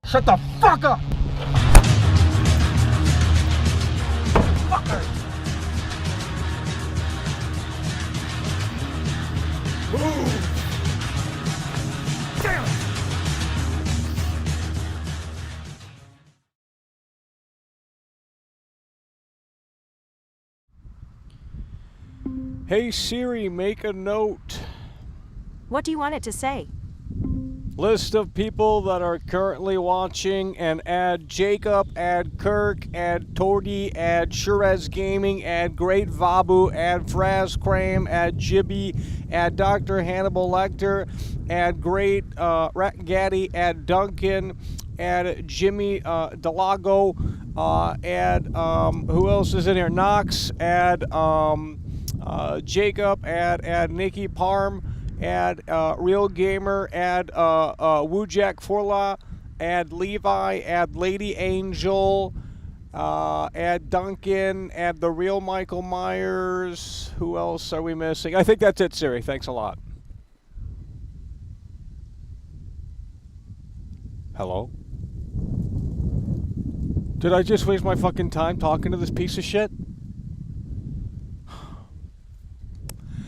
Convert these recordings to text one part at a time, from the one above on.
Shut the fuck up! Fucker! Move! Damn it! Hey Siri, make a note. What do you want it to say? List of people that are currently watching, and add Jacob, add Kirk, add Tordy, add Shirez Gaming, add Great Vabu, add Fraz Crame, add Jibby, add Dr. Hannibal Lecter, add Great Gaddy, add Duncan, add Jimmy Delago, add who else is in here? Knox, add Jacob, add Nikki Parm, add Real Gamer, add Wujak Forla, add Levi, add Lady Angel, add Duncan, add the Real Michael Myers. Who else are we missing? I think that's it, Siri. Thanks a lot. Hello? Did I just waste my fucking time talking to this piece of shit?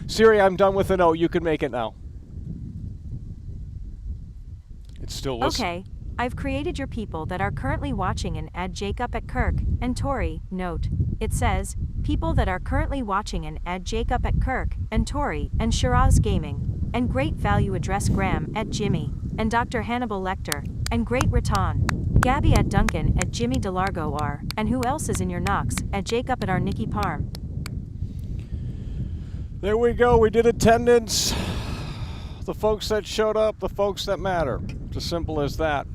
Siri, I'm done with the note. You can make it now. It's still listening. Okay, I've created your people that are currently watching and add Jacob at Kirk and Tori. Note, it says, people that are currently watching and add Jacob at Kirk and Tori and Shiraz Gaming and Great Value Address Graham at Jimmy and Dr. Hannibal Lecter and Great Raton. Gabby at Duncan at Jimmy DeLargo R. And who else is in your Knox at Jacob at our Nikki Parm. There we go. We did attendance. The folks that showed up, the folks that matter. It's as simple as that.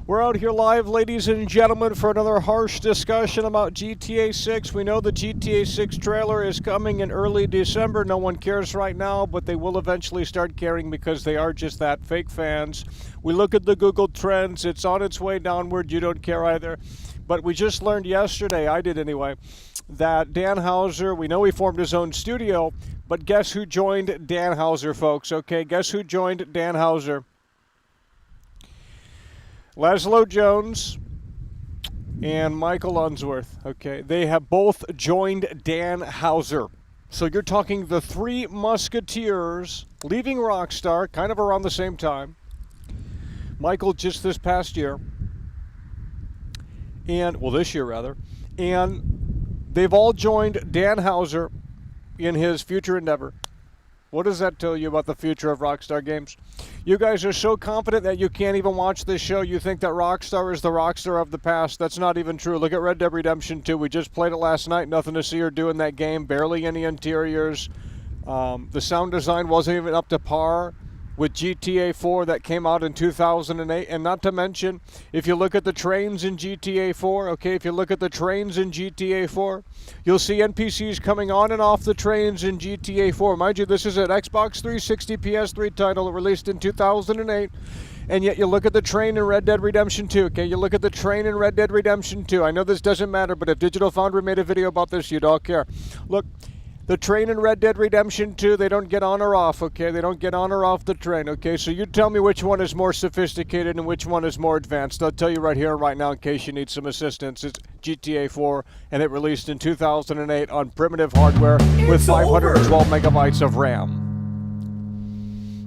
We're out here live, ladies and gentlemen, for another harsh discussion about GTA 6. We know the GTA 6 trailer is coming in early December. No one cares right now, but they will eventually start caring because they are just that, fake fans. We look at the Google Trends. It's on its way downward. You don't care either. But we just learned yesterday, I did anyway, that Dan Houser, we know he formed his own studio, but guess who joined Dan Houser, folks? Okay, guess who joined Dan Houser? Laszlo Jones and Michael Unsworth. Okay, they have both joined Dan Houser. So you're talking the three musketeers leaving Rockstar kind of around the same time. Michael just this past year. And, well, this year rather. And they've all joined Dan Houser in his future endeavor. What does that tell you about the future of Rockstar Games? You guys are so confident that you can't even watch this show. You think that Rockstar is the Rockstar of the past. That's not even true. Look at Red Dead Redemption 2. We just played it last night. Nothing to see or do in that game. Barely any interiors. The sound design wasn't even up to par with GTA 4 that came out in 2008. And not to mention, if you look at the trains in GTA 4, okay, if you look at the trains in GTA 4, you'll see NPCs coming on and off the trains in GTA 4. Mind you, this is an Xbox 360 PS3 title released in 2008. And yet you look at the train in Red Dead Redemption 2, okay? You look at the train in Red Dead Redemption 2. I know this doesn't matter, but if Digital Foundry made a video about this, you'd all care. Look, the train in Red Dead Redemption 2, they don't get on or off, okay? They don't get on or off the train, okay? So you tell me which one is more sophisticated and which one is more advanced. I'll tell you right here, right now, in case you need some assistance. It's GTA 4, and it released in 2008 on primitive hardware with 512 megabytes of RAM.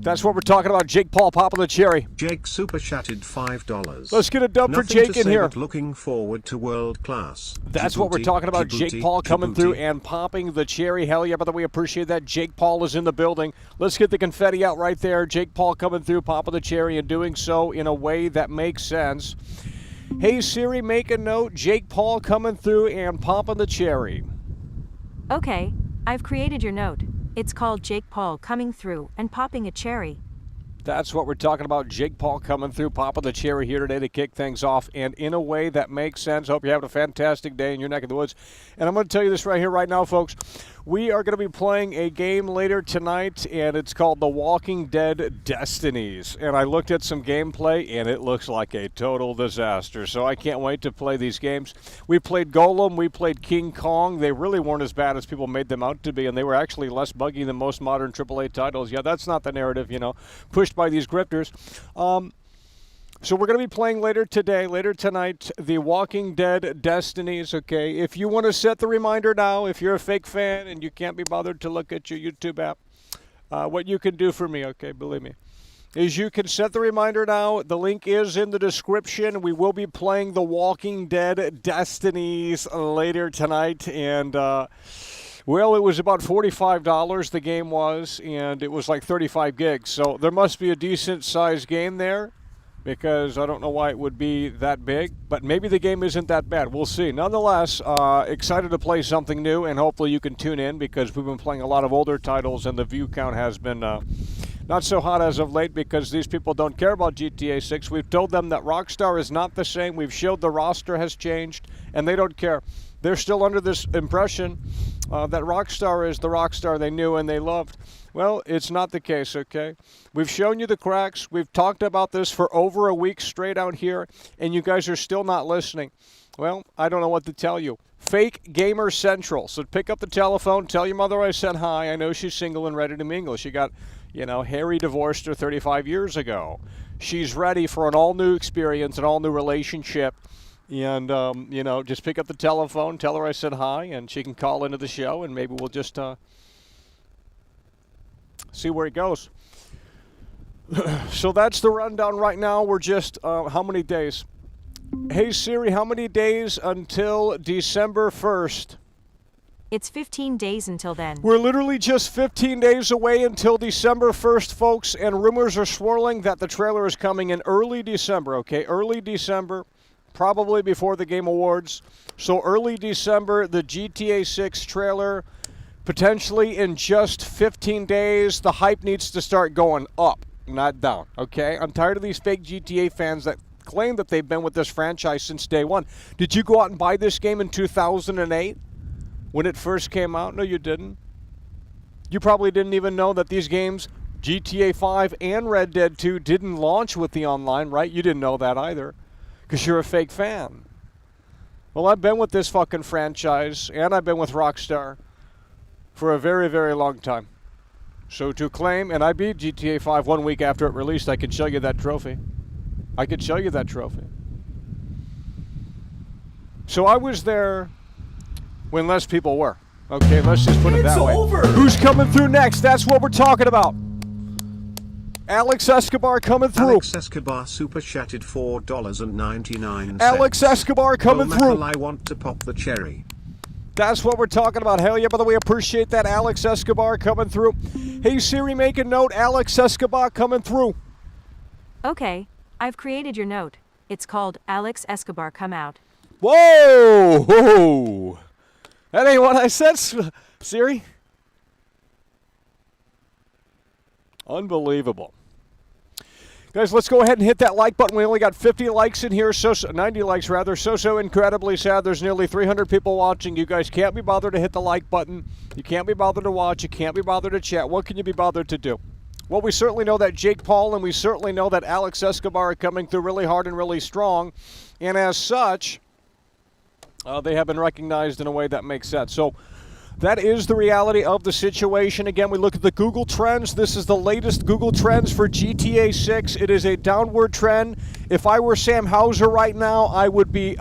That's what we're talking about. Jake Paul popping the cherry. Jake super chatted $5. Let's get a dub for Nothing Jake to in say, here. but looking forward to world class. That's what we're talking about. Jake Paul coming through and popping the cherry. Hell yeah, by the way, appreciate that. Jake Paul is in the building. Let's get the confetti out right there. Jake Paul coming through, popping the cherry, and doing so in a way that makes sense. Hey Siri, make a note. Jake Paul coming through and popping the cherry. Okay, I've created your note. It's called Jake Paul coming through and popping a cherry. That's what we're talking about. Jake Paul coming through, popping the cherry here today to kick things off, and in a way that makes sense. Hope you're having a fantastic day in your neck of the woods. And I'm going to tell you this right here, right now, folks. We are going to be playing a game later tonight, and it's called The Walking Dead Destinies. And I looked at some gameplay, and it looks like a total disaster. So I can't wait to play these games. We played Golem, we played King Kong. They really weren't as bad as people made them out to be, and they were actually less buggy than most modern AAA titles. Yeah, that's not the narrative, pushed by these grifters. So we're going to be playing later tonight, The Walking Dead Destinies, okay? If you want to set the reminder now, if you're a fake fan and you can't be bothered to look at your YouTube app, what you can do for me, okay, believe me, is you can set the reminder now. The link is in the description. We will be playing The Walking Dead Destinies later tonight, and well, it was about $45, the game was, and it was like 35 gigs. So there must be a decent-sized game there, because I don't know why it would be that big, but maybe the game isn't that bad. We'll see. Nonetheless, excited to play something new, and hopefully you can tune in, because we've been playing a lot of older titles, and the view count has been not so hot as of late, because these people don't care about GTA 6. We've told them that Rockstar is not the same. We've showed the roster has changed, and they don't care. They're still under this impression that Rockstar is the Rockstar they knew and they loved. Well, it's not the case, okay? We've shown you the cracks. We've talked about this for over a week straight out here, and you guys are still not listening. Well, I don't know what to tell you. Fake Gamer Central. So pick up the telephone, tell your mother I said hi. I know she's single and ready to mingle. She got, Harry divorced her 35 years ago. She's ready for an all-new experience, an all-new relationship. And, just pick up the telephone, tell her I said hi, and she can call into the show, and maybe we'll just see where it goes. So that's the rundown right now. We're just, how many days? Hey, Siri, how many days until December 1st? It's 15 days until then. We're literally just 15 days away until December 1st, folks, and rumors are swirling that the trailer is coming in early December, okay? Early December. Probably before the Game Awards. So early December, the GTA 6 trailer, potentially in just 15 days. The hype needs to start going up, not down, okay? I'm tired of these fake GTA fans that claim that they've been with this franchise since day one. Did you go out and buy this game in 2008 when it first came out? No, you didn't. You probably didn't even know that these games, GTA 5 and Red Dead 2, didn't launch with the online, right? You didn't know that either, because you're a fake fan. Well, I've been with this fucking franchise, and I've been with Rockstar for a very, very long time. So to claim, and I beat GTA 5 1 week after it released, I could show you that trophy. I could show you that trophy. So I was there when less people were. Okay, let's just put it that way. Over. Who's coming through next? That's what we're talking about. Alex Escobar coming through. Alex Escobar super chatted $4.99. Alex Escobar coming through. I want to pop the cherry. That's what we're talking about. Hell yeah, by the way, appreciate that. Alex Escobar coming through. Hey, Siri, make a note. Alex Escobar coming through. Okay, I've created your note. It's called Alex Escobar Come Out. Whoa! Whoa! That ain't what I said, Siri. Unbelievable. Guys, let's go ahead and hit that like button. We only got 50 likes in here, 90 likes rather. So incredibly sad. There's nearly 300 people watching. You guys can't be bothered to hit the like button. You can't be bothered to watch. You can't be bothered to chat. What can you be bothered to do? Well, we certainly know that Jake Paul and we certainly know that Alex Escobar are coming through really hard and really strong. And as such, they have been recognized in a way that makes sense. So that is the reality of the situation. Again, we look at the Google Trends. This is the latest Google Trends for GTA 6. It is a downward trend. If I were Sam Houser right now, I would be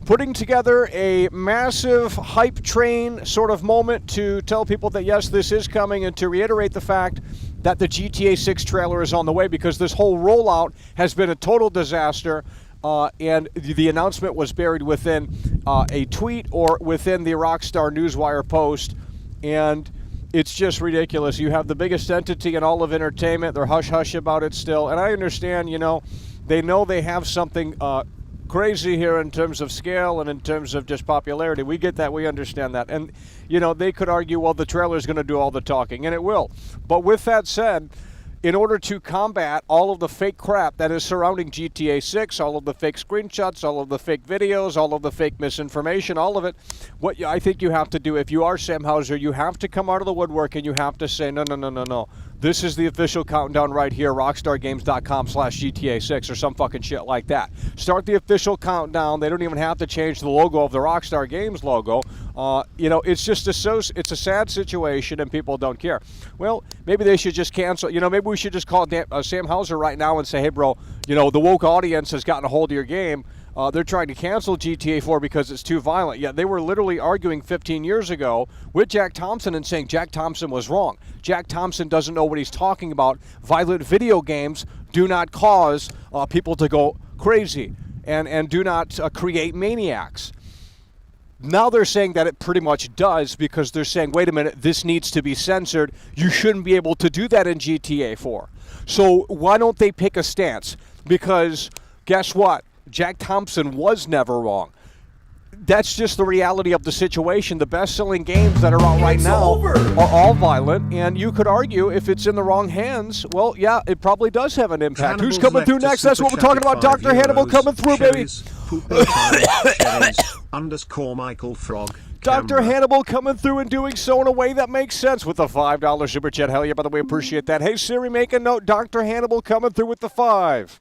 putting together a massive hype train sort of moment to tell people that, yes, this is coming, and to reiterate the fact that the GTA 6 trailer is on the way, because this whole rollout has been a total disaster. And the announcement was buried within a tweet or within the Rockstar Newswire post, and it's just ridiculous. You have the biggest entity in all of entertainment. They're hush-hush about it still, and I understand, they know they have something crazy here in terms of scale and in terms of just popularity. We get that. We understand that. And, they could argue, well, the trailer is going to do all the talking, and it will. But with that said, in order to combat all of the fake crap that is surrounding GTA 6, all of the fake screenshots, all of the fake videos, all of the fake misinformation, all of it, what I think you have to do, if you are Sam Houser, you have to come out of the woodwork and you have to say, no, no, no, no, no. This is the official countdown right here, rockstargames.com/GTA6 or some fucking shit like that. Start the official countdown. They don't even have to change the logo of the Rockstar Games logo. It's just it's a sad situation and people don't care. Well, maybe they should just cancel. Maybe we should just call Sam Houser right now and say, hey, bro, the woke audience has gotten a hold of your game. They're trying to cancel GTA 4 because it's too violent. Yeah, they were literally arguing 15 years ago with Jack Thompson and saying Jack Thompson was wrong. Jack Thompson doesn't know what he's talking about. Violent video games do not cause people to go crazy and do not create maniacs. Now they're saying that it pretty much does because they're saying, wait a minute, this needs to be censored. You shouldn't be able to do that in GTA 4. So why don't they pick a stance? Because guess what? Jack Thompson was never wrong. That's just the reality of the situation. The best-selling games that are out right now are all violent, and you could argue if it's in the wrong hands, well, yeah, it probably does have an impact. Who's coming through next? That's what we're talking about. Dr. Hannibal coming through, baby. _Michael Frog. Dr. Hannibal coming through and doing so in a way that makes sense with the $5 super chat. Hell yeah, by the way, appreciate that. Hey, Siri, make a note. Dr. Hannibal coming through with the 5.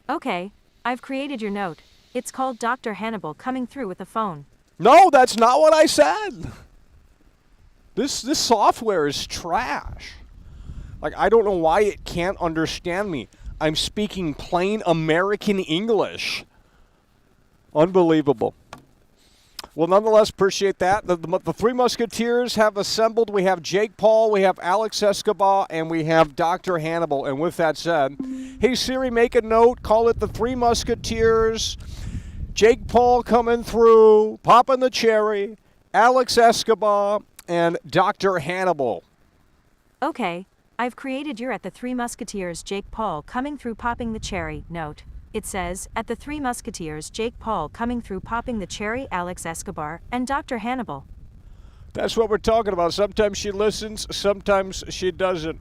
Okay, I've created your note. It's called Dr. Hannibal coming through with a phone. No, that's not what I said. This software is trash. Like, I don't know why it can't understand me. I'm speaking plain American English. Unbelievable. Well, nonetheless, appreciate that. The Three Musketeers have assembled. We have Jake Paul, we have Alex Escobar, and we have Dr. Hannibal. And with that said, hey, Siri, make a note. Call it the Three Musketeers. Jake Paul coming through, popping the cherry, Alex Escobar, and Dr. Hannibal. Okay, I've created your at the Three Musketeers Jake Paul coming through popping the cherry note. It says, at the Three Musketeers Jake Paul coming through popping the cherry, Alex Escobar, and Dr. Hannibal. That's what we're talking about. Sometimes she listens, sometimes she doesn't.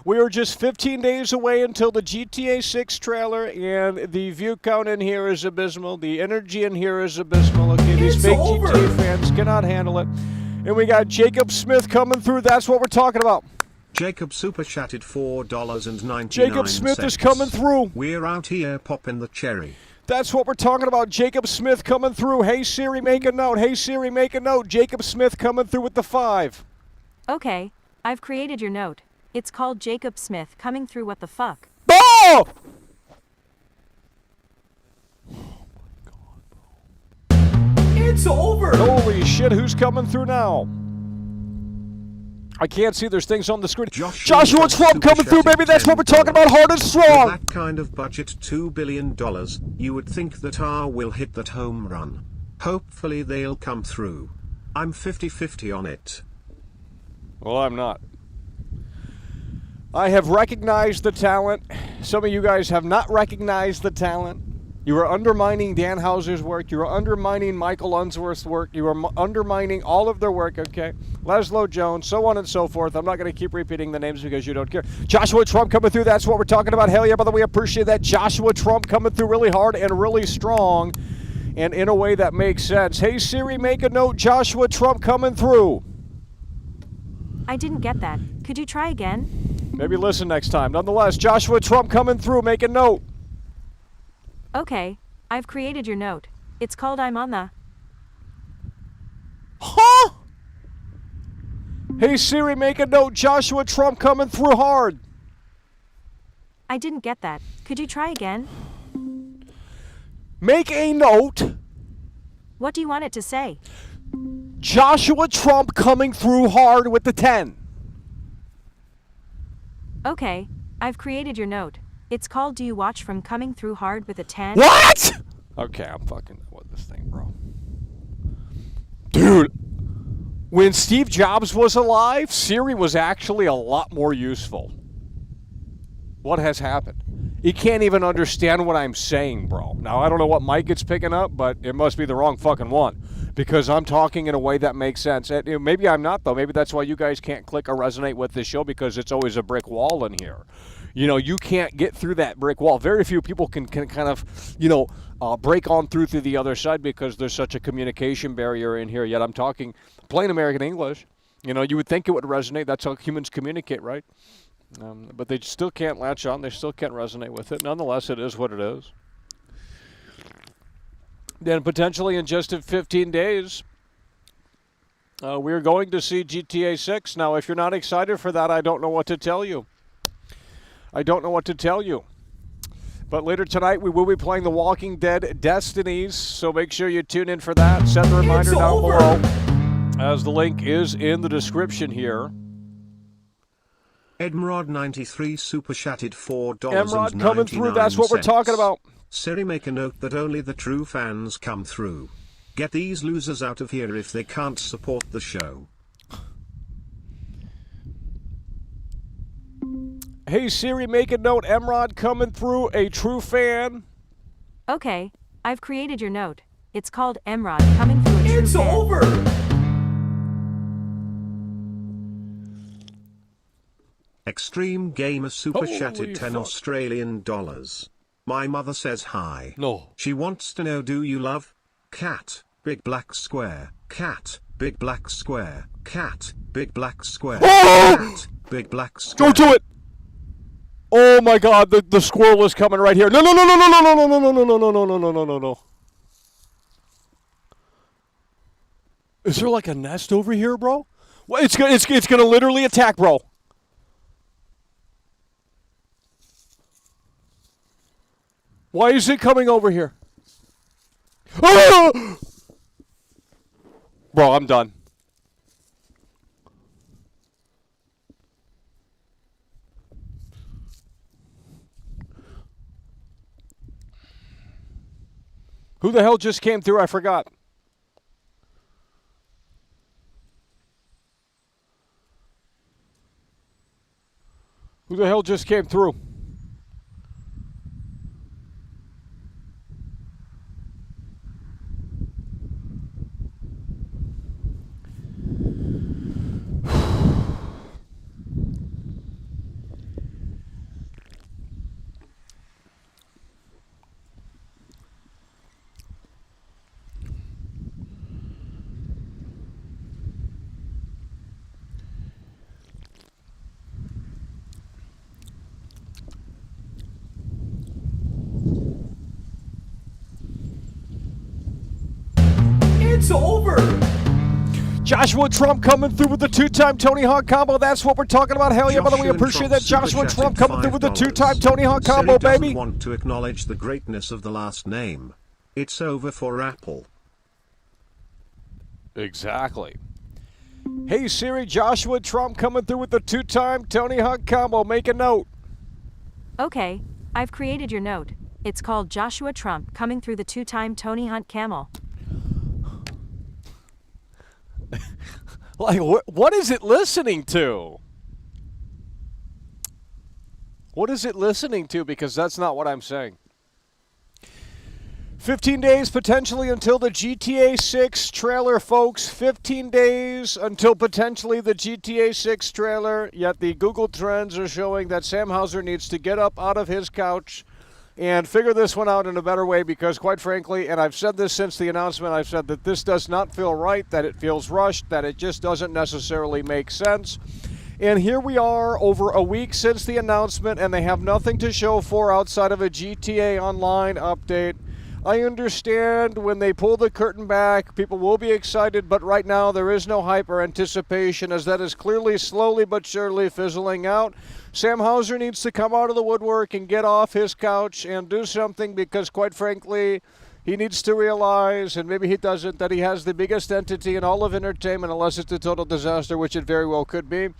We are just 15 days away until the GTA 6 trailer, and the view count in here is abysmal. The energy in here is abysmal. Okay, these fake GTA fans cannot handle it. And we got Jacob Smith coming through. That's what we're talking about. Jacob super chatted $4.99. Jacob Smith is coming through. We're out here popping the cherry. That's what we're talking about. Jacob Smith coming through. Hey, Siri, make a note. Hey, Siri, make a note. Jacob Smith coming through with the 5. Okay, I've created your note. It's called Jacob Smith coming through what the fuck. Oh! It's over! Holy shit, who's coming through now? I can't see. There's things on the screen. Joshua Trump coming through, baby. That's what we're talking about. Hard and strong. With that kind of budget, $2 billion, you would think that R will hit that home run. Hopefully they'll come through. I'm 50-50 on it. Well, I'm not. I have recognized the talent. Some of you guys have not recognized the talent. You are undermining Dan Houser's work. You are undermining Michael Unsworth's work. You are undermining all of their work, okay? Leslo Jones, so on and so forth. I'm not going to keep repeating the names because you don't care. Joshua Trump coming through. That's what we're talking about. Hell yeah, by the way, appreciate that. Joshua Trump coming through really hard and really strong and in a way that makes sense. Hey, Siri, make a note. Joshua Trump coming through. I didn't get that. Could you try again? Maybe listen next time. Nonetheless, Joshua Trump coming through. Make a note. Okay, I've created your note. It's called I'm on the... Huh? Hey, Siri, make a note. Joshua Trump coming through hard. I didn't get that. Could you try again? Make a note. What do you want it to say? Joshua Trump coming through hard with the 10. Okay, I've created your note. It's called Do You Watch From Coming Through Hard with a 10? What? Okay, I'm fucking with this thing, bro. Dude, when Steve Jobs was alive, Siri was actually a lot more useful. What has happened? He can't even understand what I'm saying, bro. Now, I don't know what mic it's picking up, but it must be the wrong fucking one because I'm talking in a way that makes sense. And, maybe I'm not, though. Maybe that's why you guys can't click or resonate with this show because it's always a brick wall in here. You can't get through that brick wall. Very few people can kind of, break on through the other side because there's such a communication barrier in here. Yet I'm talking plain American English. You would think it would resonate. That's how humans communicate, right? But they still can't latch on. They still can't resonate with it. Nonetheless, it is what it is. Then potentially in just 15 days, we're going to see GTA 6. Now, if you're not excited for that, I don't know what to tell you. But later tonight, we will be playing The Walking Dead Destinies, so make sure you tune in for that. Set the reminder down below, as the link is in the description here. Edmrod93 super chatted $4. Emrod coming through, that's what we're talking about. Siri, make a note that only the true fans come through. Get these losers out of here if they can't support the show. Hey Siri, make a note, Emrod coming through, a true fan. Okay, I've created your note. It's called Emrod coming through a true It's fan. over! Extreme Gamer super Holy chatted $10 fuck. Australian dollars. My mother says hi. No. She wants to know, do you love cat, big black square, cat, big black square, cat, big black square, Oh! cat, big black square. Go to it! Oh my god, the squirrel is coming right here. No. Is there like a nest over here, bro? Well, it's gonna literally attack, bro. Why is it coming over here? Ah! Bro, I'm done. Who the hell just came through? I forgot. Who the hell just came through? It's over! Joshua Trump coming through with the two-time Tony Hawk combo. That's what we're talking about. Hell yeah, brother. We Joshua appreciate that. Trump Joshua super Trump chatted coming through with the $5. two-time Tony Hawk combo, Siri doesn't baby. want to acknowledge the greatness of the last name. It's over for Apple. Exactly. Hey Siri, Joshua Trump coming through with the two-time Tony Hawk combo. Make a note. Okay, I've created your note. It's called Joshua Trump coming through the two-time Tony Hunt camel. Like, what is it listening to? What is it listening to? Because that's not what I'm saying. 15 days potentially until the GTA 6 trailer, folks. 15 days until potentially the GTA 6 trailer. Yet the Google Trends are showing that Sam Houser needs to get up out of his couch and figure this one out in a better way because, quite frankly, and I've said this since the announcement, I've said that this does not feel right, that it feels rushed, that it just doesn't necessarily make sense. And here we are over a week since the announcement, and they have nothing to show for outside of a GTA Online update. I understand when they pull the curtain back, people will be excited, but right now there is no hype or anticipation as that is clearly slowly but surely fizzling out. Sam Houser needs to come out of the woodwork and get off his couch and do something because, quite frankly, he needs to realize, and maybe he doesn't, that he has the biggest entity in all of entertainment unless it's a total disaster, which it very well could be.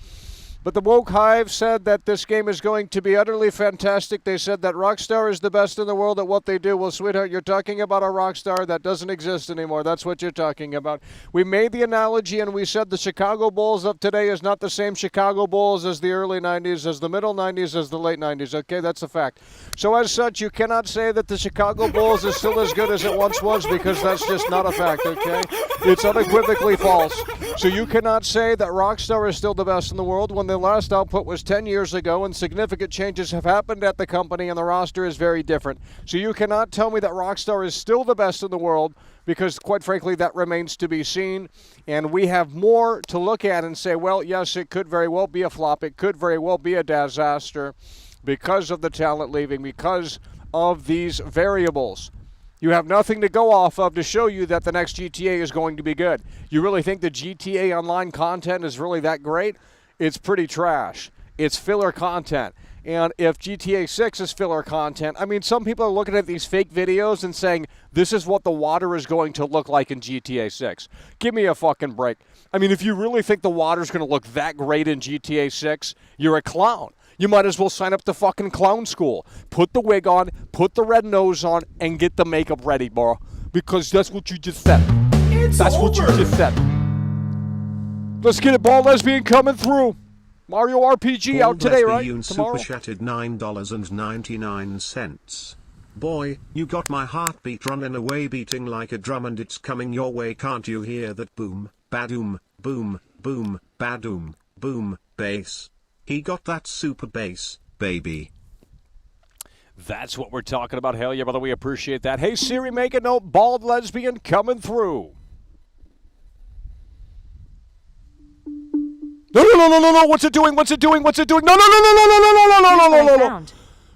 But the Woke Hive said that this game is going to be utterly fantastic. They said that Rockstar is the best in the world at what they do. Well, sweetheart, you're talking about a Rockstar that doesn't exist anymore. That's what you're talking about. We made the analogy and we said the Chicago Bulls of today is not the same Chicago Bulls as the early 90s, as the middle 90s, as the late 90s. Okay, that's a fact. So as such, you cannot say that the Chicago Bulls is still as good as it once was because that's just not a fact, okay? It's unequivocally false. So you cannot say that Rockstar is still the best in the world when the last output was 10 years ago and significant changes have happened at the company and the roster is very different. So you cannot tell me that Rockstar is still the best in the world because, quite frankly, that remains to be seen. And we have more to look at and say, well, yes, it could very well be a flop. It could very well be a disaster because of the talent leaving, because of these variables. You have nothing to go off of to show you that the next GTA is going to be good. You really think the GTA Online content is really that great? It's pretty trash. It's filler content. And if GTA 6 is filler content, I mean, some people are looking at these fake videos and saying, this is what the water is going to look like in GTA 6. Give me a fucking break. I mean, if you really think the water's going to look that great in GTA 6, you're a clown. You might as well sign up to fucking clown school. Put the wig on, put the red nose on, and get the makeup ready, bro. Because that's what you just said. That's what you just said. Let's get it, Ball Lesbian coming through. Mario RPG out today, right? Tomorrow. Super chatted $9.99. Boy, you got my heartbeat running away beating like a drum and it's coming your way. Can't you hear that boom, badoom, boom, boom, badoom, boom, bass? He got that super bass, baby. That's what we're talking about. Hell yeah, brother, we appreciate that. Hey, Siri, make a note. Bald Lesbian coming through. No. What's it doing? What's it doing? What's it doing? No.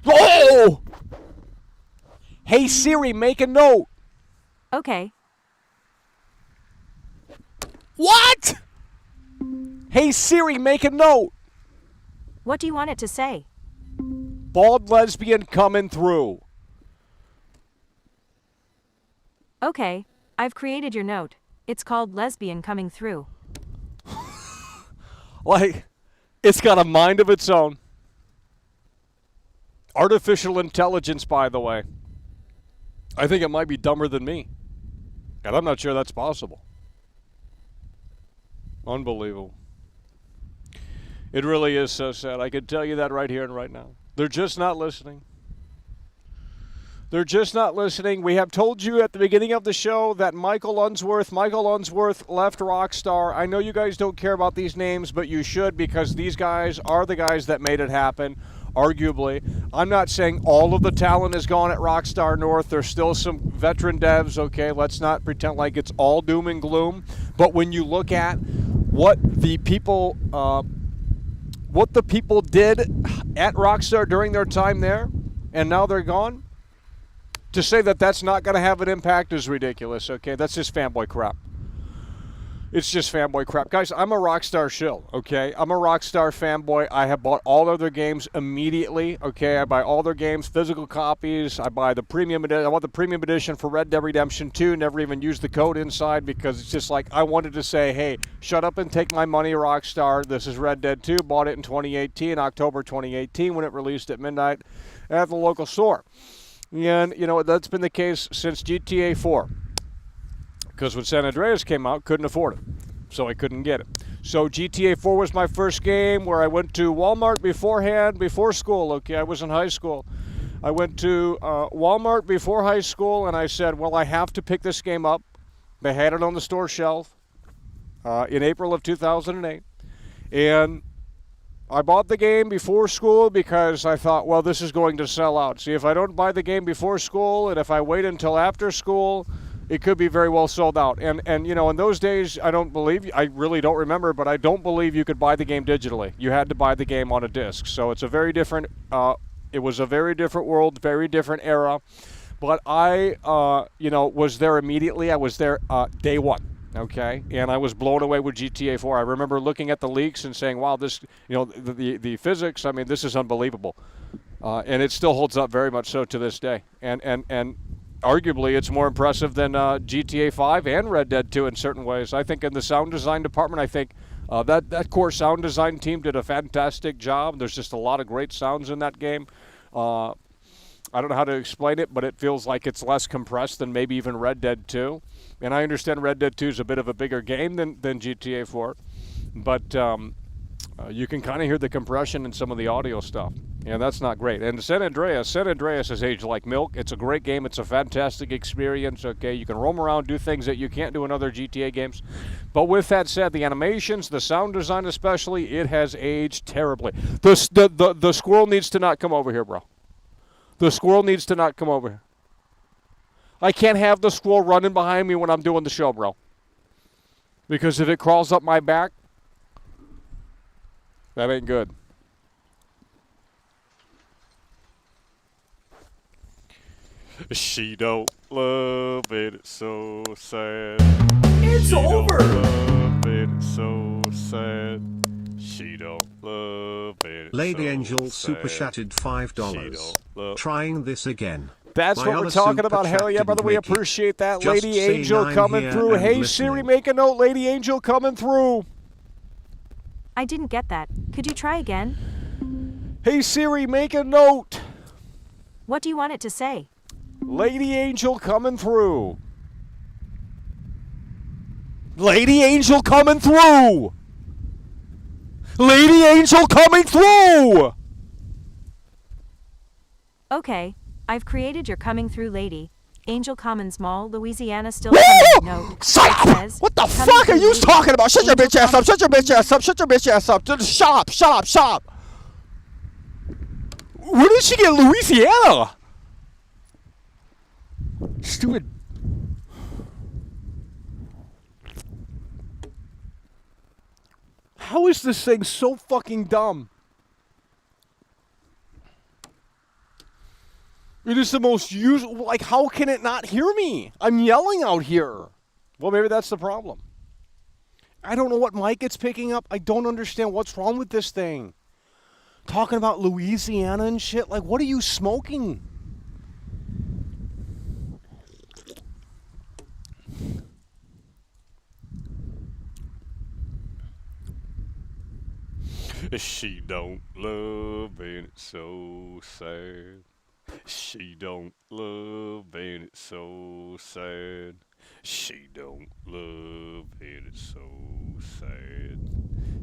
Oh! Hey, Siri, make a note. Okay. What? Hey, Siri, make a note. What do you want it to say? Bald Lesbian coming through. Okay, I've created your note. It's called Lesbian Coming Through. Like, it's got a mind of its own. Artificial intelligence, by the way. I think it might be dumber than me. And I'm not sure that's possible. Unbelievable. It really is so sad. I can tell you that right here and right now. They're just not listening. They're just not listening. We have told you at the beginning of the show that Michael Unsworth left Rockstar. I know you guys don't care about these names, but you should because these guys are the guys that made it happen, arguably. I'm not saying all of the talent is gone at Rockstar North. There's still some veteran devs, okay? Let's not pretend like it's all doom and gloom. But when you look at what the people did at Rockstar during their time there, and now they're gone, to say that that's not going to have an impact is ridiculous, okay? That's just fanboy crap. It's just fanboy crap. Guys, I'm a Rockstar shill, okay? I'm a Rockstar fanboy. I have bought all of their games immediately, okay? I buy all their games, physical copies. I buy the premium edition. I want the premium edition for Red Dead Redemption 2. Never even used the code inside because it's just like I wanted to say, hey, shut up and take my money, Rockstar. This is Red Dead 2. Bought it in 2018, October 2018 when it released at midnight at the local store. And, you know, that's been the case since GTA 4. Because when San Andreas came out, couldn't afford it. So I couldn't get it. So GTA 4 was my first game where I went to Walmart beforehand, before school. Okay, I was in high school. I went to Walmart before high school, and I said, well, I have to pick this game up. They had it on the store shelf in April of 2008. And I bought the game before school because I thought, well, this is going to sell out. See, if I don't buy the game before school and if I wait until after school, it could be very well sold out. And you know, in those days, I really don't remember, but I don't believe you could buy the game digitally. You had to buy the game on a disc. So it's a very different, it was a very different world, very different era. But I, was there immediately. I was there day one. Okay, and I was blown away with GTA 4. I remember looking at the leaks and saying, wow, this, the physics, I mean, this is unbelievable. And it still holds up very much so to this day. And arguably, it's more impressive than GTA 5 and Red Dead 2 in certain ways. I think in the sound design department, I think That core sound design team did a fantastic job. There's just a lot of great sounds in that game. I don't know how to explain it, but it feels like it's less compressed than maybe even Red Dead 2. And I understand Red Dead 2 is a bit of a bigger game than GTA 4, but you can kind of hear the compression in some of the audio stuff. Yeah, that's not great. And San Andreas has aged like milk. It's a great game. It's a fantastic experience. Okay, you can roam around, do things that you can't do in other GTA games. But with that said, the animations, the sound design especially, it has aged terribly. The squirrel needs to not come over here, bro. The squirrel needs to not come over here. I can't have the squirrel running behind me when I'm doing the show, bro. Because if it crawls up my back, that ain't good. She don't love it, it's so sad. It's over. Love it, it's so sad. She don't love it. It's Lady so Angel sad. super chatted $5. Trying this again. That's My what we're other talking super about. chat Hell yeah, brother. didn't We make it. appreciate that. Just Lady saying Angel I'm coming here through. and Hey, listening. Siri, make a note. Lady Angel coming through. I didn't get that. Could you try again? Hey, Siri, make a note. What do you want it to say? Lady Angel coming through. Lady Angel coming through. Lady Angel coming through. Okay, I've created your coming through lady. Angel Commons Mall, Louisiana still Woo! coming. Note. Shut It up! says, What the coming fuck are through you lady. talking about? Shut your Angel bitch ass up! Commons- Shut your bitch ass up! Shut your bitch ass up! Just shut up! Shut up! Shut up! Where did she get Louisiana? Stupid. How is this thing so fucking dumb? It is the most useful. Like, how can it not hear me? I'm yelling out here. Well, maybe that's the problem. I don't know what mic it's picking up. I don't understand what's wrong with this thing. Talking about Louisiana and shit. Like, what are you smoking? She don't love and it's so sad. She don't love and it's so sad. She don't love and it's so sad.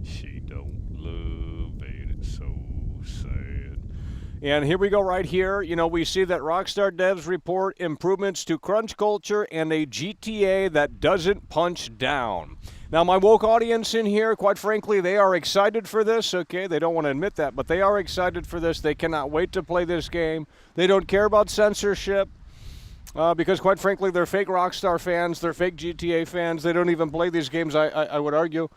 She don't love and it's so sad. And here we go right here. You know, we see that Rockstar devs report improvements to crunch culture and a GTA that doesn't punch down. Now, my woke audience in here, quite frankly, they are excited for this, okay? They don't want to admit that, but they are excited for this. They cannot wait to play this game. They don't care about censorship because, quite frankly, they're fake Rockstar fans. They're fake GTA fans. They don't even play these games, I would argue.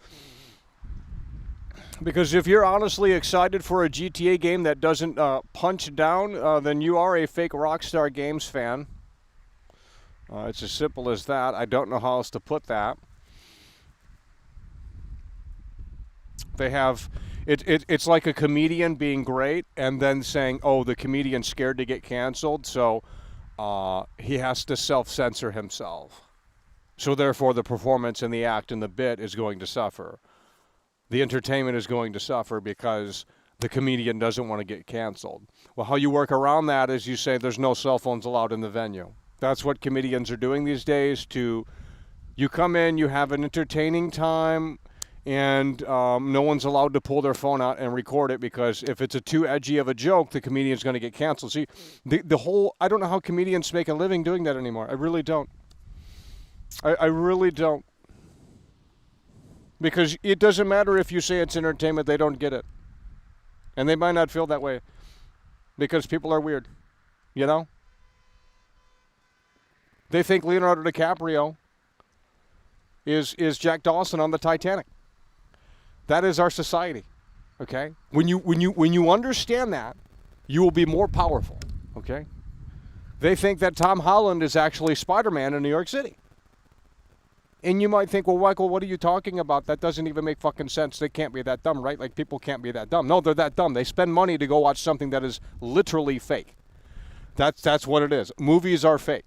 Because if you're honestly excited for a GTA game that doesn't punch down, then you are a fake Rockstar Games fan. It's as simple as that. I don't know how else to put that. They have, it's like a comedian being great and then saying, oh, the comedian's scared to get canceled, so he has to self-censor himself. So therefore the performance and the act and the bit is going to suffer. The entertainment is going to suffer because the comedian doesn't want to get canceled. Well, how you work around that is you say there's no cell phones allowed in the venue. That's what comedians are doing these days. You come in, you have an entertaining time, and no one's allowed to pull their phone out and record it because if it's too edgy of a joke, the comedian's going to get canceled. See, the whole, I don't know how comedians make a living doing that anymore. I really don't. I really don't. Because it doesn't matter if you say it's entertainment, they don't get it. And they might not feel that way because people are weird, you know? They think Leonardo DiCaprio is Jack Dawson on the Titanic. That is our society, okay? When you understand that, you will be more powerful, okay? They think that Tom Holland is actually Spider-Man in New York City. And you might think, well, Michael, what are you talking about? That doesn't even make fucking sense. They can't be that dumb, right? Like, people can't be that dumb. No, they're that dumb. They spend money to go watch something that is literally fake. That's what it is. Movies are fake.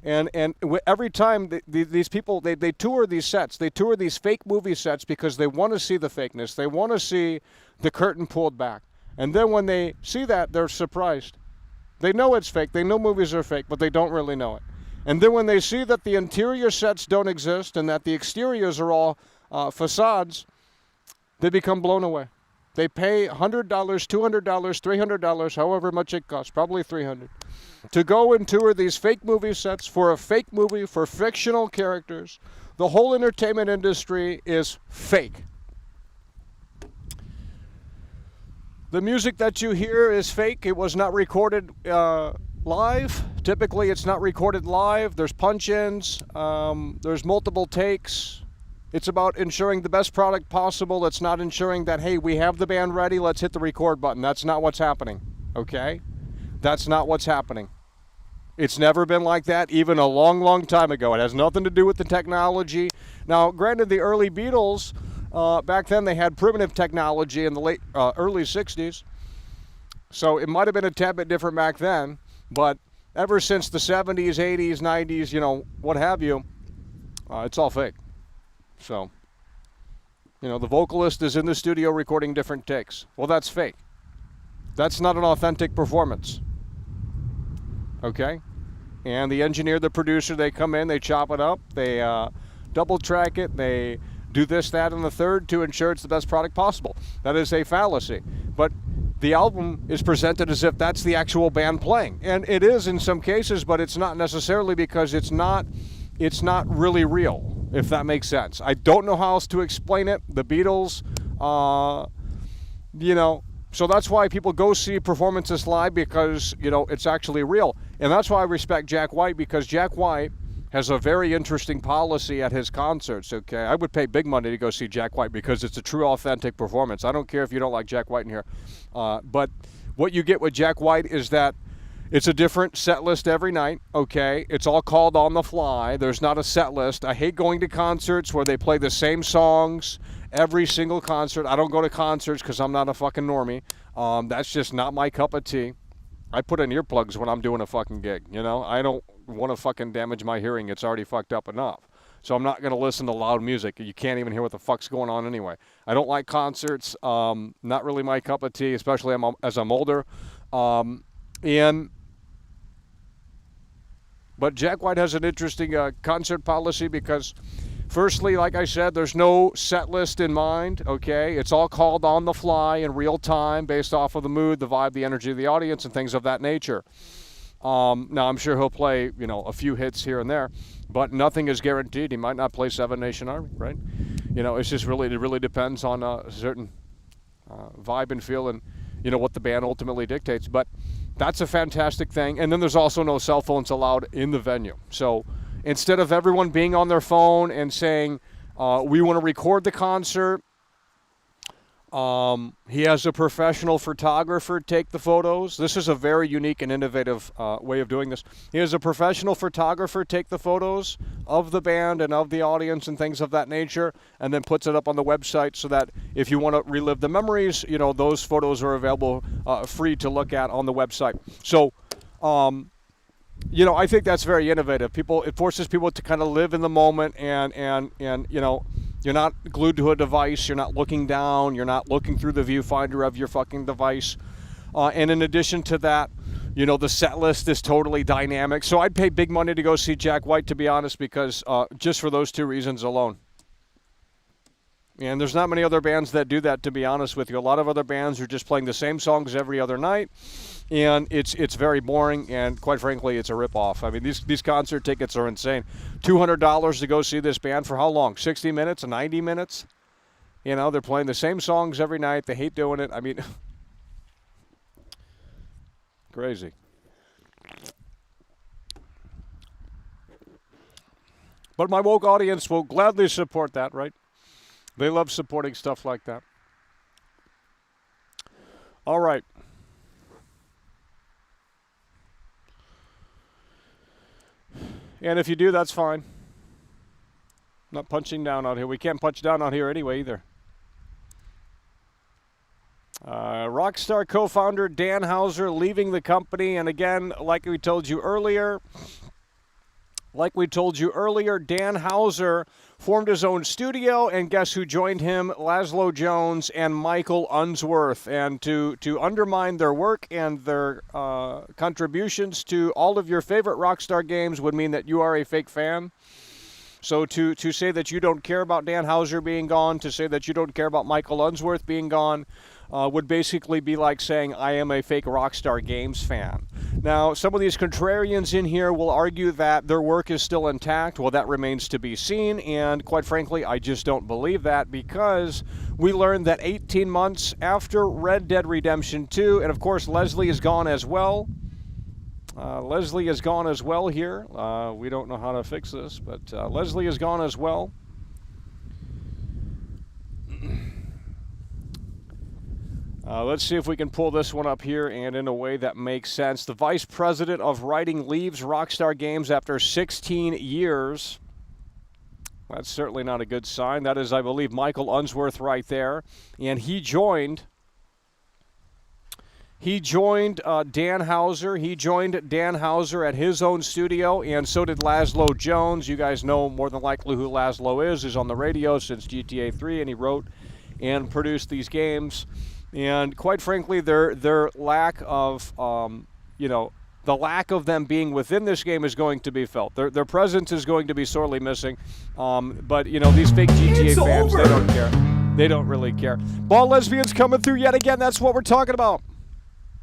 Every time these people, they tour these sets. They tour these fake movie sets because they want to see the fakeness. They want to see the curtain pulled back. And then when they see that, they're surprised. They know it's fake. They know movies are fake, but they don't really know it. And then when they see that the interior sets don't exist and that the exteriors are all facades, they become blown away. They pay $100, $200, $300, however much it costs, probably $300, to go and tour these fake movie sets for a fake movie, for fictional characters. The whole entertainment industry is fake. The music that you hear is fake. It was not recorded live. Typically, it's not recorded live. There's punch-ins. There's multiple takes. It's about ensuring the best product possible. It's not ensuring that, hey, we have the band ready, let's hit the record button. That's not what's happening, okay? That's not what's happening. It's never been like that, even a long, long time ago. It has nothing to do with the technology. Now, granted, the early Beatles, back then they had primitive technology in the early 60s. So it might have been a tad bit different back then, but ever since the 70s, 80s, 90s, you know, what have you, it's all fake. So, you know, the vocalist is in the studio recording different takes. Well, that's fake. That's not an authentic performance. Okay? And the engineer, the producer, they come in, they chop it up, they double track it, they do this, that, and the third to ensure it's the best product possible. That is a fallacy. But the album is presented as if that's the actual band playing. And it is in some cases, but it's not necessarily, because it's not really real, if that makes sense. I don't know how else to explain it. The Beatles, you know, so that's why people go see performances live, because, you know, it's actually real. And that's why I respect Jack White, because Jack White has a very interesting policy at his concerts, okay? I would pay big money to go see Jack White because it's a true, authentic performance. I don't care if you don't like Jack White in here. But what you get with Jack White is that it's a different set list every night, okay? It's all called on the fly. There's not a set list. I hate going to concerts where they play the same songs every single concert. I don't go to concerts because I'm not a fucking normie. That's just not my cup of tea. I put in earplugs when I'm doing a fucking gig, you know? I don't want to fucking damage my hearing. It's already fucked up enough. So I'm not going to listen to loud music. You can't even hear what the fuck's going on anyway. I don't like concerts. Not really my cup of tea, especially as I'm older. But Jack White has an interesting concert policy because, firstly, like I said, there's no set list in mind, okay? It's all called on the fly in real time based off of the mood, the vibe, the energy of the audience, and things of that nature. Now, I'm sure he'll play, you know, a few hits here and there, but nothing is guaranteed. He might not play Seven Nation Army, right? You know, it's just it really depends on a certain vibe and feel and, you know, what the band ultimately dictates. But that's a fantastic thing. And then there's also no cell phones allowed in the venue. So instead of everyone being on their phone and saying, we want to record the concert, he has a professional photographer take the photos. This is a very unique and innovative way of doing this. He has a professional photographer take the photos of the band and of the audience and things of that nature, and then puts it up on the website so that if you want to relive the memories, you know, those photos are available free to look at on the website. So, you know, I think that's very innovative. It forces people to kind of live in the moment and you know, you're not glued to a device. You're not looking down. You're not looking through the viewfinder of your fucking device. And in addition to that, you know, the set list is totally dynamic. So I'd pay big money to go see Jack White, to be honest, because just for those two reasons alone. And there's not many other bands that do that, to be honest with you. A lot of other bands are just playing the same songs every other night. And it's very boring, and quite frankly, it's a ripoff. I mean, these concert tickets are insane. $200 to go see this band for how long? 60 minutes? 90 minutes? You know, they're playing the same songs every night. They hate doing it. I mean, crazy. But my woke audience will gladly support that, right? They love supporting stuff like that. All right. And if you do, that's fine. Not punching down out here. We can't punch down out here anyway either. Rockstar co-founder Dan Houser leaving the company. And again, like we told you earlier, Like we told you earlier, Dan Houser formed his own studio, and guess who joined him? Laszlo Jones and Michael Unsworth. And to undermine their work and their contributions to all of your favorite Rockstar games would mean that you are a fake fan. So to say that you don't care about Dan Houser being gone, to say that you don't care about Michael Unsworth being gone, would basically be like saying I am a fake Rockstar Games fan. Now, some of these contrarians in here will argue that their work is still intact. Well, that remains to be seen, and quite frankly, I just don't believe that, because we learned that 18 months after Red Dead Redemption 2, and of course Leslie is gone as well. Leslie is gone as well here. We don't know how to fix this, but Leslie is gone as well. Let's see if we can pull this one up here and in a way that makes sense. The vice president of writing leaves Rockstar Games after 16 years. That's certainly not a good sign. That is, I believe, Michael Unsworth right there. And he joined Dan Houser. He joined Dan Houser at his own studio, and so did Laszlo Jones. You guys know more than likely who Laszlo is. He's on the radio since GTA 3, and he wrote and produced these games. And quite frankly, their lack of, the lack of them being within this game is going to be felt. Their presence is going to be sorely missing. But, these fake GTA fans, they don't care. They don't really care. Bald lesbians coming through yet again. That's what we're talking about.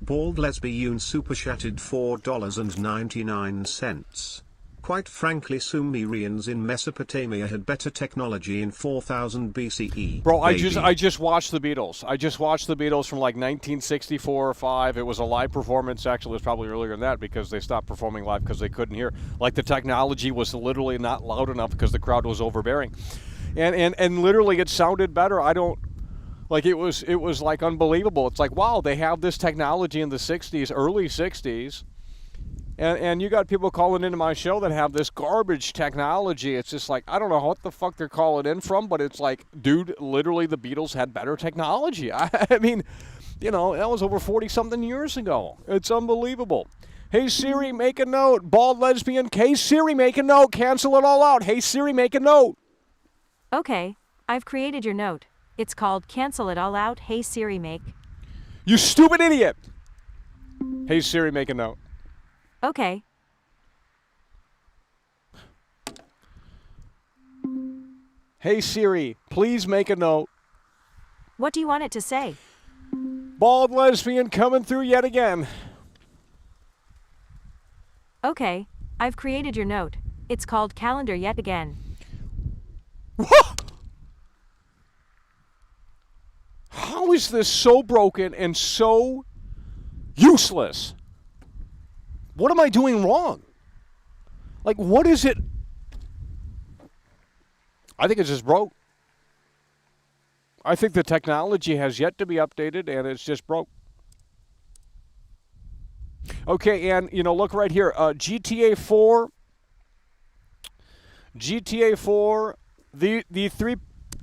Bald lesbian super chatted $4.99. Quite frankly, Sumerians in Mesopotamia had better technology in 4000 BCE. Bro, I just watched the Beatles. I just watched the Beatles from like 1964 or 5. It was a live performance. Actually, it was probably earlier than that because they stopped performing live because they couldn't hear. Like the technology was literally not loud enough because the crowd was overbearing. And literally it sounded better. It was like unbelievable. It's like, wow, they have this technology in the 60s, early 60s. And you got people calling into my show that have this garbage technology. It's just like, I don't know what the fuck they're calling in from, but it's like, dude, literally the Beatles had better technology. I mean, that was over 40-something years ago. It's unbelievable. Hey, Siri, make a note. Bald lesbian. Hey, Siri, make a note. Cancel it all out. Hey, Siri, make a note. Okay, I've created your note. It's called Cancel It All Out. Hey, Siri, make. You stupid idiot. Hey, Siri, make a note. Okay. Hey Siri, please make a note. What do you want it to say? Bald lesbian coming through yet again. Okay, I've created your note. It's called Calendar yet again. How is this so broken and so useless? What am I doing wrong? Like, what is it? I think it's just broke. I think the technology has yet to be updated, and it's just broke. Okay, and, look right here. GTA 4. GTA 4, the three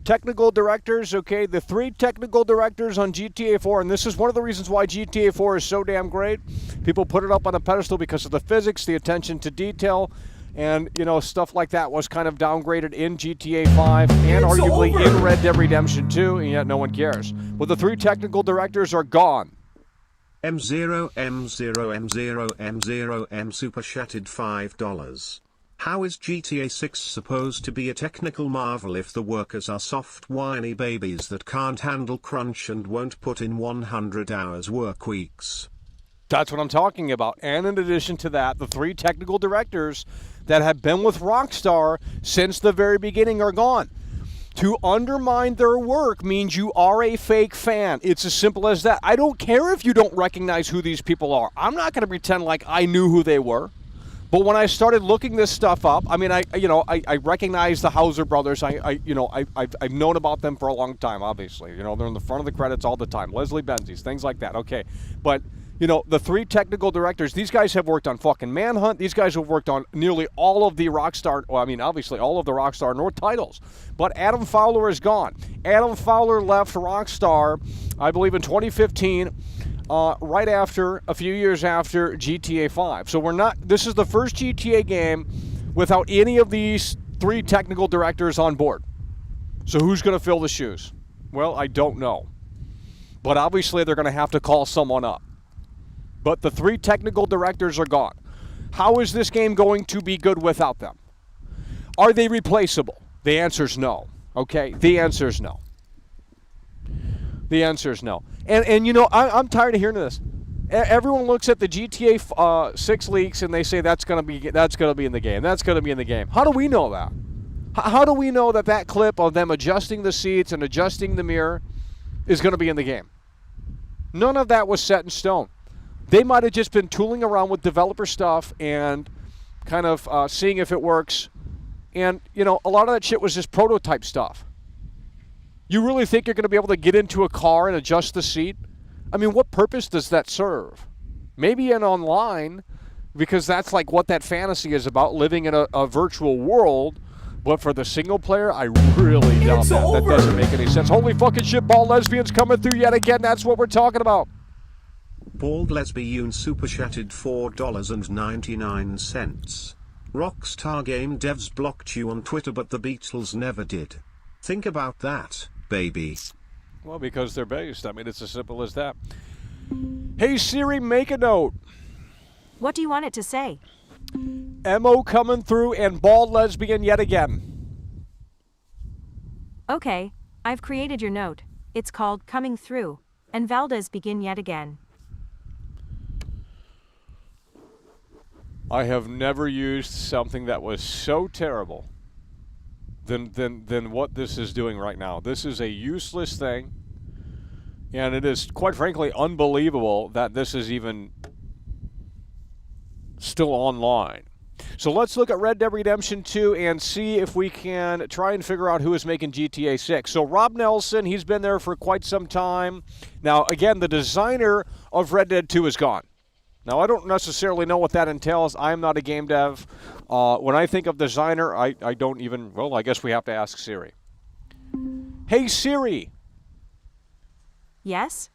technical directors, okay? The three technical directors on GTA 4, and this is one of the reasons why GTA 4 is so damn great. People put it up on a pedestal because of the physics, the attention to detail, and, stuff like that was kind of downgraded in GTA 5 and arguably in Red Dead Redemption 2, and yet no one cares. But the three technical directors are gone. M0, M0, M0, M0, M super chatted $5. How is GTA 6 supposed to be a technical marvel if the workers are soft whiny babies that can't handle crunch and won't put in 100 hours work weeks? That's what I'm talking about. And in addition to that, the three technical directors that have been with Rockstar since the very beginning are gone. To undermine their work means you are a fake fan. It's as simple as that. I don't care if you don't recognize who these people are. I'm not going to pretend like I knew who they were. But when I started looking this stuff up, I mean, I recognize the Houser brothers. I've known about them for a long time. Obviously, they're in the front of the credits all the time. Leslie Benzies, things like that. Okay, but the three technical directors. These guys have worked on fucking Manhunt. These guys have worked on nearly all of the Rockstar. Well, I mean, obviously all of the Rockstar North titles. But Adam Fowler is gone. Adam Fowler left Rockstar, I believe, in 2015. Right after, a few years after GTA 5. So this is the first GTA game without any of these 3 technical directors on board. So who's going to fill the shoes? Well, I don't know. But obviously they're going to have to call someone up. But the 3 technical directors are gone. How is this game going to be good without them? Are they replaceable? The answer is no. Okay? The answer is no. The answer is no. And you know, I'm tired of hearing this. Everyone looks at the GTA 6 leaks and they say that's going to be in the game. That's going to be in the game. How do we know that? How do we know that clip of them adjusting the seats and adjusting the mirror is going to be in the game? None of that was set in stone. They might have just been tooling around with developer stuff and kind of seeing if it works. And, you know, a lot of that shit was just prototype stuff. You really think you're going to be able to get into a car and adjust the seat? I mean, what purpose does that serve? Maybe in online, because that's like what that fantasy is about, living in a virtual world. But for the single player, I really doubt that. That doesn't make any sense. Holy fucking shit, bald lesbians coming through yet again. That's what we're talking about. Bald lesbian super chatted $4.99. Rockstar Game devs blocked you on Twitter, but the Beatles never did. Think about that, baby. Well, because they're based. I mean, it's as simple as that. Hey, Siri, make a note. What do you want it to say? MO coming through and bald lesbian yet again. Okay, I've created your note. It's called Coming Through, and Valdez begin yet again. I have never used something that was so terrible than what this is doing right now. This is a useless thing, and it is, quite frankly, unbelievable that this is even still online. So let's look at Red Dead Redemption 2 and see if we can try and figure out who is making GTA 6. So Rob Nelson, he's been there for quite some time. Now, again, the designer of Red Dead 2 is gone. Now, I don't necessarily know what that entails. I'm not a game dev. When I think of designer, I don't even, well, I guess we have to ask Siri. Hey, Siri. Yes?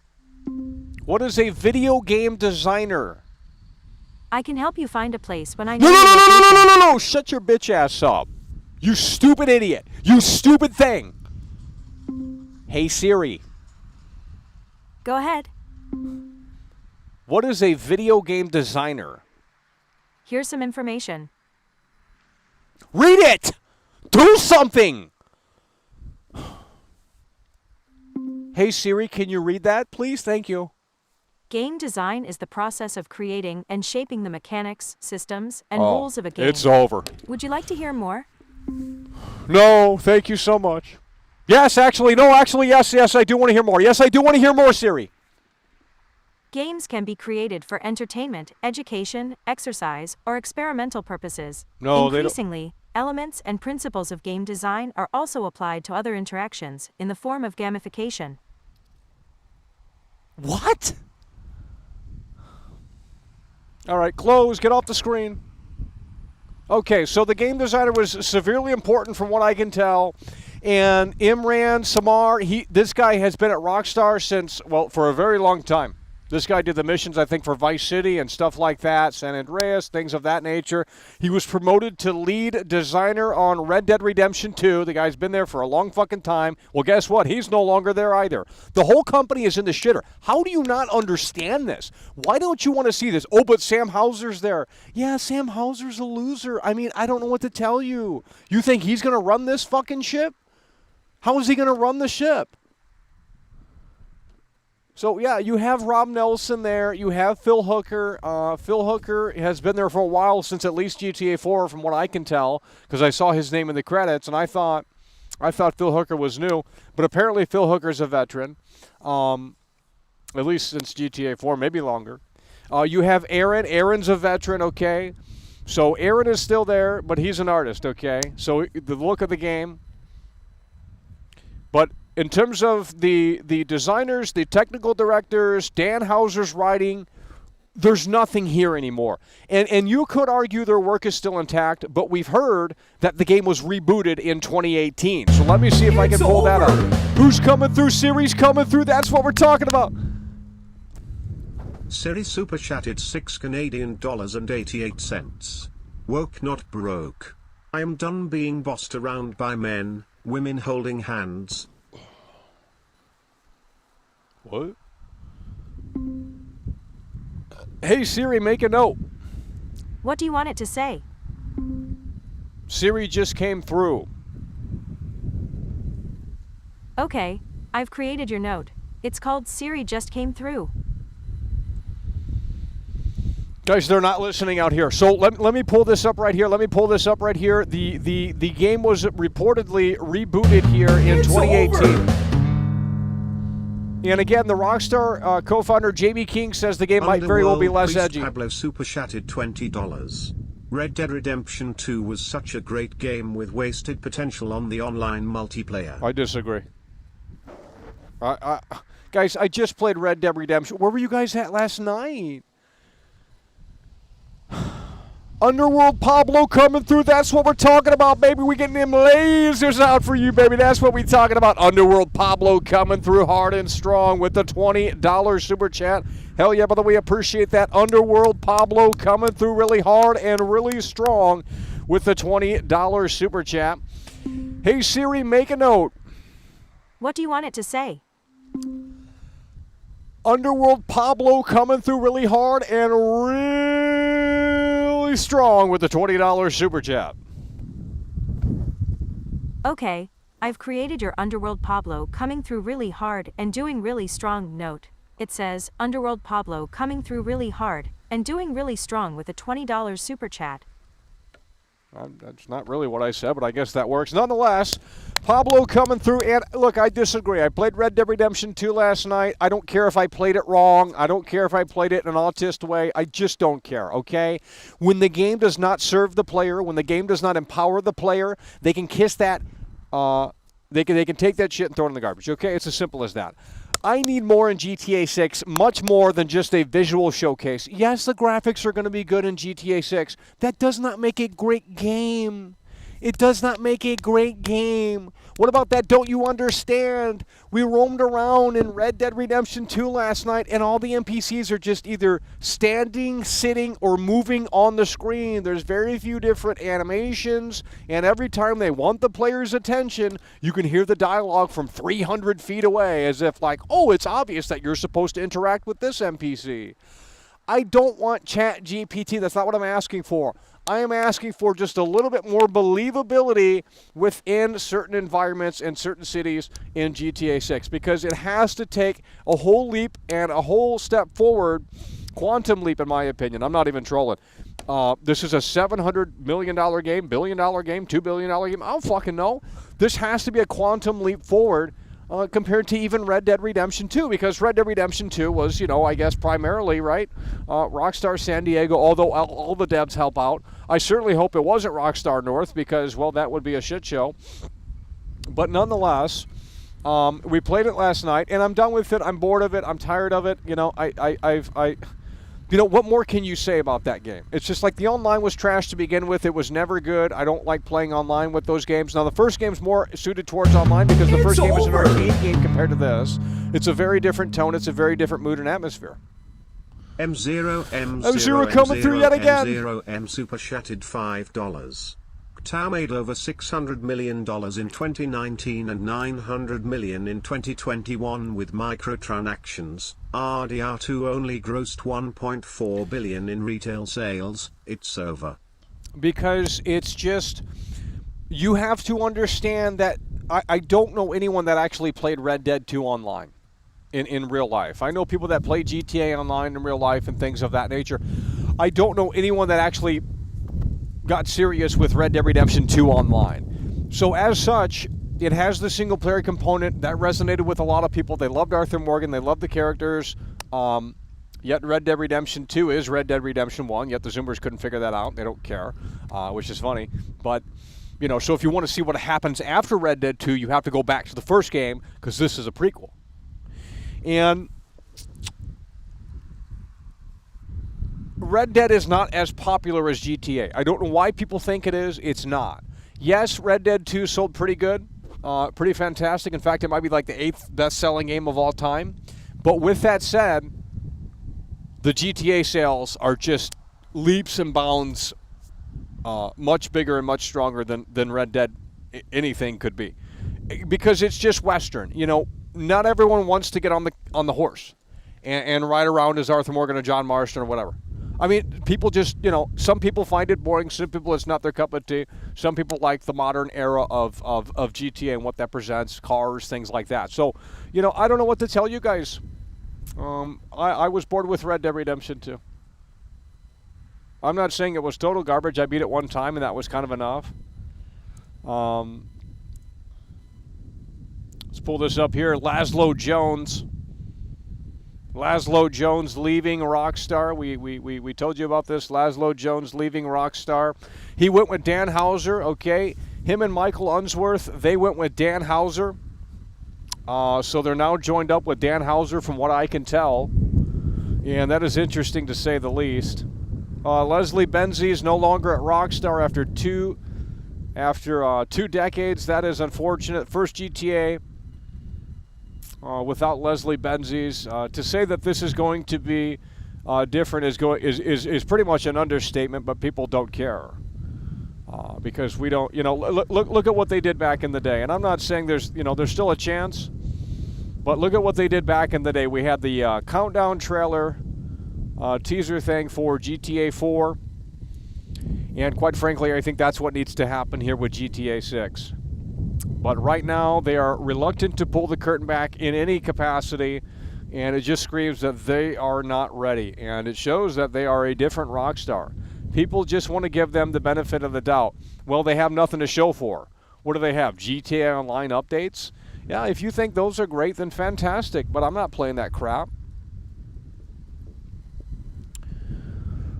What is a video game designer? I can help you find a place when I No, know no, your no, no, no, no, location. no, no. Shut your bitch ass up. You stupid idiot. You stupid thing. Hey, Siri. Go ahead. What is a video game designer? Here's some information. Read it! Do something! Hey, Siri, can you read that, please? Thank you. Game design is the process of creating and shaping the mechanics, systems, and rules of a game. It's over. Would you like to hear more? No, thank you so much. Yes, actually, no, actually, yes, I do want to hear more. Yes, I do want to hear more, Siri. Games can be created for entertainment, education, exercise, or experimental purposes. No, they don't. Increasingly, elements and principles of game design are also applied to other interactions in the form of gamification. What? All right, close. Get off the screen. Okay, so the game designer was severely important from what I can tell. And Imran Samar, this guy has been at Rockstar since, well, for a very long time. This guy did the missions, I think, for Vice City and stuff like that, San Andreas, things of that nature. He was promoted to lead designer on Red Dead Redemption 2. The guy's been there for a long fucking time. Well, guess what? He's no longer there either. The whole company is in the shitter. How do you not understand this? Why don't you want to see this? Oh, but Sam Hauser's there. Yeah, Sam Hauser's a loser. I mean, I don't know what to tell you. You think he's going to run this fucking ship? How is he going to run the ship? So, yeah, you have Rob Nelson there. You have Phil Hooker. Phil Hooker has been there for a while, since at least GTA 4, from what I can tell, because I saw his name in the credits, and I thought Phil Hooker was new. But apparently Phil Hooker's a veteran, at least since GTA 4, maybe longer. You have Aaron. Aaron's a veteran, okay? So Aaron is still there, but he's an artist, okay? So the look of the game. But in terms of the designers, the technical directors, Dan Houser's writing, there's nothing here anymore. And you could argue their work is still intact, but we've heard that the game was rebooted in 2018. So let me see if I can pull that up. Who's coming through? Siri's coming through. That's what we're talking about. Siri super chatted $6 Canadian and 88 cents. Woke not broke. I am done being bossed around by men, women holding hands. What? Hey Siri, make a note. What do you want it to say? Siri just came through. Okay, I've created your note. It's called Siri just came through. Guys, they're not listening out here. So let me pull this up right here. The game was reportedly rebooted here in 2018. over. And again, the Rockstar co-founder Jamie King says the game might very well be less Priest edgy. Pablo super chatted $20. Red Dead Redemption 2 was such a great game with wasted potential on the online multiplayer. I disagree. Guys, I just played Red Dead Redemption. Where were you guys at last night? Underworld Pablo coming through. That's what we're talking about, baby. We getting them lasers out for you, baby. That's what we talking about. Underworld Pablo coming through hard and strong with the $20 super chat. Hell yeah, brother. We appreciate that. Underworld Pablo coming through really hard and really strong with the $20 super chat. Hey, Siri, make a note. What do you want it to say? Underworld Pablo coming through really hard and really strong with the $20 super chat. Okay, I've created your Underworld Pablo coming through really hard and doing really strong note. It says, Underworld Pablo coming through really hard and doing really strong with a $20 super chat. That's not really what I said, but I guess that works. Nonetheless, Pablo coming through, and look, I disagree. I played Red Dead Redemption 2 last night. I don't care if I played it wrong. I don't care if I played it in an autist way. I just don't care, okay? When the game does not serve the player, when the game does not empower the player, they can kiss that, they can take that shit and throw it in the garbage, okay? It's as simple as that. I need more in GTA 6, much more than just a visual showcase. Yes, the graphics are going to be good in GTA 6. That does not make a great game. It does not make a great game. What about that? Don't you understand? We roamed around in Red Dead Redemption 2 last night, and all the NPCs are just either standing, sitting, or moving on the screen. There's very few different animations, and every time they want the player's attention, you can hear the dialogue from 300 feet away, as if like, oh, it's obvious that you're supposed to interact with this NPC. I don't want Chat GPT. That's not what I'm asking for. I am asking for just a little bit more believability within certain environments and certain cities in GTA 6, because it has to take a whole leap and a whole step forward, quantum leap in my opinion. I'm not even trolling. This is a $700 million game, billion-dollar game, $2 billion game. I don't fucking know. This has to be a quantum leap forward compared to even Red Dead Redemption 2, because Red Dead Redemption 2 was, I guess primarily, right, Rockstar San Diego, although all the devs help out. I certainly hope it wasn't Rockstar North, because, well, that would be a shit show. But nonetheless, we played it last night, and I'm done with it. I'm bored of it. I'm tired of it. What more can you say about that game? It's just like the online was trash to begin with. It was never good. I don't like playing online with those games. Now, the first game's more suited towards online because the first game is an arcade game compared to this. It's a very different tone. It's a very different mood and atmosphere. M0 coming through yet again. M0M super chatted $5. TAO made over $600 million in 2019 and $900 million in 2021 with microtransactions. RDR2 only grossed $1.4 billion in retail sales. It's over. Because it's just, you have to understand that I don't know anyone that actually played Red Dead 2 online in real life. I know people that play GTA online in real life and things of that nature. I don't know anyone that actually got serious with Red Dead Redemption 2 online. So as such, it has the single player component that resonated with a lot of people. They loved Arthur Morgan. They loved the characters. Yet Red Dead Redemption 2 is Red Dead Redemption 1. Yet the Zoomers couldn't figure that out. They don't care, which is funny. But, so if you want to see what happens after Red Dead 2, you have to go back to the first game because this is a prequel. And Red Dead is not as popular as GTA. I don't know why people think it is. It's not. Yes, Red Dead 2 sold pretty good, pretty fantastic. In fact, it might be like the 8th best-selling game of all time. But with that said, the GTA sales are just leaps and bounds much bigger and much stronger than Red Dead anything could be, because it's just Western. You know, not everyone wants to get on the horse and ride around as Arthur Morgan or John Marston or whatever. I mean, people just, you know, some people find it boring. Some people, it's not their cup of tea. Some people like the modern era of GTA and what that presents, cars, things like that. So, you know, I don't know what to tell you guys. I was bored with Red Dead Redemption 2. I'm not saying it was total garbage. I beat it one time, and that was kind of enough. Let's pull this up here. Laszlo Jones leaving Rockstar. We told you about this. Laszlo Jones leaving Rockstar. He went with Dan Houser, okay? Him and Michael Unsworth, they went with Dan Houser. So they're now joined up with Dan Houser from what I can tell. And that is interesting to say the least. Leslie Benzie is no longer at Rockstar after two decades. That is unfortunate. First GTA without Leslie Benzies. To say that this is going to be different is pretty much an understatement, but people don't care. Because we don't, you know, look at what they did back in the day. And I'm not saying there's still a chance, but look at what they did back in the day. We had the countdown trailer teaser thing for GTA 4. And quite frankly, I think that's what needs to happen here with GTA 6. But right now, they are reluctant to pull the curtain back in any capacity, and it just screams that they are not ready. And it shows that they are a different Rockstar. People just want to give them the benefit of the doubt. Well, they have nothing to show for. What do they have? GTA Online updates? Yeah, if you think those are great, then fantastic, but I'm not playing that crap.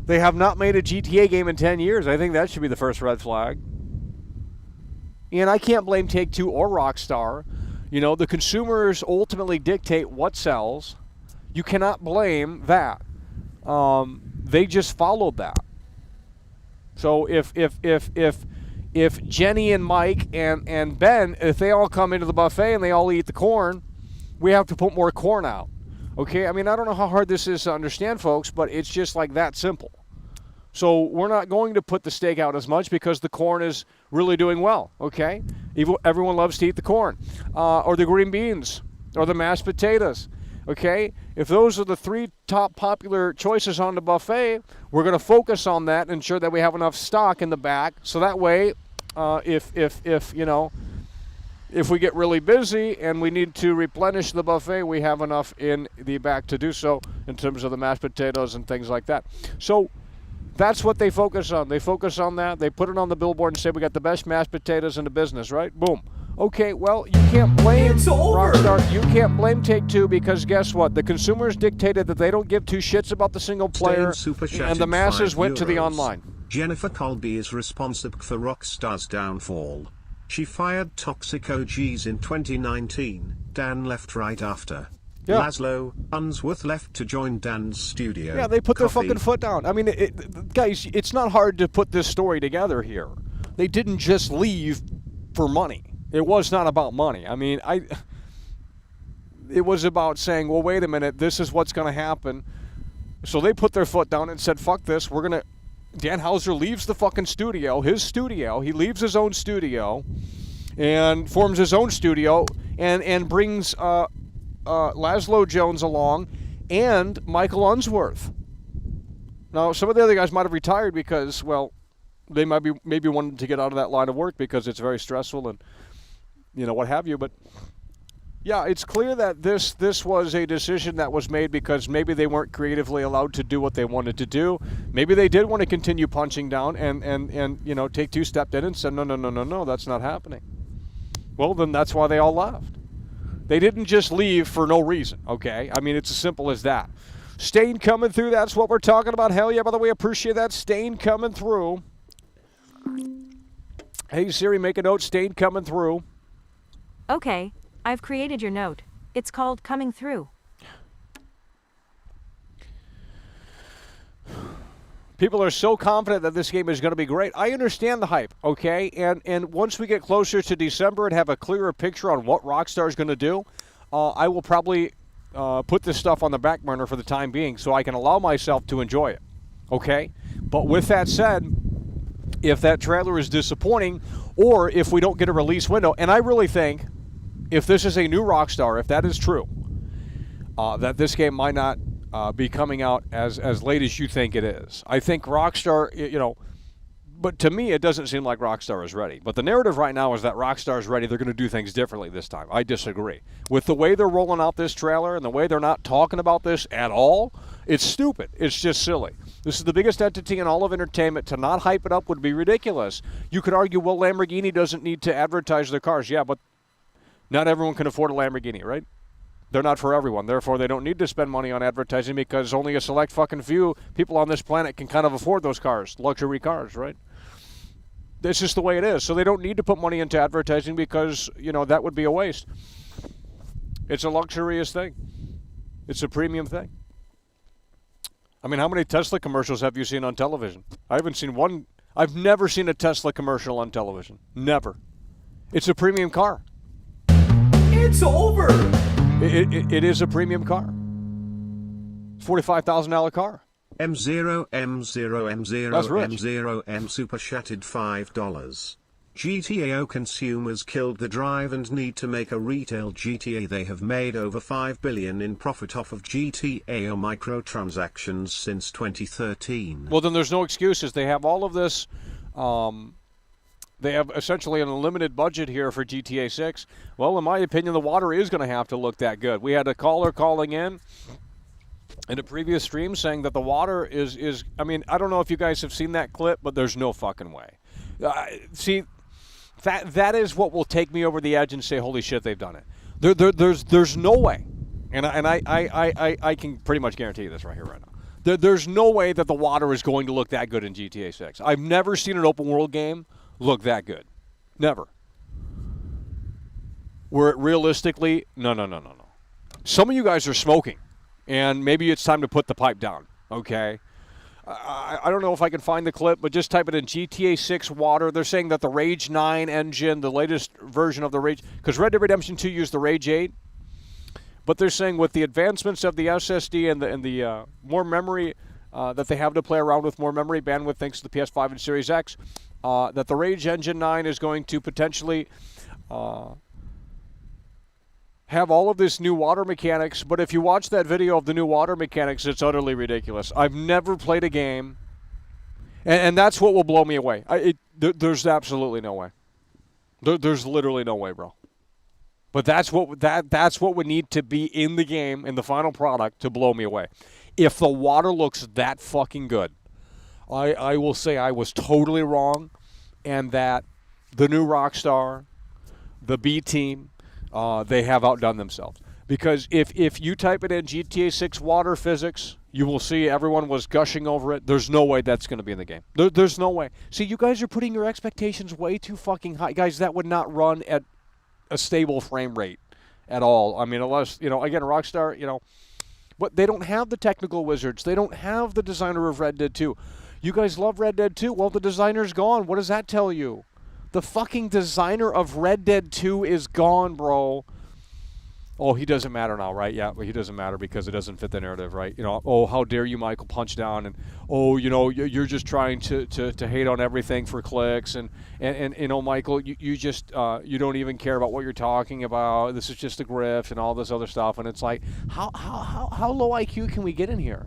They have not made a GTA game in 10 years. I think that should be the first red flag. And I can't blame Take-Two or Rockstar. You know, the consumers ultimately dictate what sells. You cannot blame that. They just followed that. So if Jenny and Mike and Ben, if they all come into the buffet and they all eat the corn, we have to put more corn out. Okay? I mean, I don't know how hard this is to understand, folks, but it's just like that simple. So we're not going to put the steak out as much because the corn is really doing well, okay? Everyone loves to eat the corn, or the green beans, or the mashed potatoes, okay? If those are the three top popular choices on the buffet, we're going to focus on that and ensure that we have enough stock in the back, so that way, if we get really busy and we need to replenish the buffet, we have enough in the back to do so in terms of the mashed potatoes and things like that. So that's what they focus on. They focus on that. They put it on the billboard and say, we got the best mashed potatoes in the business, right? Boom. Okay, well, you can't blame Rockstar. You can't blame Take-Two because guess what? The consumers dictated that they don't give two shits about the single player, and the masses went to the online. Jennifer Colby is responsible for Rockstar's downfall. She fired toxic OGs in 2019. Dan left right after. Yeah. Laszlo Unsworth left to join Dan's studio. Yeah, they put their fucking foot down. I mean, guys, it's not hard to put this story together here. They didn't just leave for money. It was not about money. I mean, it was about saying, well, wait a minute, this is what's going to happen. So they put their foot down and said, fuck this, we're going to... Dan Houser leaves the fucking studio, his studio. He leaves his own studio and forms his own studio and brings... Laszlo Jones along, and Michael Unsworth. Now, some of the other guys might have retired because, well, they maybe wanted to get out of that line of work because it's very stressful and, you know, what have you. But, yeah, it's clear that this was a decision that was made because maybe they weren't creatively allowed to do what they wanted to do. Maybe they did want to continue punching down and you know, Take-Two stepped in and said, no, that's not happening. Well, then that's why they all left. They didn't just leave for no reason, okay? I mean, it's as simple as that. Stain coming through, that's what we're talking about. Hell yeah, by the way, appreciate that. Stain coming through. Hey, Siri, make a note. Stain coming through. Okay, I've created your note. It's called Coming Through. People are so confident that this game is going to be great. I understand the hype, okay? And once we get closer to December and have a clearer picture on what Rockstar is going to do, I will probably put this stuff on the back burner for the time being so I can allow myself to enjoy it, okay? But with that said, if that trailer is disappointing or if we don't get a release window. And I really think if this is a new Rockstar, if that is true, that this game might not be coming out as late as you think it is. I think Rockstar, but to me it doesn't seem like Rockstar is ready. But the narrative right now is that Rockstar is ready. They're going to do things differently this time. I disagree. With the way they're rolling out this trailer and the way they're not talking about this at all, it's stupid. It's just silly. This is the biggest entity in all of entertainment. To not hype it up would be ridiculous. You could argue, well, Lamborghini doesn't need to advertise their cars. Yeah, but not everyone can afford a Lamborghini, right? They're not for everyone. Therefore, they don't need to spend money on advertising because only a select fucking few people on this planet can kind of afford those cars, luxury cars, right? It's just the way it is. So they don't need to put money into advertising because, that would be a waste. It's a luxurious thing. It's a premium thing. I mean, how many Tesla commercials have you seen on television? I haven't seen one. I've never seen a Tesla commercial on television. Never. It's a premium car. It's over. It is a premium car. $45,000 car. M0, M0, M0, That's rich. M0, M super chatted $5. GTAO consumers killed the drive and need to make a retail GTA. They have made over $5 billion in profit off of GTAO microtransactions since 2013. Well, then there's no excuses. They have all of this. They have essentially an unlimited budget here for GTA 6. Well, in my opinion, the water is going to have to look that good. We had a caller calling in a previous stream saying that the water is I mean, I don't know if you guys have seen that clip, but there's no fucking way. See, that is what will take me over the edge and say, holy shit, they've done it. There's no way, and I can pretty much guarantee you this right here, right now. There's no way that the water is going to look that good in GTA 6. I've never seen an open world game look that good. Never. Where it realistically, no. Some of you guys are smoking, and maybe it's time to put the pipe down, okay? I don't know if I can find the clip, but just type it in GTA 6 water. They're saying that the Rage 9 engine, the latest version of the Rage, because Red Dead Redemption 2 used the Rage 8, but they're saying with the advancements of the SSD and the more memory that they have to play around with, more memory bandwidth thanks to the PS5 and Series X, that the Rage Engine 9 is going to potentially have all of this new water mechanics, but if you watch that video of the new water mechanics, it's utterly ridiculous. I've never played a game, and that's what will blow me away. There's absolutely no way. There's literally no way, bro. But that's what would need to be in the game, in the final product, to blow me away. If the water looks that fucking good, I will say I was totally wrong, and that the new Rockstar, the B team, they have outdone themselves. Because if you type it in GTA 6 water physics, you will see everyone was gushing over it. There's no way that's going to be in the game. There's no way. See, you guys are putting your expectations way too fucking high. Guys, that would not run at a stable frame rate at all. I mean, unless, again, Rockstar, but they don't have the technical wizards. They don't have the designer of Red Dead 2. You guys love Red Dead 2. Well, the designer's gone. What does that tell you? The fucking designer of Red Dead 2 is gone, bro. Oh, he doesn't matter now, right? Yeah, well, he doesn't matter because it doesn't fit the narrative, right? Oh, how dare you, Michael, punch down, and you're just trying to hate on everything for clicks, and Michael, you just you don't even care about what you're talking about. This is just a grift and all this other stuff, and it's like, how low IQ can we get in here?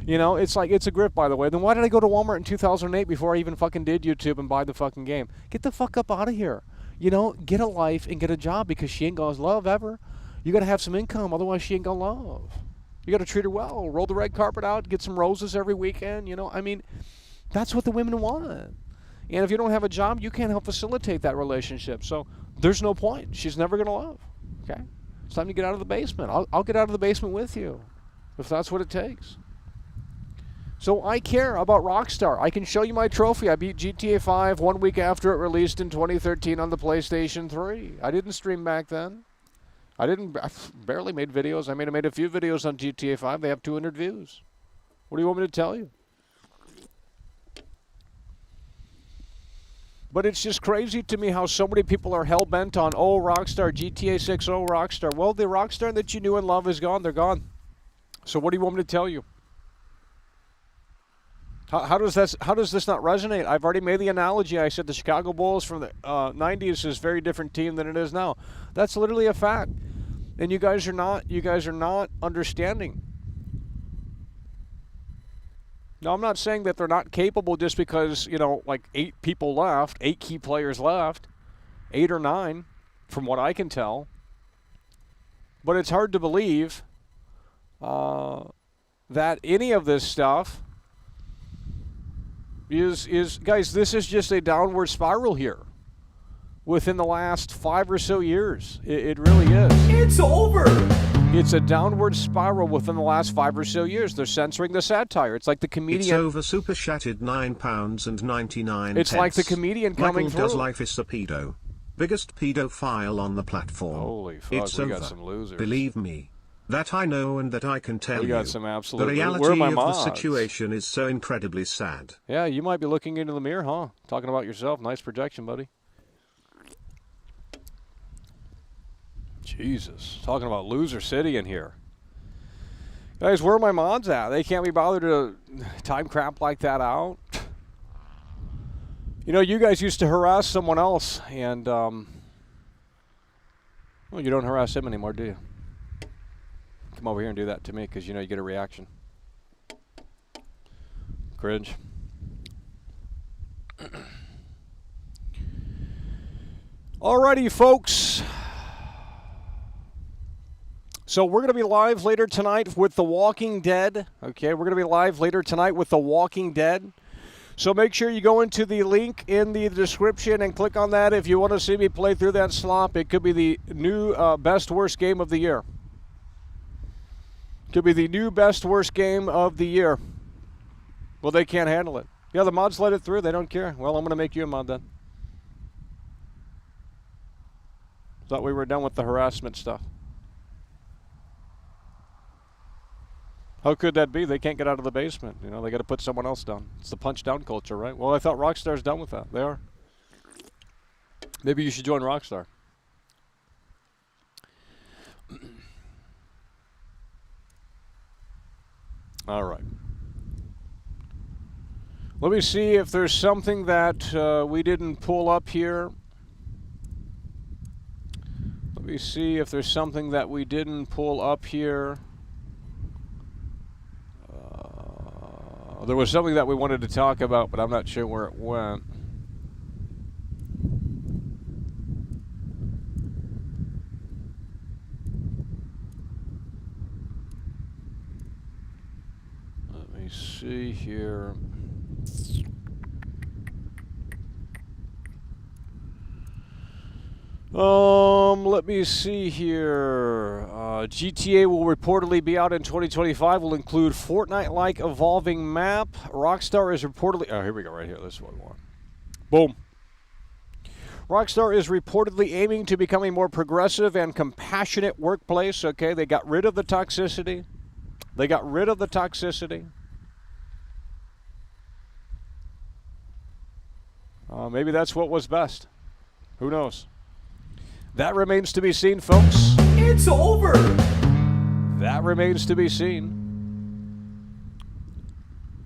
It's like, it's a grift, by the way. Then why did I go to Walmart in 2008 before I even fucking did YouTube and buy the fucking game? Get the fuck up out of here. Get a life and get a job, because she ain't gonna love ever. You got to have some income, otherwise she ain't going to love. You got to treat her well. Roll the red carpet out, get some roses every weekend, I mean, that's what the women want. And if you don't have a job, you can't help facilitate that relationship. So there's no point. She's never going to love, okay? It's time to get out of the basement. I'll get out of the basement with you, if that's what it takes. So I care about Rockstar. I can show you my trophy. I beat GTA 5 1 week after it released in 2013 on the PlayStation 3. I didn't stream back then. I barely made videos. I made a few videos on GTA 5. They have 200 views. What do you want me to tell you? But it's just crazy to me how so many people are hell-bent on, Rockstar, GTA 6, Rockstar. Well, the Rockstar that you knew and love is gone. They're gone. So what do you want me to tell you? How does this not resonate? I've already made the analogy. I said the Chicago Bulls from the 90s is a very different team than it is now. That's literally a fact. And you guys are not understanding. Now, I'm not saying that they're not capable just because, like 8 people left, 8 key players left, 8 or 9 from what I can tell. But it's hard to believe that any of this stuff is guys, this is just a downward spiral here within the last 5 or so years. It really is. It's over. It's a downward spiral within the last 5 or so years. They're censoring the satire. It's like the comedian. It's over. Super chatted £9.99. It's like the comedian coming Michael through. Does life is a pedo. Biggest pedophile on the platform. Holy fuck, it's we over. got some losers. Believe me. That I know and that I can tell you. We got some absolute. The reality Where are my of mods? the situation is so incredibly sad. Yeah, you might be looking into the mirror, huh? Talking about yourself. Nice projection, buddy. Jesus. Talking about loser city in here. Guys, where are my mods at? They can't be bothered to time crap like that out. You guys used to harass someone else, and, well, you don't harass him anymore, do you? Come over here and do that to me, because you get a reaction. Cringe. Alrighty, folks. So we're going to be live later tonight with The Walking Dead. Okay, we're going to be live later tonight with The Walking Dead. So make sure you go into the link in the description and click on that if you want to see me play through that slop. It could be the new best worst game of the year. Could be the new best worst game of the year. Well, they can't handle it. Yeah, the mods let it through. They don't care. Well, I'm going to make you a mod then. Thought we were done with the harassment stuff. How could that be? They can't get out of the basement. They got to put someone else down. It's the punch down culture, right? Well, I thought Rockstar's done with that. They are. Maybe you should join Rockstar. All right. Let me see if there's something that we didn't pull up here. Let me see if there's something that we didn't pull up here. There was something that we wanted to talk about, but I'm not sure where it went. Let me see here. Let me see here. GTA will reportedly be out in 2025. Will include Fortnite-like evolving map. Rockstar is reportedly... Oh, here we go, right here. This is what we want. Boom. Rockstar is reportedly aiming to become a more progressive and compassionate workplace. Okay, they got rid of the toxicity. Maybe that's what was best. Who knows? That remains to be seen, folks. It's over. That remains to be seen.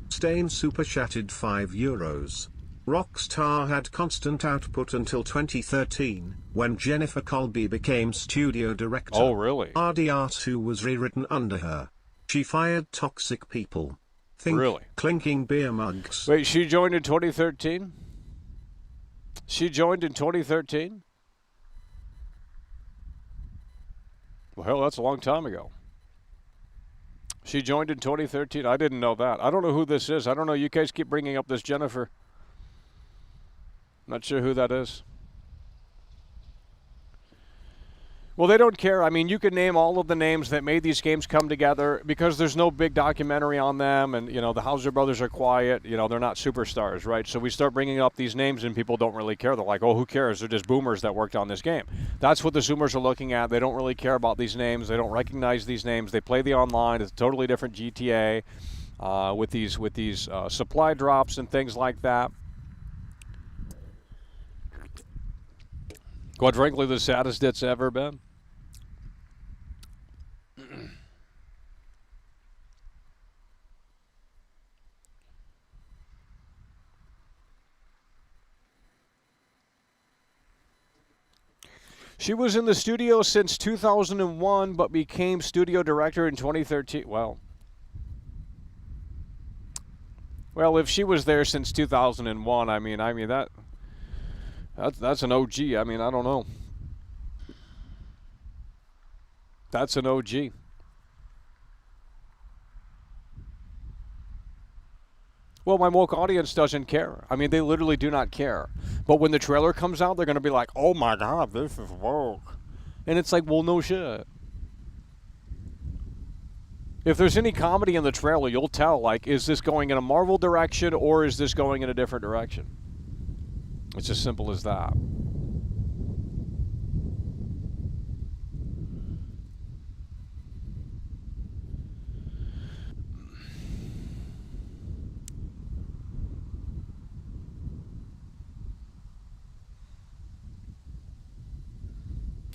Stain super chatted €5. Rockstar had constant output until 2013, when Jennifer Colby became studio director. Oh, really? RDR2 was rewritten under her. She fired toxic people. Think really? Clinking beer mugs. Wait, she joined in 2013? She joined in 2013? Well, hell, that's a long time ago. She joined in 2013. I didn't know that. I don't know who this is. I don't know. You guys keep bringing up this Jennifer. Not sure who that is. Well, they don't care. I mean, you can name all of the names that made these games come together because there's no big documentary on them, and, the Hauser brothers are quiet. They're not superstars, right? So we start bringing up these names, and people don't really care. They're like, oh, who cares? They're just boomers that worked on this game. That's what the Zoomers are looking at. They don't really care about these names. They don't recognize these names. They play the online. It's a totally different GTA with these supply drops and things like that. Quite frankly, the saddest it's ever been. She was in the studio since 2001, but became studio director in 2013. Well, if she was there since 2001, I mean that's an OG. I mean, I don't know. That's an OG. Well, my woke audience doesn't care. I mean, they literally do not care. But when the trailer comes out, they're going to be like, oh my God, this is woke. And it's like, well, no shit. If there's any comedy in the trailer, you'll tell, like, is this going in a Marvel direction or is this going in a different direction? It's as simple as that.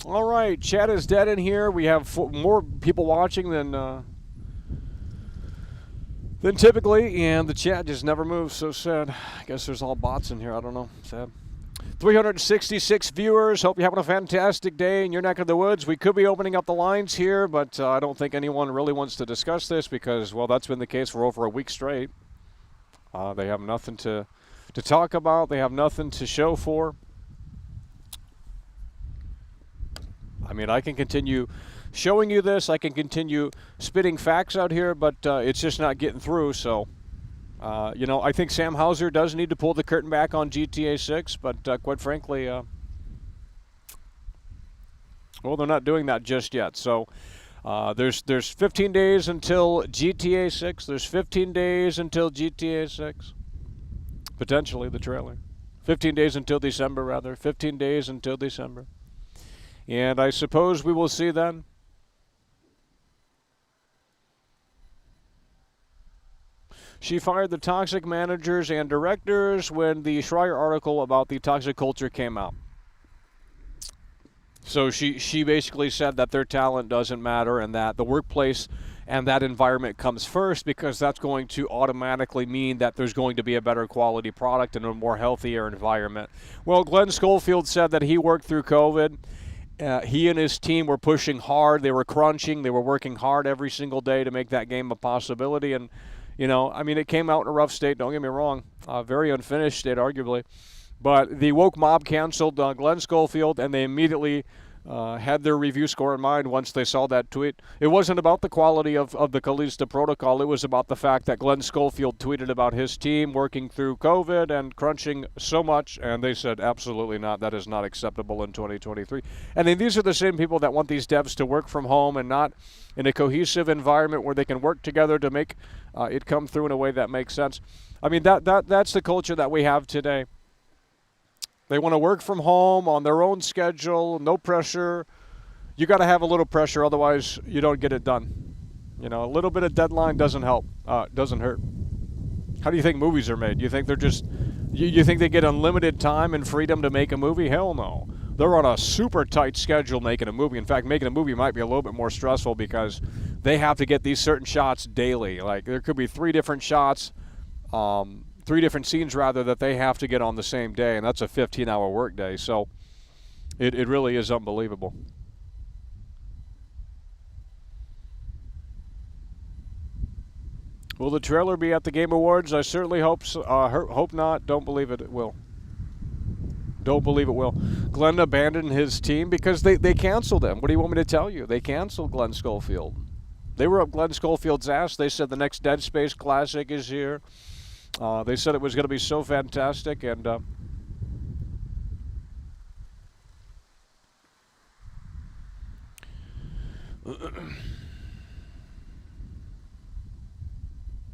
All right, chat is dead in here. We have more people watching than typically, and the chat just never moves. So sad. I guess there's all bots in here. I don't know. Sad. 366 viewers. Hope you're having a fantastic day in your neck of the woods. We could be opening up the lines here, but I don't think anyone really wants to discuss this because, well, that's been the case for over a week straight. They have nothing to talk about. They have nothing to show for. I mean, I can continue showing you this. I can continue spitting facts out here, but it's just not getting through. So, you know, I think Sam Houser does need to pull the curtain back on GTA 6, but quite frankly, well, they're not doing that just yet. So, there's 15 days until GTA 6. There's 15 days until GTA 6. Potentially the trailer. 15 days until December, rather. 15 days until December. And I suppose we will see then. She fired the toxic managers and directors when the Schreier article about the toxic culture came out. So she basically said that their talent doesn't matter and that the workplace and that environment comes first because that's going to automatically mean that there's going to be a better quality product and a more healthier environment. Well, Glenn Schofield said that he worked through COVID. He and his team were pushing hard. They were crunching. They were working hard every single day to make that game a possibility. And, you know, I mean, it came out in a rough state. Don't get me wrong. Very unfinished state, arguably. But the woke mob canceled Glenn Schofield, and they immediately had their review score in mind once they saw that tweet. It wasn't about the quality of the Callisto Protocol. It was about the fact that Glenn Schofield tweeted about his team working through COVID and crunching so much, and they said, absolutely not. That is not acceptable in 2023. And then these are the same people that want these devs to work from home and not in a cohesive environment where they can work together to make it come through in a way that makes sense. I mean, that's the culture that we have today. They want to work from home on their own schedule, no pressure. You got to have a little pressure, otherwise you don't get it done. You know, a little bit of deadline doesn't help, doesn't hurt. How do you think movies are made? You think they're just, you think they get unlimited time and freedom to make a movie? Hell no. They're on a super tight schedule making a movie. In fact, making a movie might be a little bit more stressful because they have to get these certain shots daily. Like there could be 3 different shots, 3 different scenes rather, that they have to get on the same day, and that's a 15-hour workday. So it really is unbelievable. Will the trailer be at the Game Awards? I certainly hope so. Hope not. Don't believe it will. Don't believe it will. Glenn abandoned his team because they canceled him. What do you want me to tell you? They canceled Glenn Schofield. They were up Glenn Schofield's ass. They said the next Dead Space classic is here. They said it was going to be so fantastic, and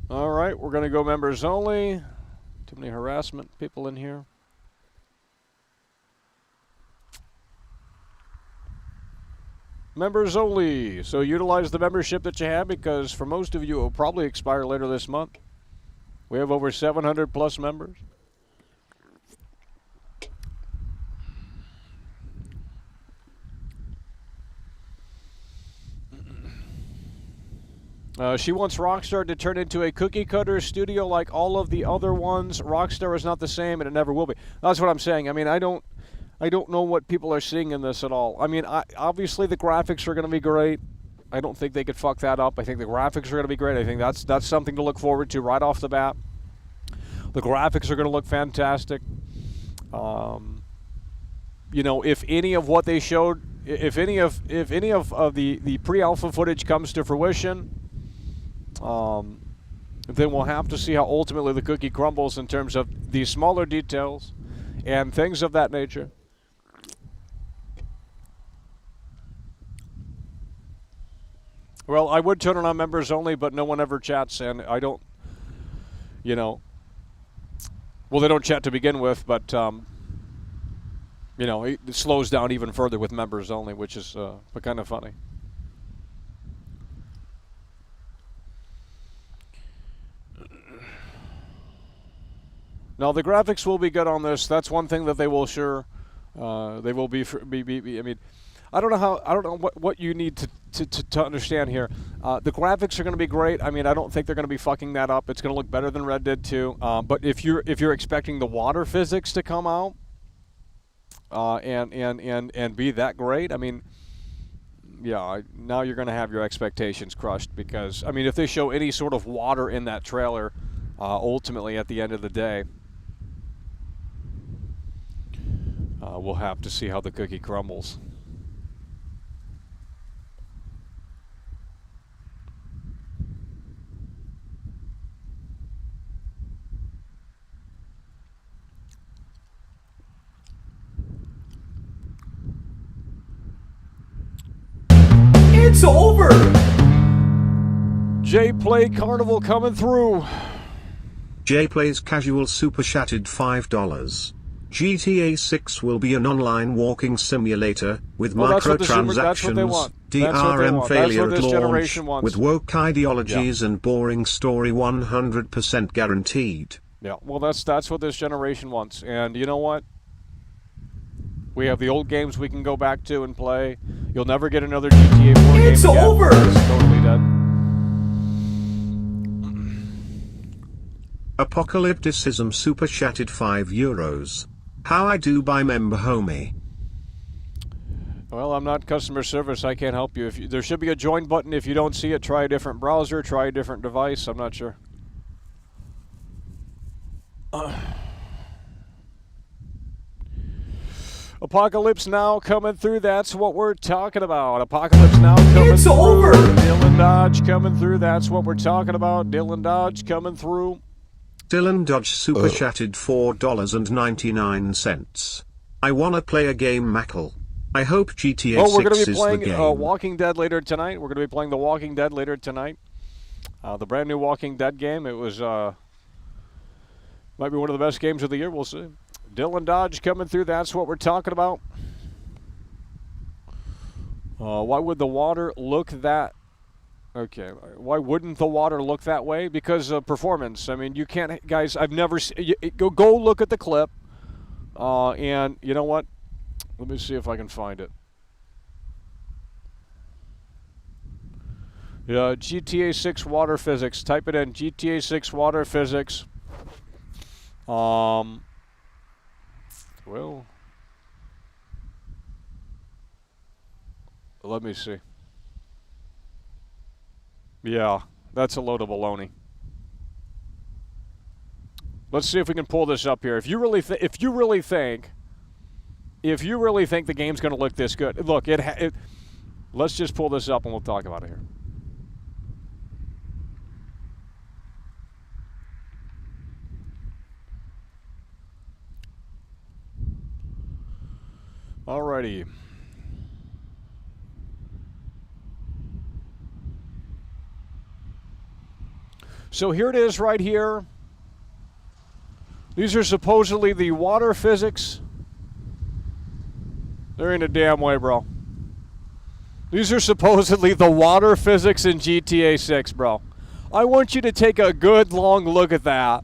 all right, we're going to go members only. Too many harassment people in here. Members only. So utilize the membership that you have because for most of you it will probably expire later this month. We have over 700 plus members. She wants Rockstar to turn into a cookie-cutter studio like all of the other ones. Rockstar is not the same, and it never will be. That's what I'm saying. I mean, I don't I don't know what people are seeing in this at all. I mean, obviously the graphics are going to be great. I don't think they could fuck that up. I think the graphics are going to be great. I think that's something to look forward to right off the bat. The graphics are going to look fantastic. You know, if any of what they showed, if any of the pre-alpha footage comes to fruition, then we'll have to see how ultimately the cookie crumbles in terms of these smaller details and things of that nature. Well, I would turn it on members only, but no one ever chats, and I don't, you know, well, they don't chat to begin with, but, you know, it slows down even further with members only, which is kind of funny. Now, the graphics will be good on this. That's one thing that they will sure, they will be, I mean, I don't know what you need to understand here. The graphics are going to be great. I mean, I don't think they're going to be fucking that up. It's going to look better than Red Dead 2. But if you're expecting the water physics to come out and be that great, I mean, yeah, now you're going to have your expectations crushed because, I mean, if they show any sort of water in that trailer, ultimately at the end of the day, we'll have to see how the cookie crumbles. It's over! J Play Carnival coming through. J Plays Casual Super Chatted $5. GTA 6 will be an online walking simulator with microtransactions, DRM failure at launch, with woke ideologies and boring story 100% guaranteed. Yeah, well, that's what this generation wants. And you know what? We have the old games we can go back to and play. You'll never get another GTA 4 game It's again. over! It's totally dead. Apocalypticism Super Chatted €5. How I do by member homie. Well, I'm not customer service. I can't help you. There should be a join button. If you don't see it, try a different browser, try a different device. I'm not sure. Apocalypse Now coming through. That's what we're talking about. Apocalypse Now coming It's through. over! Dylan Dodge coming through. That's what we're talking about. Dylan Dodge coming through. Dylan Dodge Super Chatted $4.99. I wanna play a game, Mackle. I hope GTA 6 Oh, we're going to be is playing the game. Walking Dead later tonight. We're going to be playing The Walking Dead later tonight. The brand new Walking Dead game. It was might be one of the best games of the year. We'll see. Dylan Dodge coming through. That's what we're talking about. Why would the water look that? Okay, why wouldn't the water look that way? Because of performance. I mean, you can't, guys. I've never seen. Go look at the clip, and you know what? Let me see if I can find it. Yeah, GTA 6 water physics. Type it in. GTA 6 water physics. Well, let me see. Yeah, that's a load of baloney. Let's see if we can pull this up here. If you really think the game's going to look this good, look, let's just pull this up and we'll talk about it here. Alrighty. So here it is right here. These are supposedly the water physics. There ain't a damn way, bro. These are supposedly the water physics in GTA 6, bro. I want you to take a good long look at that.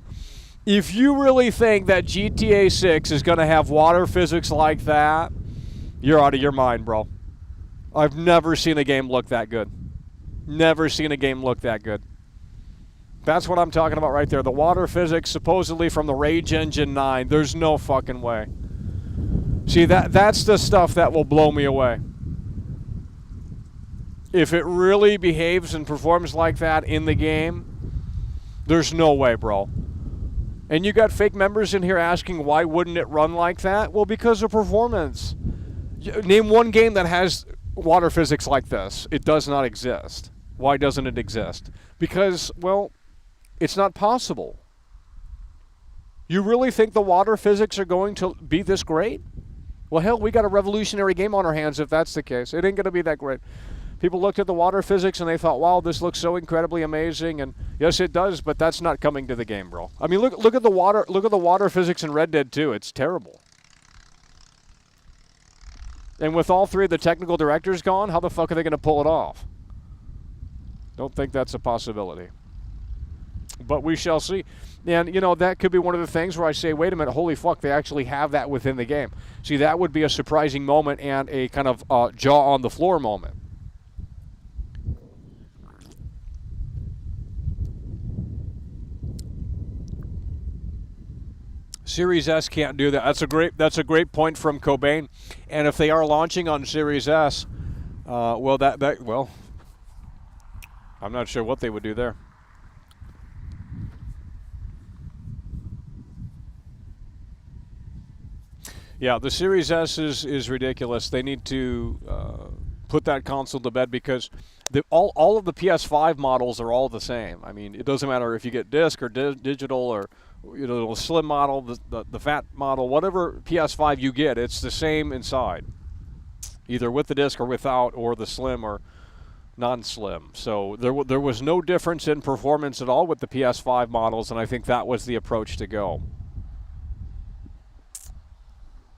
If you really think that GTA 6 is going to have water physics like that, you're out of your mind, bro. I've never seen a game look that good. Never seen a game look that good. That's what I'm talking about right there. The water physics supposedly from the Rage Engine 9. There's no fucking way. See, that's the stuff that will blow me away. If it really behaves and performs like that in the game, there's no way, bro. And you got fake members in here asking why wouldn't it run like that? Well, because of performance. Name one game that has water physics like this. It does not exist. Why doesn't it exist? Because, well, it's not possible. You really think the water physics are going to be this great? Well, hell, we got a revolutionary game on our hands if that's the case. It ain't going to be that great. People looked at the water physics and they thought, wow, this looks so incredibly amazing. And yes, it does, but that's not coming to the game, bro. I mean, look at the water physics in Red Dead 2. It's terrible. And with all three of the technical directors gone, how the fuck are they going to pull it off? Don't think that's a possibility. But we shall see. And, you know, that could be one of the things where I say, wait a minute, holy fuck, they actually have that within the game. See, that would be a surprising moment and a kind of jaw on the floor moment. Series S can't do that. That's a great point from Cobain. And if they are launching on Series S, well, I'm not sure what they would do there. Yeah, the Series S is ridiculous. They need to put that console to bed because all of the PS5 models are all the same. I mean, it doesn't matter if you get disc or digital or the slim model, the fat model, whatever PS5 you get, it's the same inside, either with the disc or without, or the slim or non-slim. So there was no difference in performance at all with the PS5 models, and I think that was the approach to go.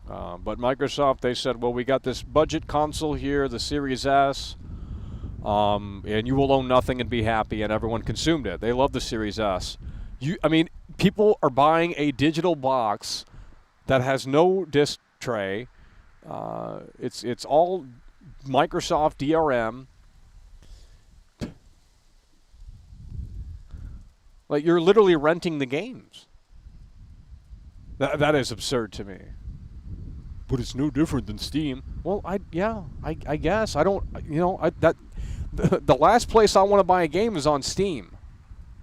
But Microsoft, they said, well, we got this budget console here, the Series S, and you will own nothing and be happy, and everyone consumed it. They love the Series S. I mean, people are buying a digital box that has no disc tray. It's all Microsoft DRM. Like, you're literally renting the games. That is absurd to me. But it's no different than Steam. Well, I guess. I don't, the last place I want to buy a game is on Steam.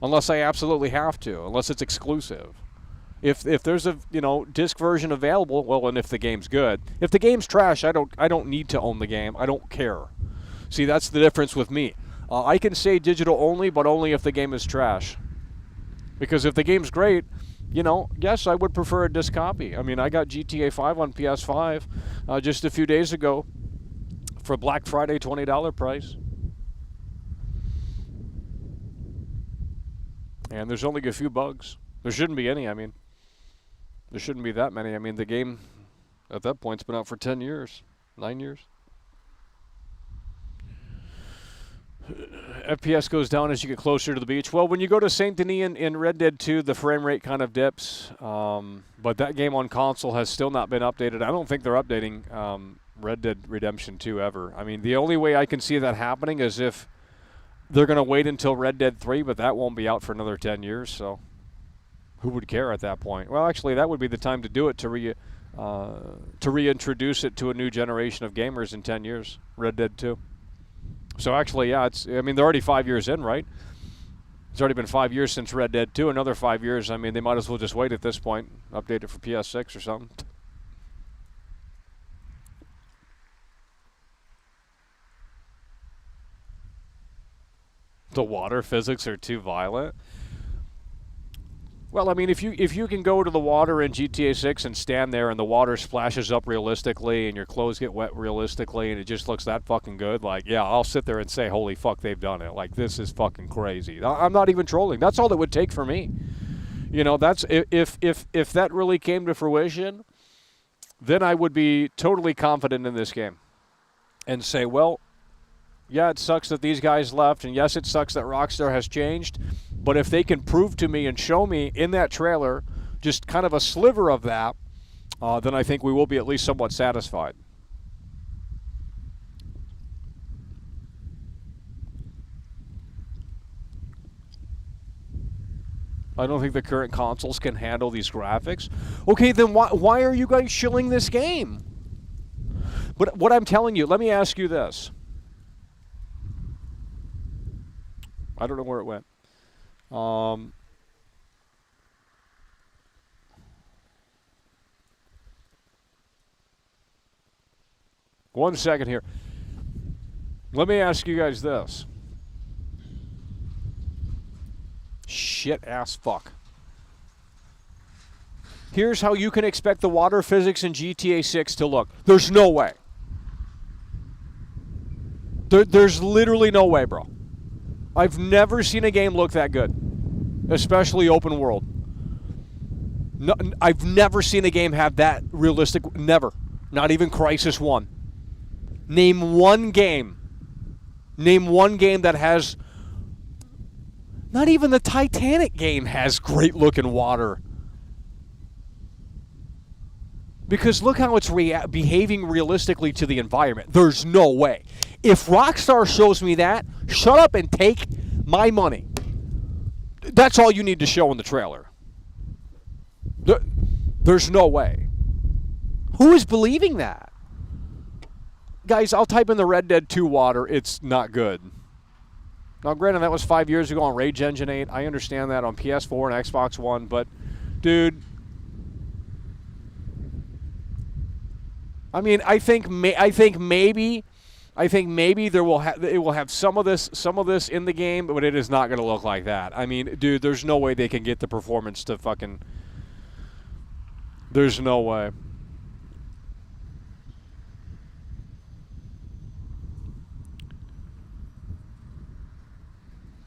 Unless I absolutely have to, unless it's exclusive. If there's a disc version available, well, and if the game's good. If the game's trash, I don't need to own the game. I don't care. See, that's the difference with me. I can say digital only, but only if the game is trash. Because if the game's great, yes, I would prefer a disc copy. I mean, I got GTA 5 on PS5 just a few days ago for Black Friday $20 price. And there's only a few bugs. There shouldn't be any, I mean. There shouldn't be that many. I mean, the game at that point's been out for 10 years, 9 years. FPS goes down as you get closer to the beach. Well, when you go to St. Denis in Red Dead 2, the frame rate kind of dips. But that game on console has still not been updated. I don't think they're updating Red Dead Redemption 2 ever. I mean, the only way I can see that happening is if they're going to wait until Red Dead 3, but that won't be out for another 10 years, so who would care at that point? Well, actually, that would be the time to do it, to reintroduce it to a new generation of gamers in 10 years, Red Dead 2. So actually, yeah, they're already 5 years in, right? It's already been 5 years since Red Dead 2. Another 5 years, I mean, they might as well just wait at this point, update it for PS6 or something. The water physics are too violent. Well, I mean, if you can go to the water in GTA 6 and stand there and the water splashes up realistically and your clothes get wet realistically and it just looks that fucking good, like, yeah, I'll sit there and say, holy fuck, they've done it. Like, this is fucking crazy. I'm not even trolling. That's all it would take for me. That's if that really came to fruition, then I would be totally confident in this game and say, well, yeah, it sucks that these guys left, and yes, it sucks that Rockstar has changed, but if they can prove to me and show me in that trailer just kind of a sliver of that, then I think we will be at least somewhat satisfied. I don't think the current consoles can handle these graphics. Okay, then why are you guys shilling this game? But what I'm telling you, let me ask you this. I don't know where it went. 1 second here. Let me ask you guys this. Shit ass fuck. Here's how you can expect the water physics in GTA 6 to look. There's no way. There's literally no way, bro. I've never seen a game look that good, especially open world. No, I've never seen a game have that realistic. Never. Not even Crysis 1. Name one game. Name one game that has. Not even the Titanic game has great looking water. Because look how it's behaving realistically to the environment. There's no way. If Rockstar shows me that, shut up and take my money. That's all you need to show in the trailer. There's no way. Who is believing that? Guys, I'll type in the Red Dead 2 water. It's not good. Now, granted, that was 5 years ago on Rage Engine 8. I understand that on PS4 and Xbox One, but, dude, I mean, I think maybe it will have some of this in the game, but it is not going to look like that. I mean, dude, there's no way they can get the performance to fucking. There's no way.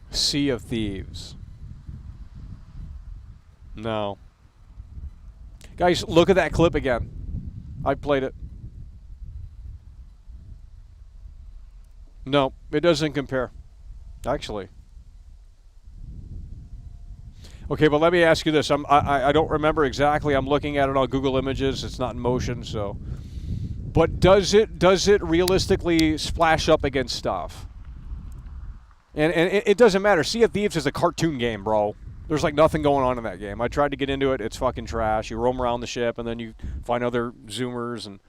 Sea of Thieves. No. Guys, look at that clip again. I played it. No, it doesn't compare. Actually. Okay, but let me ask you this. I don't remember exactly. I'm looking at it on Google Images. It's not in motion, so. But does it realistically splash up against stuff? And it doesn't matter. Sea of Thieves is a cartoon game, bro. There's like nothing going on in that game. I tried to get into it. It's fucking trash. You roam around the ship, and then you find other Zoomers and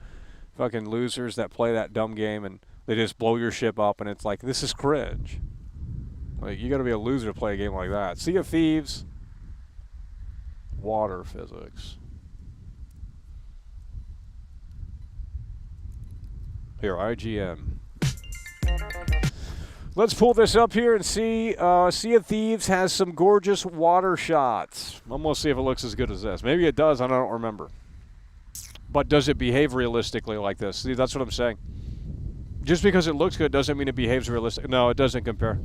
fucking losers that play that dumb game, and they just blow your ship up, and it's like, this is cringe. Like, you gotta be a loser to play a game like that. Sea of Thieves. Water physics. Here, IGN. Let's pull this up here and see. Sea of Thieves has some gorgeous water shots. I'm going to see if it looks as good as this. Maybe it does. I don't remember. But does it behave realistically like this? See, that's what I'm saying. Just because it looks good doesn't mean it behaves realistic. No, it doesn't compare.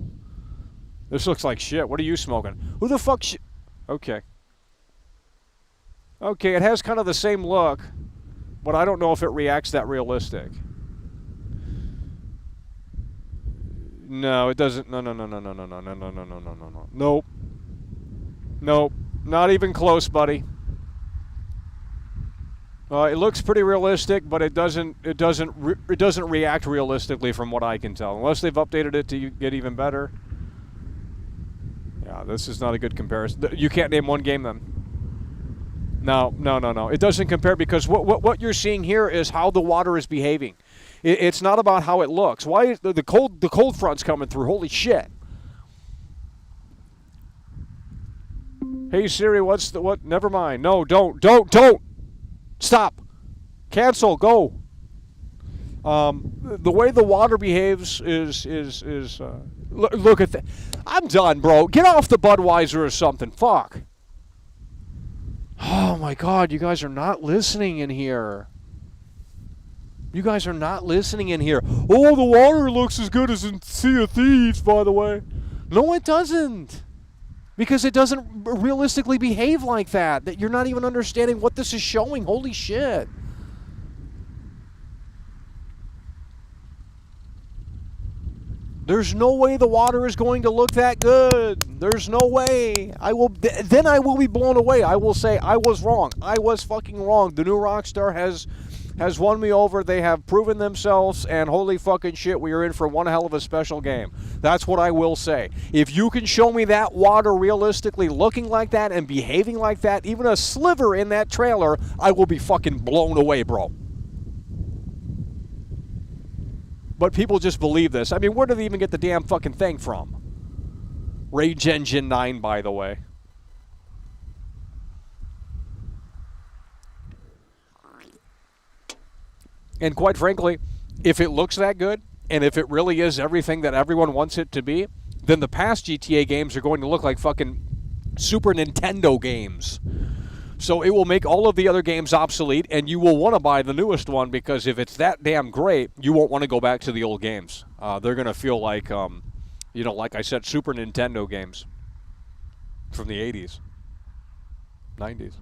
This looks like shit. What are you smoking? Who the fuck Okay. Okay, it has kind of the same look, but I don't know if it reacts that realistic. No, it doesn't. No. Nope. Nope. Not even close, buddy. It looks pretty realistic, but it doesn't react realistically from what I can tell. Unless they've updated it to get even better. Yeah, this is not a good comparison. You can't name one game then. No. It doesn't compare because what you're seeing here is how the water is behaving. It's not about how it looks. Why is the cold front's coming through? Holy shit! Hey Siri, what? Never mind. No, don't! Stop! Cancel. Go. The way the water behaves is look at that. I'm done, bro. Get off the Budweiser or something. Fuck. Oh my God, you guys are not listening in here. You guys are not listening in here. Oh, the water looks as good as in Sea of Thieves, by the way. No, it doesn't. Because it doesn't realistically behave like that. That you're not even understanding what this is showing. Holy shit. There's no way the water is going to look that good. There's no way. Then I will be blown away. I will say I was wrong. I was fucking wrong. The new Rockstar has won me over. They have proven themselves, and holy fucking shit, we are in for one hell of a special game. That's what I will say. If you can show me that water realistically looking like that and behaving like that, even a sliver in that trailer, I will be fucking blown away, bro. But people just believe this. I mean, where do they even get the damn fucking thing from? Rage Engine 9, by the way. And quite frankly, if it looks that good, and if it really is everything that everyone wants it to be, then the past GTA games are going to look like fucking Super Nintendo games. So it will make all of the other games obsolete, and you will want to buy the newest one, because if it's that damn great, you won't want to go back to the old games. They're going to feel like, like I said, Super Nintendo games from the 80s, 90s.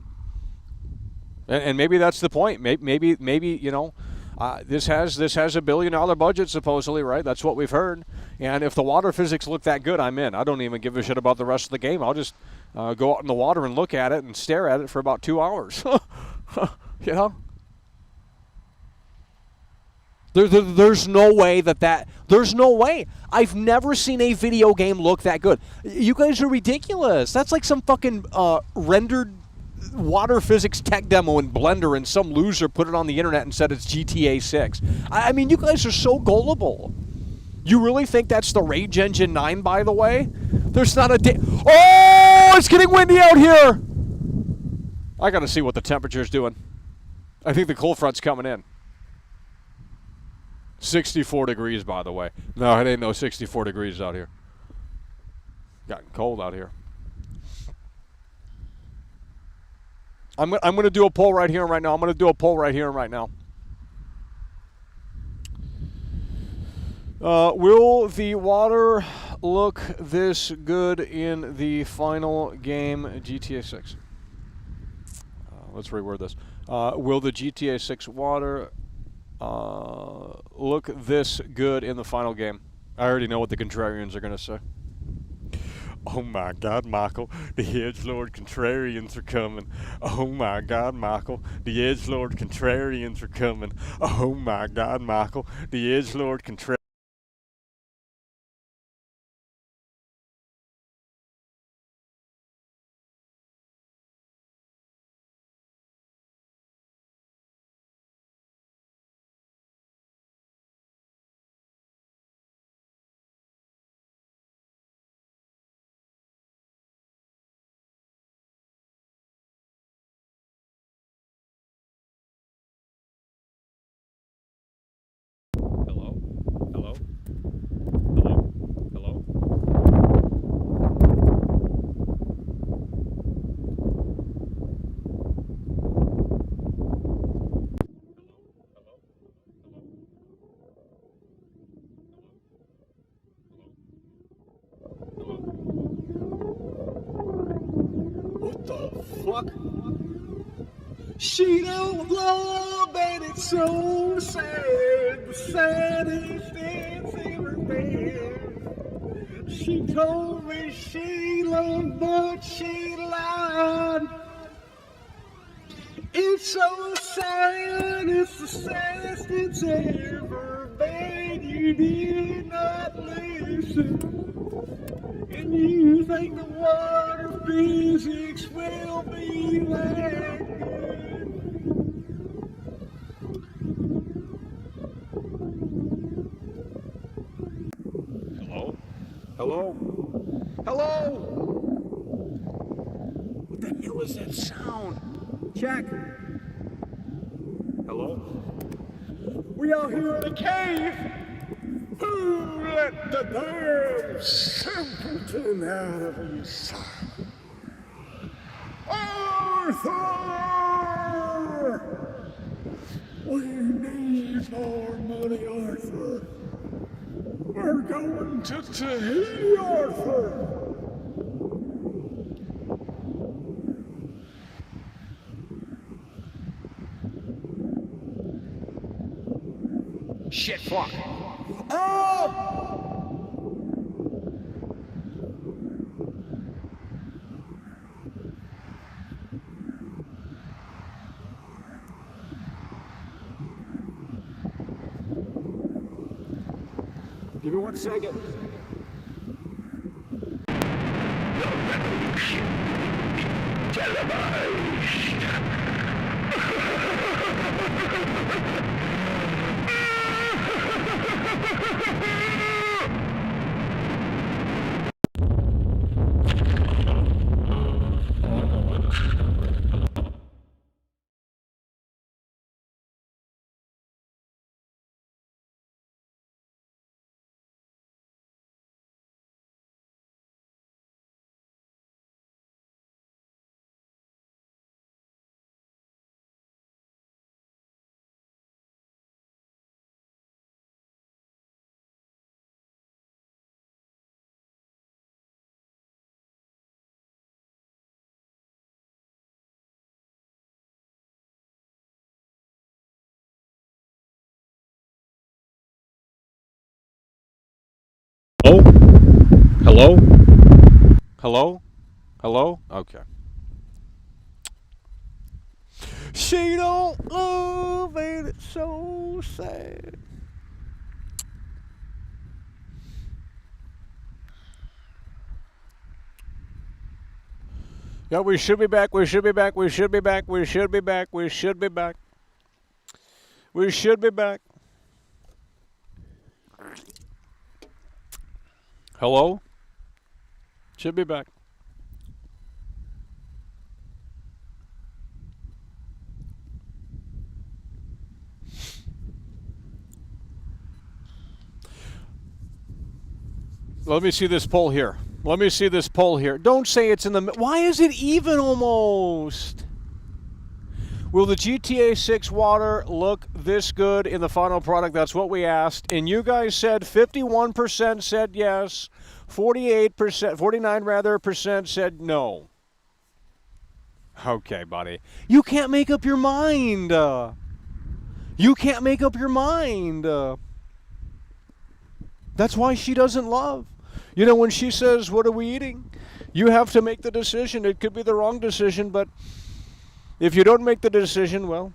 And maybe that's the point. Maybe this has a $1 billion budget, supposedly, right? That's what we've heard. And if the water physics look that good, I'm in. I don't even give a shit about the rest of the game. I'll just go out in the water and look at it and stare at it for about 2 hours. You know? There's no way there's no way. I've never seen a video game look that good. You guys are ridiculous. That's like some fucking rendered water physics tech demo in Blender, and some loser put it on the internet and said it's GTA 6. I mean, you guys are so gullible. You really think that's the Rage Engine 9, by the way? There's not a Oh, it's getting windy out here! I gotta see what the temperature's doing. I think the cold front's coming in. 64 degrees, by the way. No, it ain't no 64 degrees out here. Gotten cold out here. I'm going to do a poll right here and right now. I'm going to do a poll right here and right now. Will the water look this good in the final game, GTA 6? Let's reword this. Will the GTA 6 water look this good in the final game? I already know what the contrarians are going to say. Oh my God, Michael, the edgelord contrarians are coming. Oh my God, Michael, the edgelord contrarians are coming. Oh my God, Michael, the edgelord contrarians. What the fuck? She don't love and it's so sad. The saddest dance ever been. She told me she loved, but she lied. It's so sad, it's the saddest it's ever been. You did not listen. And you think the water physics will be that good? Hello? Hello? Hello? What the hell is that sound? Check. Hello? We out here in a cave. Who let the damn simpleton out of his sight? Arthur! We need more money, Arthur. We're going to Tahiti, Arthur. Shit, fuck. Oh! Give me 1 second. The revolution televised. Oh? Hello? Hello? Hello? Okay. She don't love and it's so sad. Yeah, we should be back. We should be back. We should be back. We should be back. We should be back. We should be back. Hello? Should be back. Let me see this poll here. Let me see this poll here. Don't say it's in the... Why is it even almost? Will the GTA 6 water look this good in the final product? That's what we asked. And you guys said 51% said yes. 48%, 49 rather, percent said no. Okay, buddy. You can't make up your mind. You can't make up your mind. That's why she doesn't love. You know, when she says, what are we eating? You have to make the decision. It could be the wrong decision, but if you don't make the decision, well,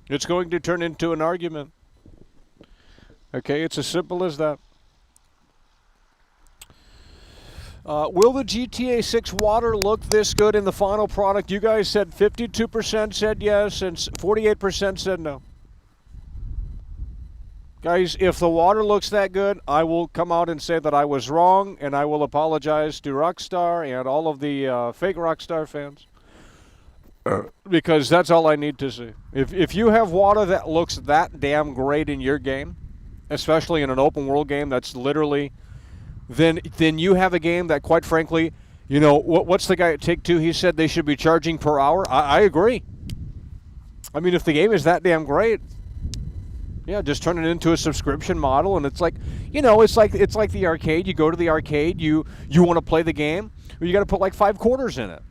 it's going to turn into an argument. Okay, it's as simple as that. Will the GTA 6 water look this good in the final product? You guys said 52% said yes and 48% said no. Guys, if the water looks that good, I will come out and say that I was wrong, and I will apologize to Rockstar and all of the fake Rockstar fans. Because that's all I need to see. If you have water that looks that damn great in your game, especially in an open world game that's literally, then you have a game that, quite frankly, you know, what's the guy at Take-Two? He said they should be charging per hour. I agree. I mean, if the game is that damn great, yeah, just turn it into a subscription model, and it's like, you know, it's like the arcade. You go to the arcade, you want to play the game, you got to put like 5 quarters in it.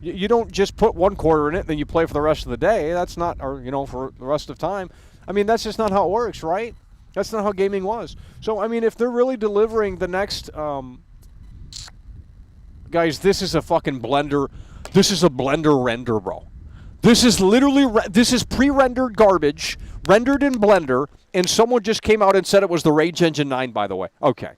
You don't just put 1 quarter in it, then you play for the rest of the day. That's not, or you know, for the rest of time. I mean, that's just not how it works, right? That's not how gaming was. So, I mean, if they're really delivering the next, guys, this is a fucking Blender. This is a Blender render, bro. This is literally, this is pre-rendered garbage, rendered in Blender, and someone just came out and said it was the Rage Engine 9, by the way. Okay.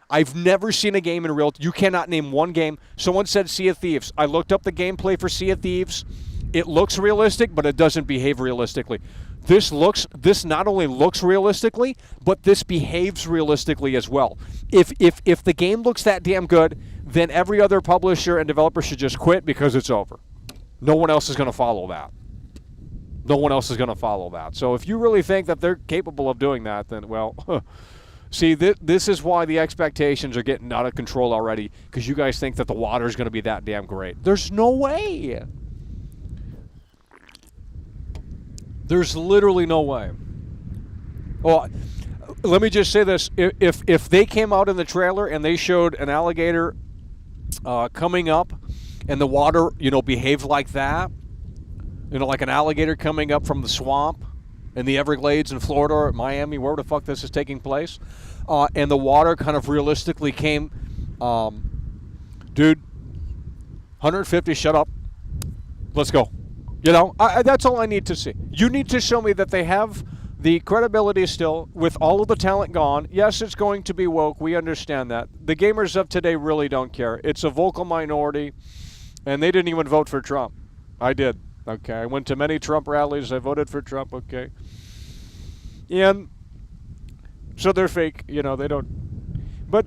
I've never seen a game in real... You cannot name one game. Someone said Sea of Thieves. I looked up the gameplay for Sea of Thieves. It looks realistic, but it doesn't behave realistically. This not only looks realistically, but this behaves realistically as well. If the game looks that damn good, then every other publisher and developer should just quit because it's over. No one else is going to follow that. No one else is going to follow that. So if you really think that they're capable of doing that, then, well... See, this is why the expectations are getting out of control already, because you guys think that the water is going to be that damn great. There's no way. There's literally no way. Well, let me just say this. If they came out in the trailer and they showed an alligator coming up and the water, you know, behaved like that, you know, like an alligator coming up from the swamp, in the Everglades in Florida or Miami, where the fuck this is taking place, and the water kind of realistically came, dude, 150, shut up, let's go. You know, that's all I need to see. You need to show me that they have the credibility still with all of the talent gone. Yes, it's going to be woke. We understand that. The gamers of today really don't care. It's a vocal minority, and they didn't even vote for Trump. I did. Okay, I went to many Trump rallies. I voted for Trump, okay. And so they're fake, you know, they don't. But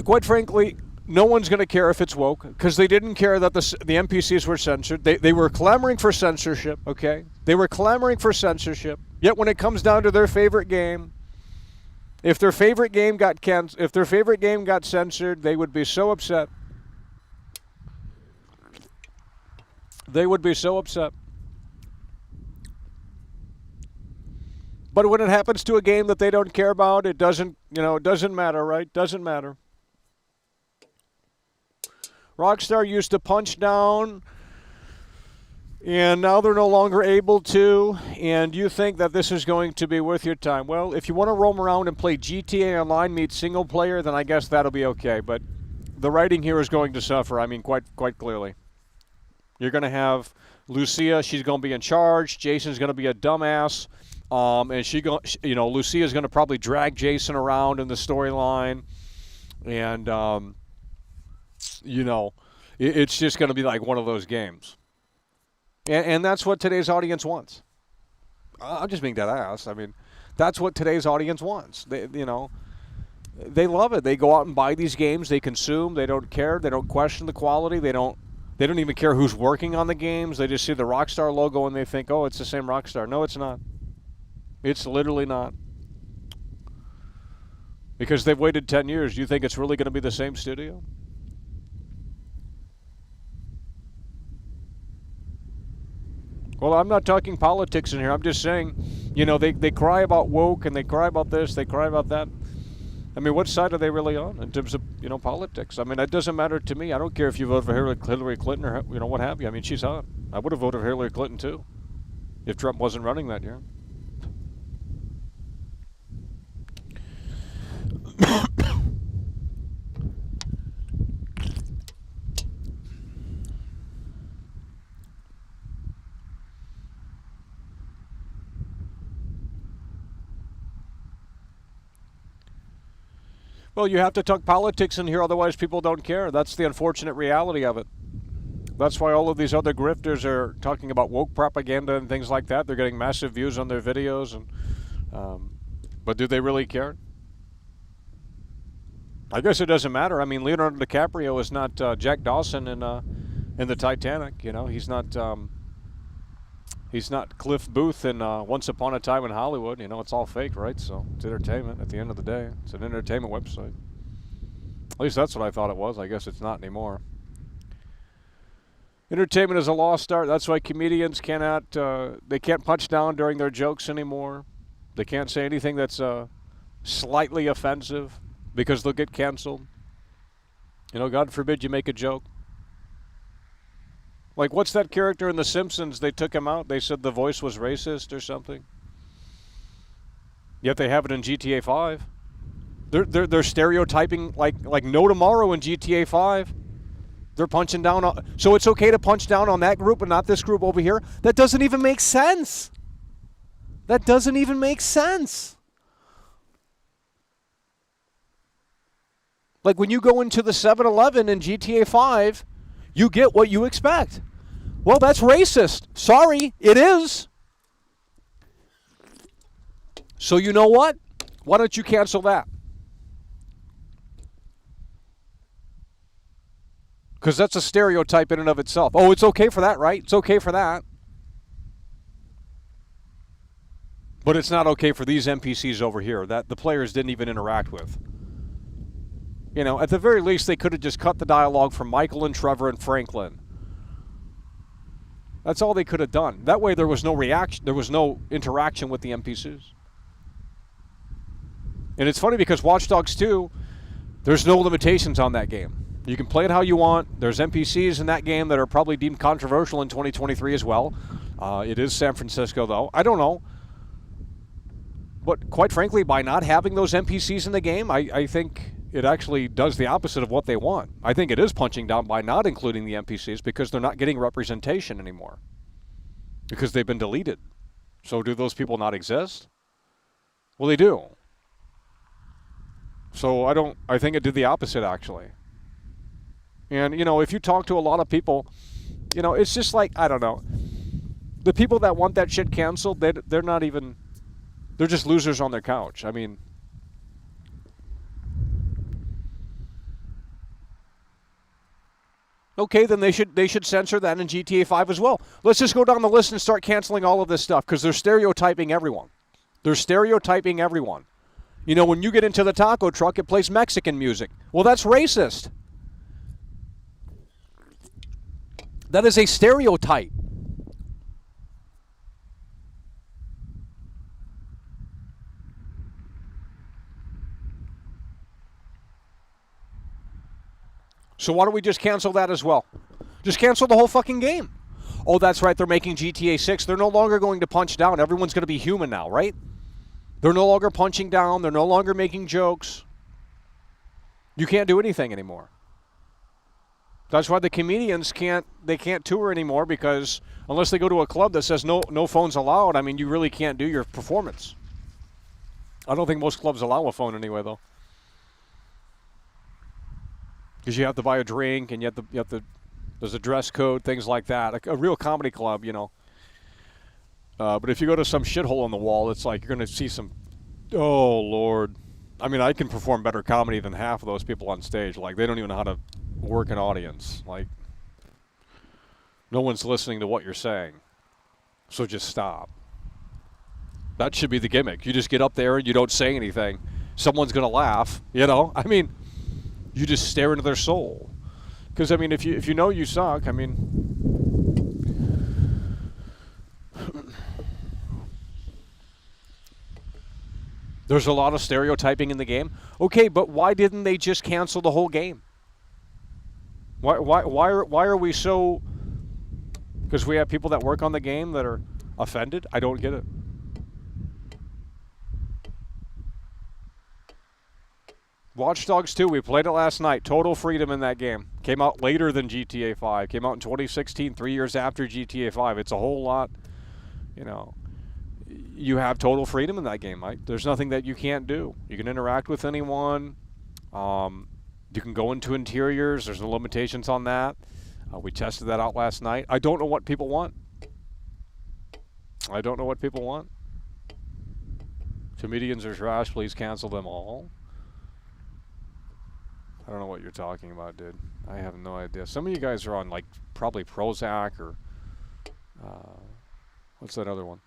quite frankly, no one's going to care if it's woke, because they didn't care that the NPCs were censored. They were clamoring for censorship, okay? They were clamoring for censorship. Yet when it comes down to their favorite game, if their favorite game got censored, they would be so upset. They would be so upset. But when it happens to a game that they don't care about, it doesn't, you know, it doesn't matter, right? Doesn't matter. Rockstar used to punch down And now they're no longer able to, and you think that this is going to be worth your time. Well, if you want to roam around and play GTA Online meet single player, then I guess that'll be okay. But the writing here is going to suffer, I mean, quite clearly. You're going to have Lucia, she's going to be in charge. Jason's going to be a dumbass. And Lucia's going to probably drag Jason around in the storyline. And, it's just going to be like one of those games. And that's what today's audience wants. I'm just being dead ass. I mean, that's what today's audience wants. They love it. They go out and buy these games. They consume. They don't care. They don't question the quality. They don't even care who's working on the games. They just see the Rockstar logo and they think, oh, it's the same Rockstar. No, it's not. It's literally not. Because they've waited 10 years. Do you think it's really going to be the same studio? Well, I'm not talking politics in here. I'm just saying, they cry about woke and they cry about this, they cry about that. I mean, what side are they really on in terms of, politics? I mean, that doesn't matter to me. I don't care if you vote for Hillary Clinton or, what have you. I mean, she's hot. I would have voted for Hillary Clinton, too, if Trump wasn't running that year. Well, you have to talk politics in here, otherwise people don't care. That's the unfortunate reality of it. That's why all of these other grifters are talking about woke propaganda and things like that. They're getting massive views on their videos, but do they really care? I guess it doesn't matter. I mean, Leonardo DiCaprio is not Jack Dawson in the Titanic. He's not Cliff Booth in Once Upon a Time in Hollywood. It's all fake, right? So it's entertainment at the end of the day. It's an entertainment website. At least that's what I thought it was. I guess it's not anymore. Entertainment is a lost art. That's why comedians they can't punch down during their jokes anymore. They can't say anything that's slightly offensive because they'll get canceled. God forbid you make a joke. Like, what's that character in The Simpsons? They took him out. They said the voice was racist or something. Yet they have it in GTA 5. They're stereotyping like no tomorrow in GTA 5. They're punching down on... So it's okay to punch down on that group but not this group over here? That doesn't even make sense. That doesn't even make sense. Like when you go into the 7-Eleven in GTA 5, you get what you expect. Well, that's racist. Sorry, it is. So you know what? Why don't you cancel that? Because that's a stereotype in and of itself. Oh, it's okay for that, right? It's okay for that. But it's not okay for these NPCs over here that the players didn't even interact with. At the very least, they could have just cut the dialogue from Michael and Trevor and Franklin. That's all they could have done. That way there was no reaction, there was no interaction with the NPCs. And it's funny because Watch Dogs 2, there's no limitations on that game. You can play it how you want. There's NPCs in that game that are probably deemed controversial in 2023 as well. It is San Francisco, though. I don't know. But quite frankly, by not having those NPCs in the game, I think it actually does the opposite of what they want. I think it is punching down by not including the NPCs because they're not getting representation anymore. Because they've been deleted. So do those people not exist? Well, they do. So I think it did the opposite, actually. And, if you talk to a lot of people, it's just like, I don't know. The people that want that shit canceled, they're not even, they're just losers on their couch. I mean, okay, then they should censor that in GTA 5 as well. Let's just go down the list and start canceling all of this stuff because they're stereotyping everyone. They're stereotyping everyone. When you get into the taco truck, it plays Mexican music. Well, that's racist. That is a stereotype. So why don't we just cancel that as well? Just cancel the whole fucking game. oh, that's right, they're making GTA 6. They're no longer going to punch down. Everyone's going to be human now, right? They're no longer punching down. They're no longer making jokes. You can't do anything anymore. That's why the comedians can't tour anymore, because unless they go to a club that says no phones allowed, I mean, you really can't do your performance. I don't think most clubs allow a phone anyway, though. Because you have to buy a drink, and you have to there's a dress code, things like that. A real comedy club, you know. But if you go to some shithole on the wall, it's like you're going to see some, oh, Lord. I mean, I can perform better comedy than half of those people on stage. Like, they don't even know how to work an audience. Like, no one's listening to what you're saying. So just stop. That should be the gimmick. You just get up there and you don't say anything. Someone's going to laugh, you know? I mean, you just stare into their soul. Because, I mean, if you know you suck, I mean... There's a lot of stereotyping in the game. Okay, but why didn't they just cancel the whole game? Why are we so... Because we have people that work on the game that are offended? I don't get it. Watch Dogs 2, we played it last night. Total freedom in that game. Came out later than GTA 5. Came out in 2016, 3 years after GTA 5. It's a whole lot, you know. You have total freedom in that game, right? There's nothing that you can't do. You can interact with anyone. You can go into interiors. There's no limitations on that. We tested that out last night. I don't know what people want. I don't know what people want. Comedians are trash. Please cancel them all. I don't know what you're talking about, dude. I have no idea. Some of you guys are on, like, probably Prozac or... what's that other one?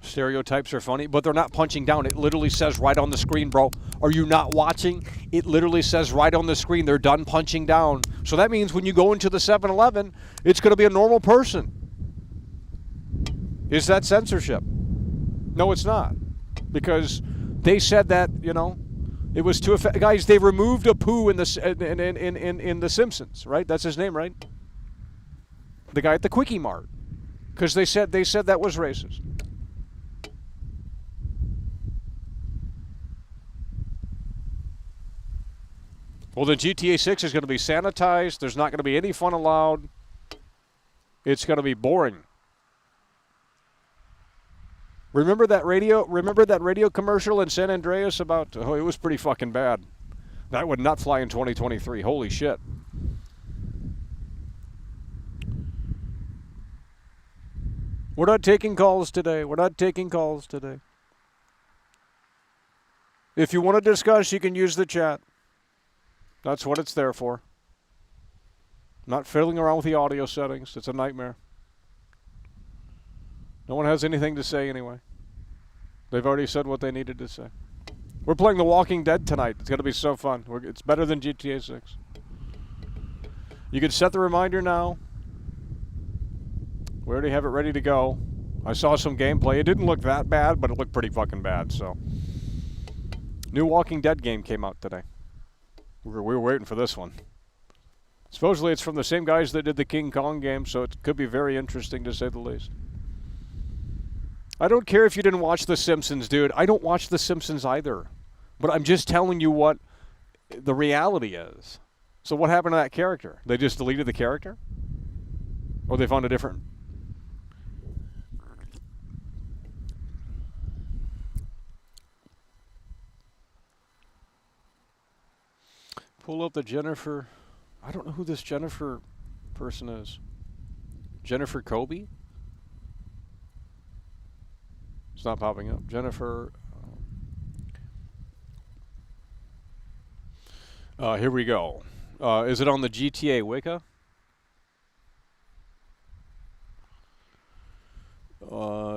Stereotypes are funny, but they're not punching down. It literally says right on the screen, bro. Are you not watching? It literally says right on the screen, they're done punching down. So that means when you go into the 7-Eleven, it's going to be a normal person. Is that censorship? No, it's not. Because they said that, you know, it was too effective. Guys, they removed a poo in the Simpsons, right? That's his name, right? The guy at the Quickie Mart. Because they said that was racist. Well, the GTA 6 is going to be sanitized. There's not going to be any fun allowed. It's going to be boring. Remember that radio commercial in San Andreas about, oh, it was pretty fucking bad. That would not fly in 2023. Holy shit. We're not taking calls today. If you want to discuss, you can use the chat. That's what it's there for. Not fiddling around with the audio settings. It's a nightmare. No one has anything to say anyway. They've already said what they needed to say. We're playing The Walking Dead tonight. It's going to be so fun. It's better than GTA 6. You can set the reminder now. We already have it ready to go. I saw some gameplay. It didn't look that bad, but it looked pretty fucking bad, so. New Walking Dead game came out today. We were waiting for this one. Supposedly it's from the same guys that did the King Kong game, so it could be very interesting to say the least. I don't care if you didn't watch The Simpsons, dude. I don't watch The Simpsons either. But I'm just telling you what the reality is. So what happened to that character? They just deleted the character? Or they found a different... Pull up the Jennifer... I don't know who this Jennifer person is. Jennifer Kobe? It's not popping up. Jennifer... here we go. Is it on the GTA Wicca?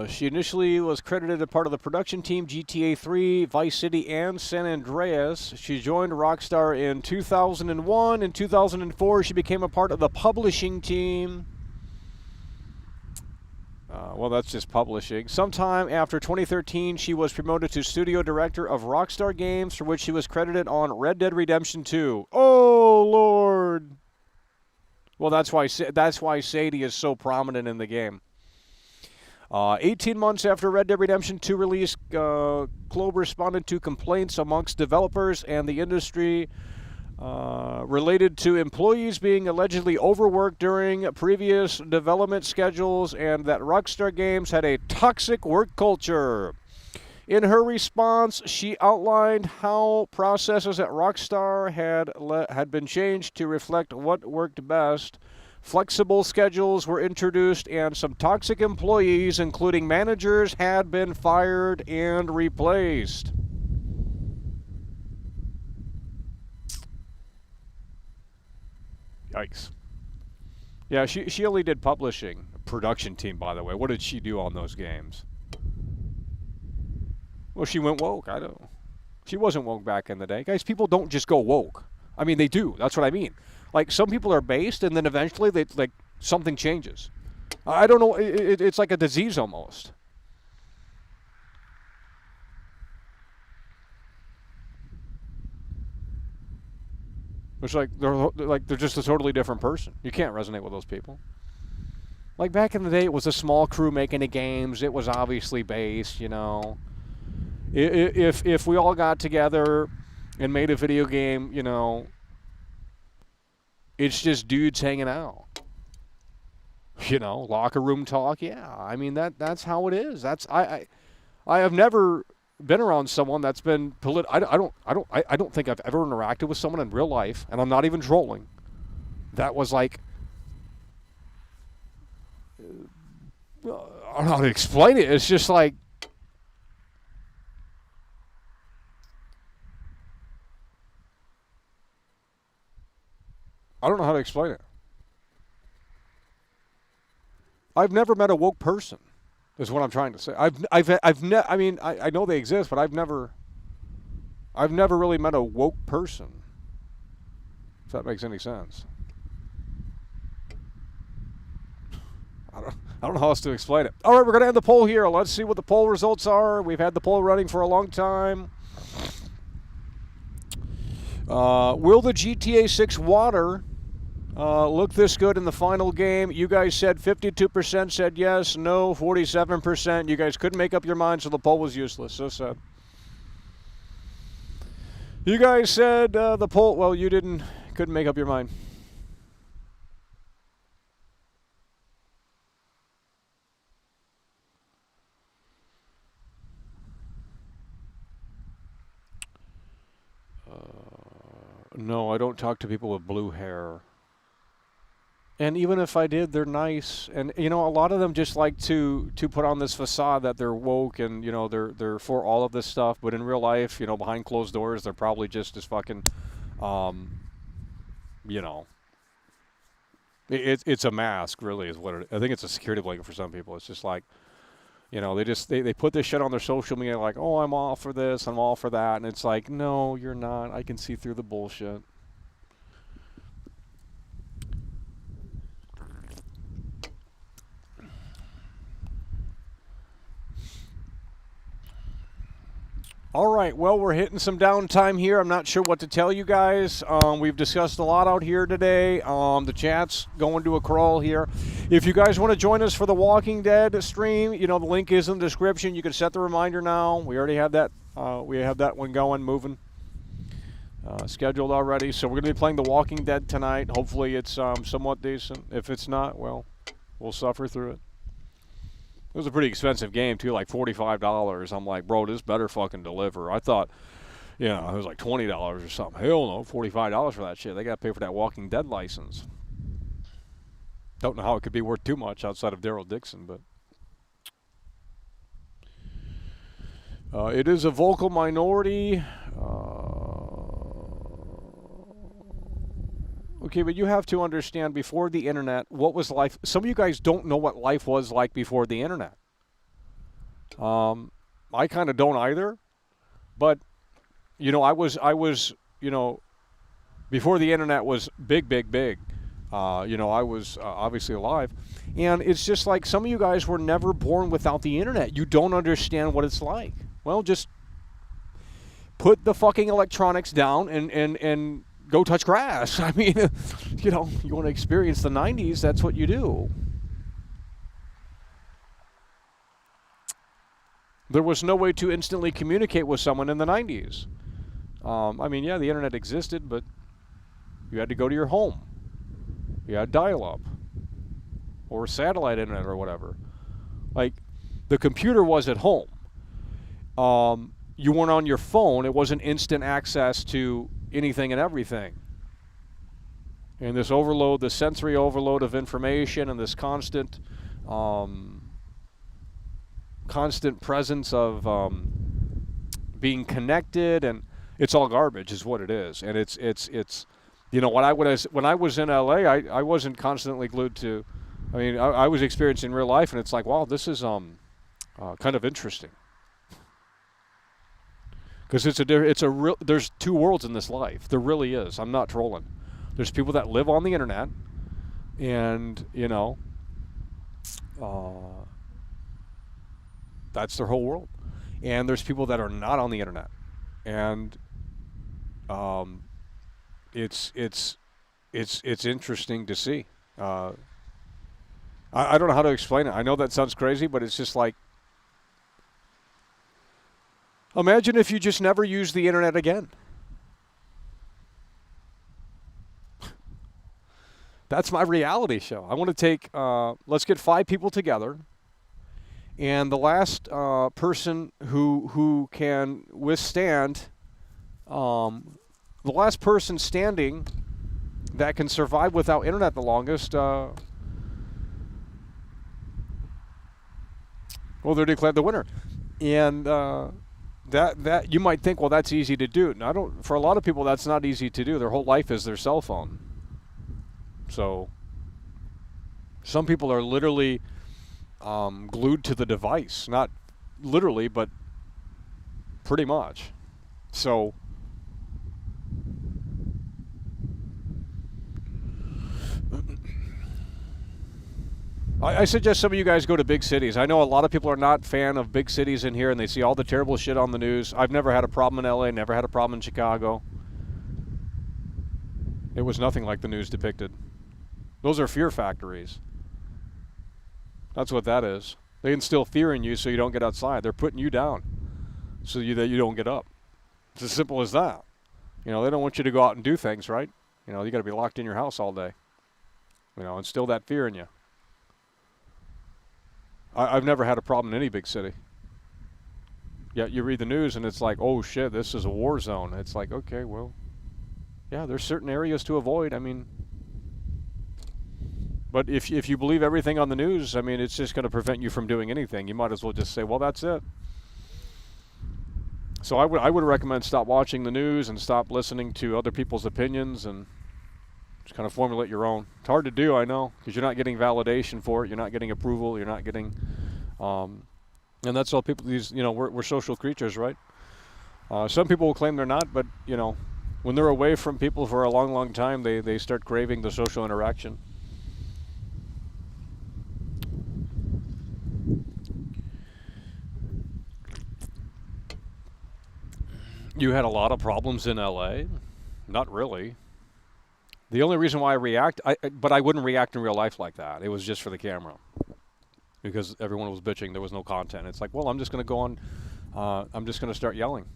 She initially was credited as part of the production team GTA 3, Vice City, and San Andreas. She joined Rockstar in 2001. In 2004, she became a part of the publishing team. Well, that's just publishing. Sometime after 2013, she was promoted to studio director of Rockstar Games, for which she was credited on Red Dead Redemption 2. Oh, Lord. Well, that's why Sadie is so prominent in the game. 18 months after Red Dead Redemption 2 release, Globe responded to complaints amongst developers and the industry related to employees being allegedly overworked during previous development schedules and that Rockstar Games had a toxic work culture. In her response, she outlined how processes at Rockstar had been changed to reflect what worked best. Flexible schedules were introduced, and some toxic employees, including managers, had been fired and replaced. Yikes. Yeah, she only did publishing. Production team, by the way. What did she do on those games? Well, she went woke. I don't know. She wasn't woke back in the day. Guys, people don't just go woke. I mean, they do. That's what I mean. Like, some people are based, and then eventually something changes. I don't know. It's like a disease almost. It's like they're just a totally different person. You can't resonate with those people. Like, back in the day, it was a small crew making the games. It was obviously based, you know. If we all got together and made a video game, you know, it's just dudes hanging out. You know, locker room talk. Yeah, I mean that's how it is. I have never been around someone that's been I don't think I've ever interacted with someone in real life, and I'm not even trolling. That was like, I don't know how to explain it. It's just like, I don't know how to explain it. I've never met a woke person, is what I'm trying to say. I know they exist, but I've never really met a woke person. If that makes any sense. I don't know how else to explain it. All right, we're going to end the poll here. Let's see what the poll results are. We've had the poll running for a long time. Will the GTA 6 water look this good in the final game? You guys said 52% said yes, no, 47%. You guys couldn't make up your mind, so the poll was useless. So sad. You guys said the poll, well, you couldn't make up your mind. No, I don't talk to people with blue hair. And even if I did, they're nice. And, you know, a lot of them just like to put on this facade that they're woke and, you know, they're for all of this stuff. But in real life, you know, behind closed doors, they're probably just as fucking, you know. It's a mask, really, is what it is. I think it's a security blanket for some people. It's just like, you know, they put this shit on their social media like, oh, I'm all for this, I'm all for that. And it's like, no, you're not. I can see through the bullshit. All right, well, we're hitting some downtime here. I'm not sure what to tell you guys. We've discussed a lot out here today. The chat's going to a crawl here. If you guys want to join us for the Walking Dead stream, you know, the link is in the description. You can set the reminder now. We already have that. We have that one going, moving, scheduled already. So we're going to be playing the Walking Dead tonight. Hopefully it's somewhat decent. If it's not, well, we'll suffer through it. It was a pretty expensive game, too, like $45. I'm like, bro, this better fucking deliver. I thought, you know, it was like $20 or something. Hell no, $45 for that shit. They got to pay for that Walking Dead license. Don't know how it could be worth too much outside of Daryl Dixon, but. It is a vocal minority. Okay, but you have to understand, before the internet, what was life? Some of you guys don't know what life was like before the internet. I kind of don't either. But, you know, I was, you know, before the internet was big, You know, I was obviously alive. And it's just like some of you guys were never born without the internet. You don't understand what it's like. Well, just put the fucking electronics down and go touch grass. I mean, you know, you want to experience the 90s, that's what you do. There was no way to instantly communicate with someone in the 90s. I mean, yeah, the internet existed, but you had to go to your home. You had dial-up or satellite internet or whatever. Like, the computer was at home. You weren't on your phone. It wasn't instant access to anything and everything. And this overload, the sensory overload of information and this constant presence of being connected, and it's all garbage is what it is. And it's you know, when I was in LA, I wasn't constantly glued to, I mean, I was experiencing real life, and it's like, wow, this is kind of interesting. Because it's a real, there's two worlds in this life. There really is. I'm not trolling. There's people that live on the internet, and, you know, that's their whole world. And there's people that are not on the internet. And it's interesting to see. I don't know how to explain it. I know that sounds crazy, but it's just like, imagine if you just never used the internet again. That's my reality show. I want to take, let's get 5 people together, and the last person who can withstand, the last person standing that can survive without internet the longest, well, they're declared the winner. And that you might think, well, that's easy to do. No, for a lot of people, that's not easy to do. Their whole life is their cell phone. So some people are literally glued to the device. Not literally, but pretty much. So I suggest some of you guys go to big cities. I know a lot of people are not fan of big cities in here, and they see all the terrible shit on the news. I've never had a problem in LA, never had a problem in Chicago. It was nothing like the news depicted. Those are fear factories. That's what that is. They instill fear in you so you don't get outside. They're putting you down so that you don't get up. It's as simple as that. You know, they don't want you to go out and do things, right? You know, you got to be locked in your house all day. You know, instill that fear in you. I've never had a problem in any big city. Yet you read the news and it's like, oh shit, this is a war zone. It's like, okay, well, yeah, there's certain areas to avoid. I mean, but if you believe everything on the news, I mean, it's just going to prevent you from doing anything. You might as well just say, well, that's it. So I would recommend stop watching the news and stop listening to other people's opinions and just kind of formulate your own. It's hard to do, I know, because you're not getting validation for it. You're not getting approval. You're not getting, and that's all people. These, you know, we're social creatures, right? Some people will claim they're not, but you know, when they're away from people for a long, long time, they start craving the social interaction. You had a lot of problems in LA? Not really. The only reason why I react, but I wouldn't react in real life like that. It was just for the camera. Because everyone was bitching, there was no content. It's like, well, I'm just going to go on, I'm just going to start yelling.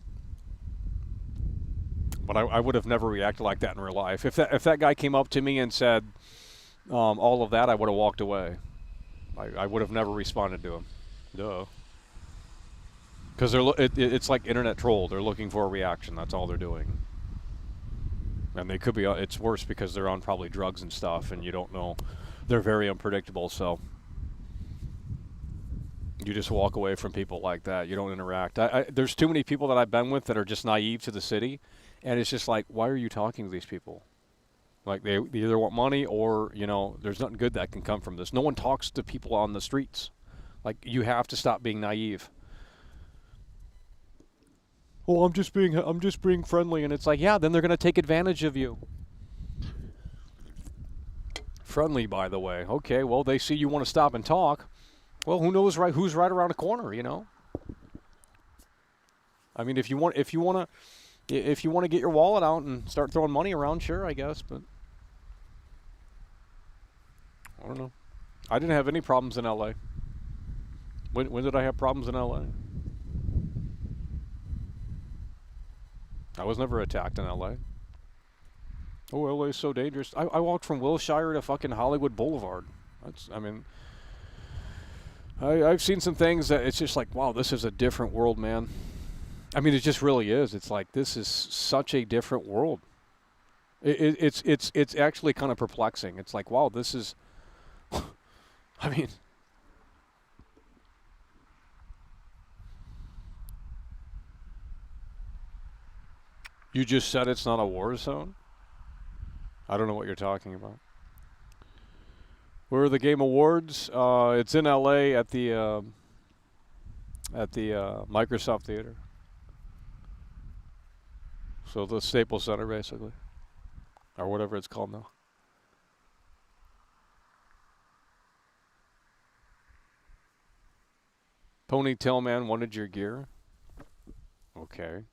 But I would have never reacted like that in real life. If that guy came up to me and said all of that, I would have walked away. I would have never responded to him. Duh. Because it's like internet troll. They're looking for a reaction. That's all they're doing. And they could be, it's worse because they're on probably drugs and stuff, and you don't know. They're very unpredictable, so you just walk away from people like that. You don't interact. There's too many people that I've been with that are just naive to the city, and it's just like, why are you talking to these people? Like, they either want money or, you know, there's nothing good that can come from this. No one talks to people on the streets. Like, you have to stop being naive. Oh, I'm just being friendly, and it's like, yeah, then they're going to take advantage of you. Friendly, by the way. Okay, well, they see you want to stop and talk. Well, who knows who's right around the corner, you know? I mean, if you want to get your wallet out and start throwing money around, sure, I guess, but I don't know. I didn't have any problems in LA. When did I have problems in LA? I was never attacked in LA. Oh, LA is so dangerous. I walked from Wilshire to fucking Hollywood Boulevard. I've seen some things that it's just like, wow, this is a different world, man. I mean, it just really is. It's like, this is such a different world. It's actually kind of perplexing. It's like, wow, this is, I mean, you just said it's not a war zone? I don't know what you're talking about. Where are the Game Awards? It's in LA at the Microsoft Theater. So the Staples Center, basically, or whatever it's called now. Ponytail Man wanted your gear. Okay.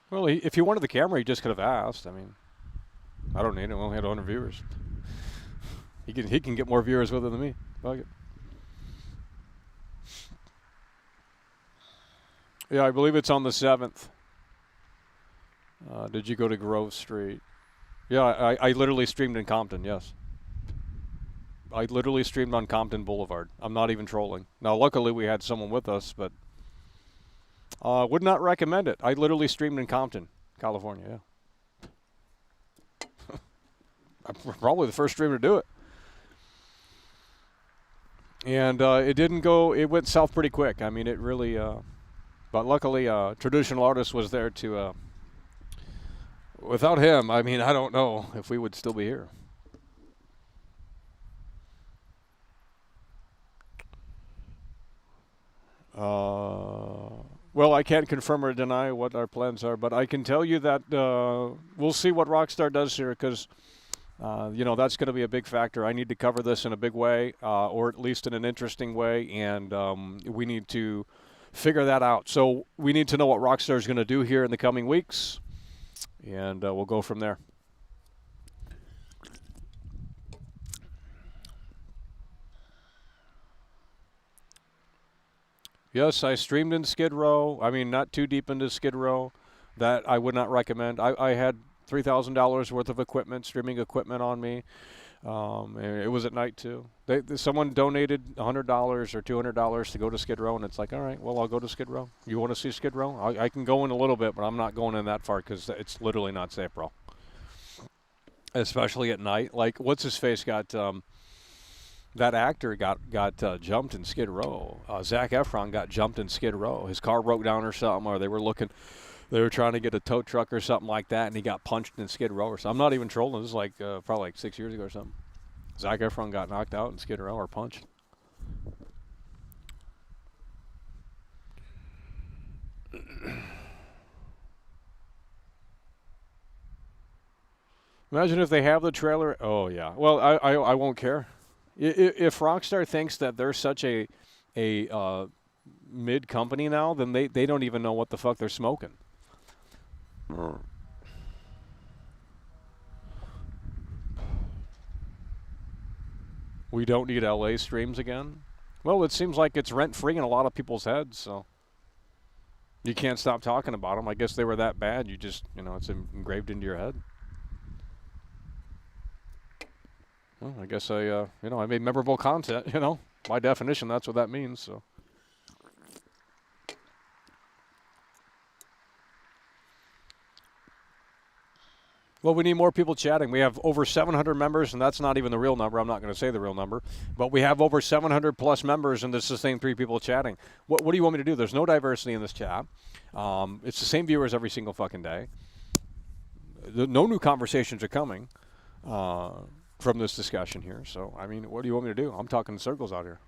Well, if he wanted the camera, he just could have asked. I mean, I don't need it. We only had 100 viewers. He can get more viewers with it than me. Fuck it. Yeah, I believe it's on the 7th. Did you go to Grove Street? Yeah, I literally streamed in Compton, yes. I literally streamed on Compton Boulevard. I'm not even trolling. Now, luckily, we had someone with us, but would not recommend it. I literally streamed in Compton, California, yeah. I'm probably the first streamer to do it. And it went south pretty quick. I mean, it really, but luckily, Traditional Artist was there to, without him, I mean, I don't know if we would still be here. Well, I can't confirm or deny what our plans are, but I can tell you that we'll see what Rockstar does here, because that's going to be a big factor. I need to cover this in a big way, or at least in an interesting way, and we need to figure that out. So we need to know what Rockstar is going to do here in the coming weeks, and we'll go from there. Yes, I streamed in Skid Row. I mean, not too deep into Skid Row. That I would not recommend. I had $3,000 worth of equipment, streaming equipment on me. And it was at night, too. Someone donated $100 or $200 to go to Skid Row, and it's like, all right, well, I'll go to Skid Row. You want to see Skid Row? I can go in a little bit, but I'm not going in that far because it's literally not safe, bro. Especially at night. Like, what's-his-face got... that actor got jumped in Skid Row. Zac Efron got jumped in Skid Row. His car broke down or something, or they were trying to get a tow truck or something like that, and he got punched in Skid Row or something. I'm not even trolling. This is like probably like 6 years ago or something. Zac Efron got knocked out in Skid Row or punched. Imagine if they have the trailer. Oh, yeah. Well, I won't care. If Rockstar thinks that they're such a mid company now, then they don't even know what the fuck they're smoking. We don't need LA streams again? Well, it seems like it's rent-free in a lot of people's heads, so you can't stop talking about them. I guess they were that bad. You just, it's engraved into your head. Well, I guess I made memorable content, By definition, that's what that means, so. Well, we need more people chatting. We have over 700 members, and that's not even the real number. I'm not going to say the real number. But we have over 700 plus members, and this is the same 3 people chatting. What do you want me to do? There's no diversity in this chat. It's the same viewers every single fucking day. No new conversations are coming. from this discussion here. So, I mean, what do you want me to do? I'm talking in circles out here.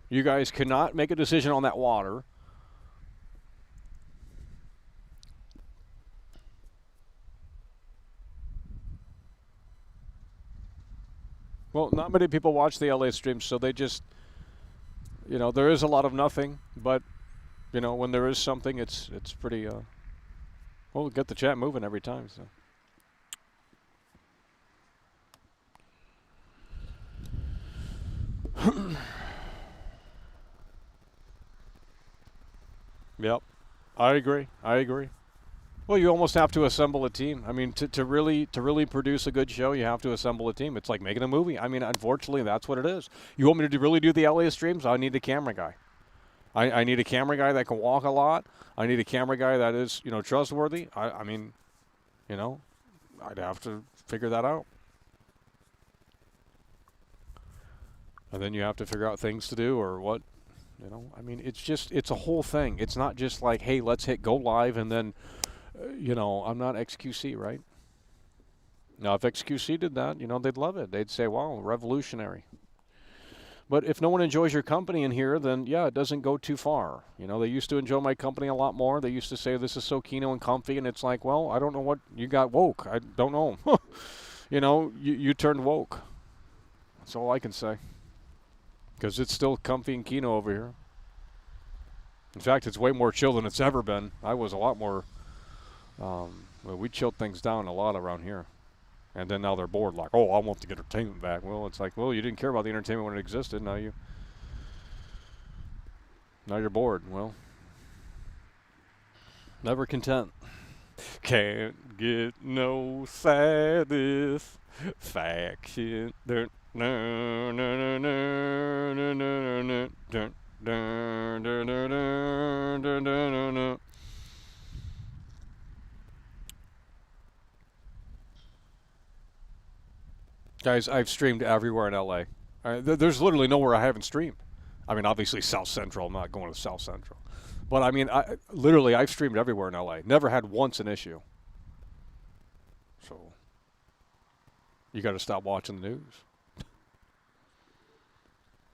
You guys cannot make a decision on that water. Well, not many people watch the LA streams, so they just, you know, there is a lot of nothing, but, you know, when there is something, it's pretty, well, get the chat moving every time, so. Yep, I agree. Well, you almost have to assemble a team. I mean, to really produce a good show, you have to assemble a team. It's like making a movie. I mean, unfortunately, that's what it is. You want me to really do the LA streams? I need a camera guy. I need a camera guy that can walk a lot. I need a camera guy that is, you know, trustworthy. I mean, you know, I'd have to figure that out. And then you have to figure out things to do or what, you know. I mean, it's a whole thing. It's not just like, hey, let's hit go live and then, you know, I'm not XQC, right? Now, if XQC did that, you know, they'd love it. They'd say, wow, revolutionary. But if no one enjoys your company in here, then, yeah, it doesn't go too far. You know, they used to enjoy my company a lot more. They used to say, this is so kino and comfy, and it's like, well, I don't know what you got woke. I don't know. You know, you turned woke. That's all I can say. Because it's still comfy and kino over here. In fact, it's way more chill than it's ever been. I was a lot more, well, we chilled things down a lot around here. And then now they're bored, like, oh, I want the entertainment back. Well, it's like, well, you didn't care about the entertainment when it existed. Now you're bored. Well, never content. Can't get no satisfaction. Guys, I've streamed everywhere in LA. There's literally nowhere I haven't streamed. I mean, obviously South Central. I'm not going to South Central. But I mean, I've streamed everywhere in LA. Never had once an issue. So you got to stop watching the news.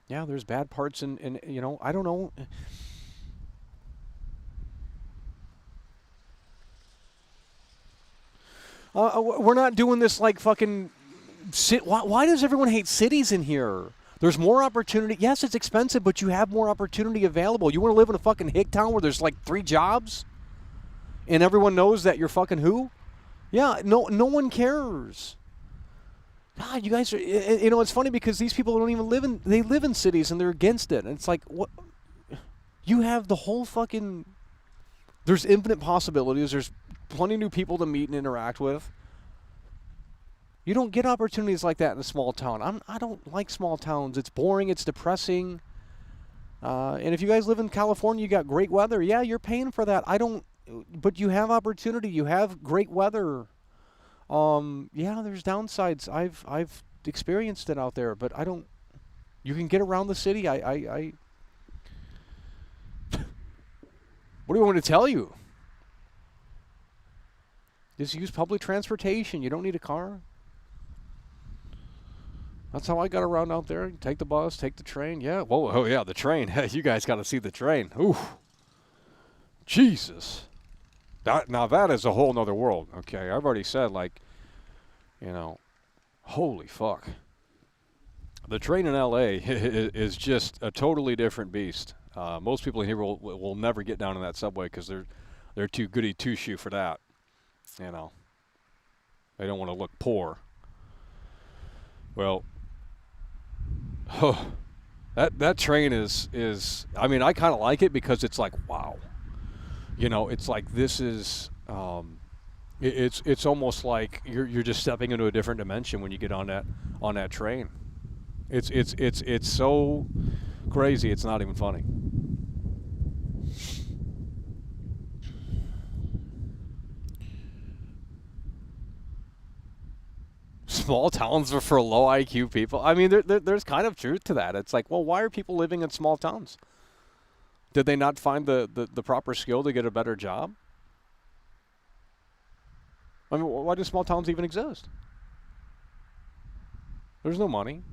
Yeah, there's bad parts in, you know, I don't know. We're not doing this like fucking... Why does everyone hate cities in here? There's more opportunity. Yes, it's expensive, but you have more opportunity available. You want to live in a fucking hick town where there's like 3 jobs? And everyone knows that you're fucking who? Yeah, no one cares. God, you guys are, you know, it's funny because these people don't even they live in cities and they're against it. And it's like, what? You have the whole fucking, there's infinite possibilities. There's plenty of new people to meet and interact with. You don't get opportunities like that in a small town. I don't like small towns. It's boring. It's depressing. And if you guys live in California, you got great weather. Yeah, you're paying for that. But you have opportunity. You have great weather. Yeah, there's downsides. I've experienced it out there, but you can get around the city. What do you want me to tell you? Just use public transportation. You don't need a car. That's how I got around out there. Take the bus, take the train. Yeah. Whoa. Oh, yeah, the train. You guys got to see the train. Ooh. Jesus. Now that is a whole nother world. Okay, I've already said, like, you know, holy fuck. The train in L.A. is just a totally different beast. Most people in here will never get down in that subway because they're too goody two-shoe for that. You know, they don't want to look poor. Well, that train is. I mean, I kind of like it because it's like, wow. You know, it's like this is. It's almost like you're just stepping into a different dimension when you get on that train. It's so crazy. It's not even funny. Small towns are for low IQ people. I mean, there's kind of truth to that. It's like, well, why are people living in small towns? Did they not find the proper skill to get a better job? I mean, why do small towns even exist? There's no money.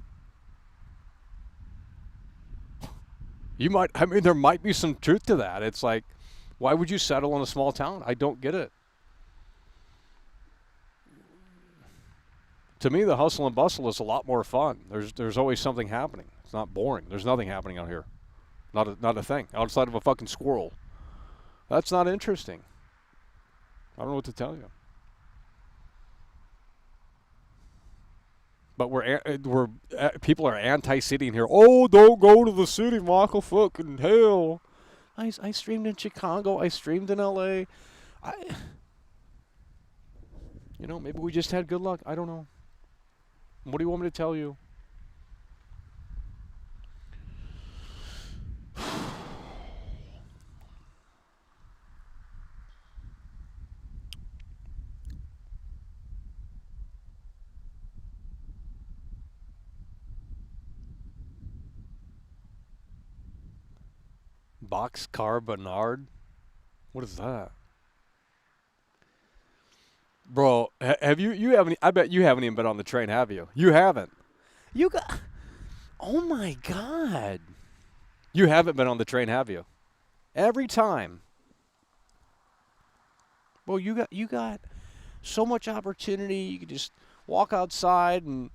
I mean, there might be some truth to that. It's like, why would you settle in a small town? I don't get it. To me, the hustle and bustle is a lot more fun. There's always something happening. It's not boring. There's nothing happening out here. Not a thing. Outside of a fucking squirrel. That's not interesting. I don't know what to tell you. But people are anti-city in here. Oh, don't go to the city, Michael. Fucking hell. I streamed in Chicago. I streamed in L.A. Maybe we just had good luck. I don't know. What do you want me to tell you? Boxcar Bernard? What is that? Bro, have you haven't? I bet you haven't even been on the train, have you? You haven't. You got. Oh my God. You haven't been on the train, have you? Every time. Well, you got so much opportunity. You could just walk outside and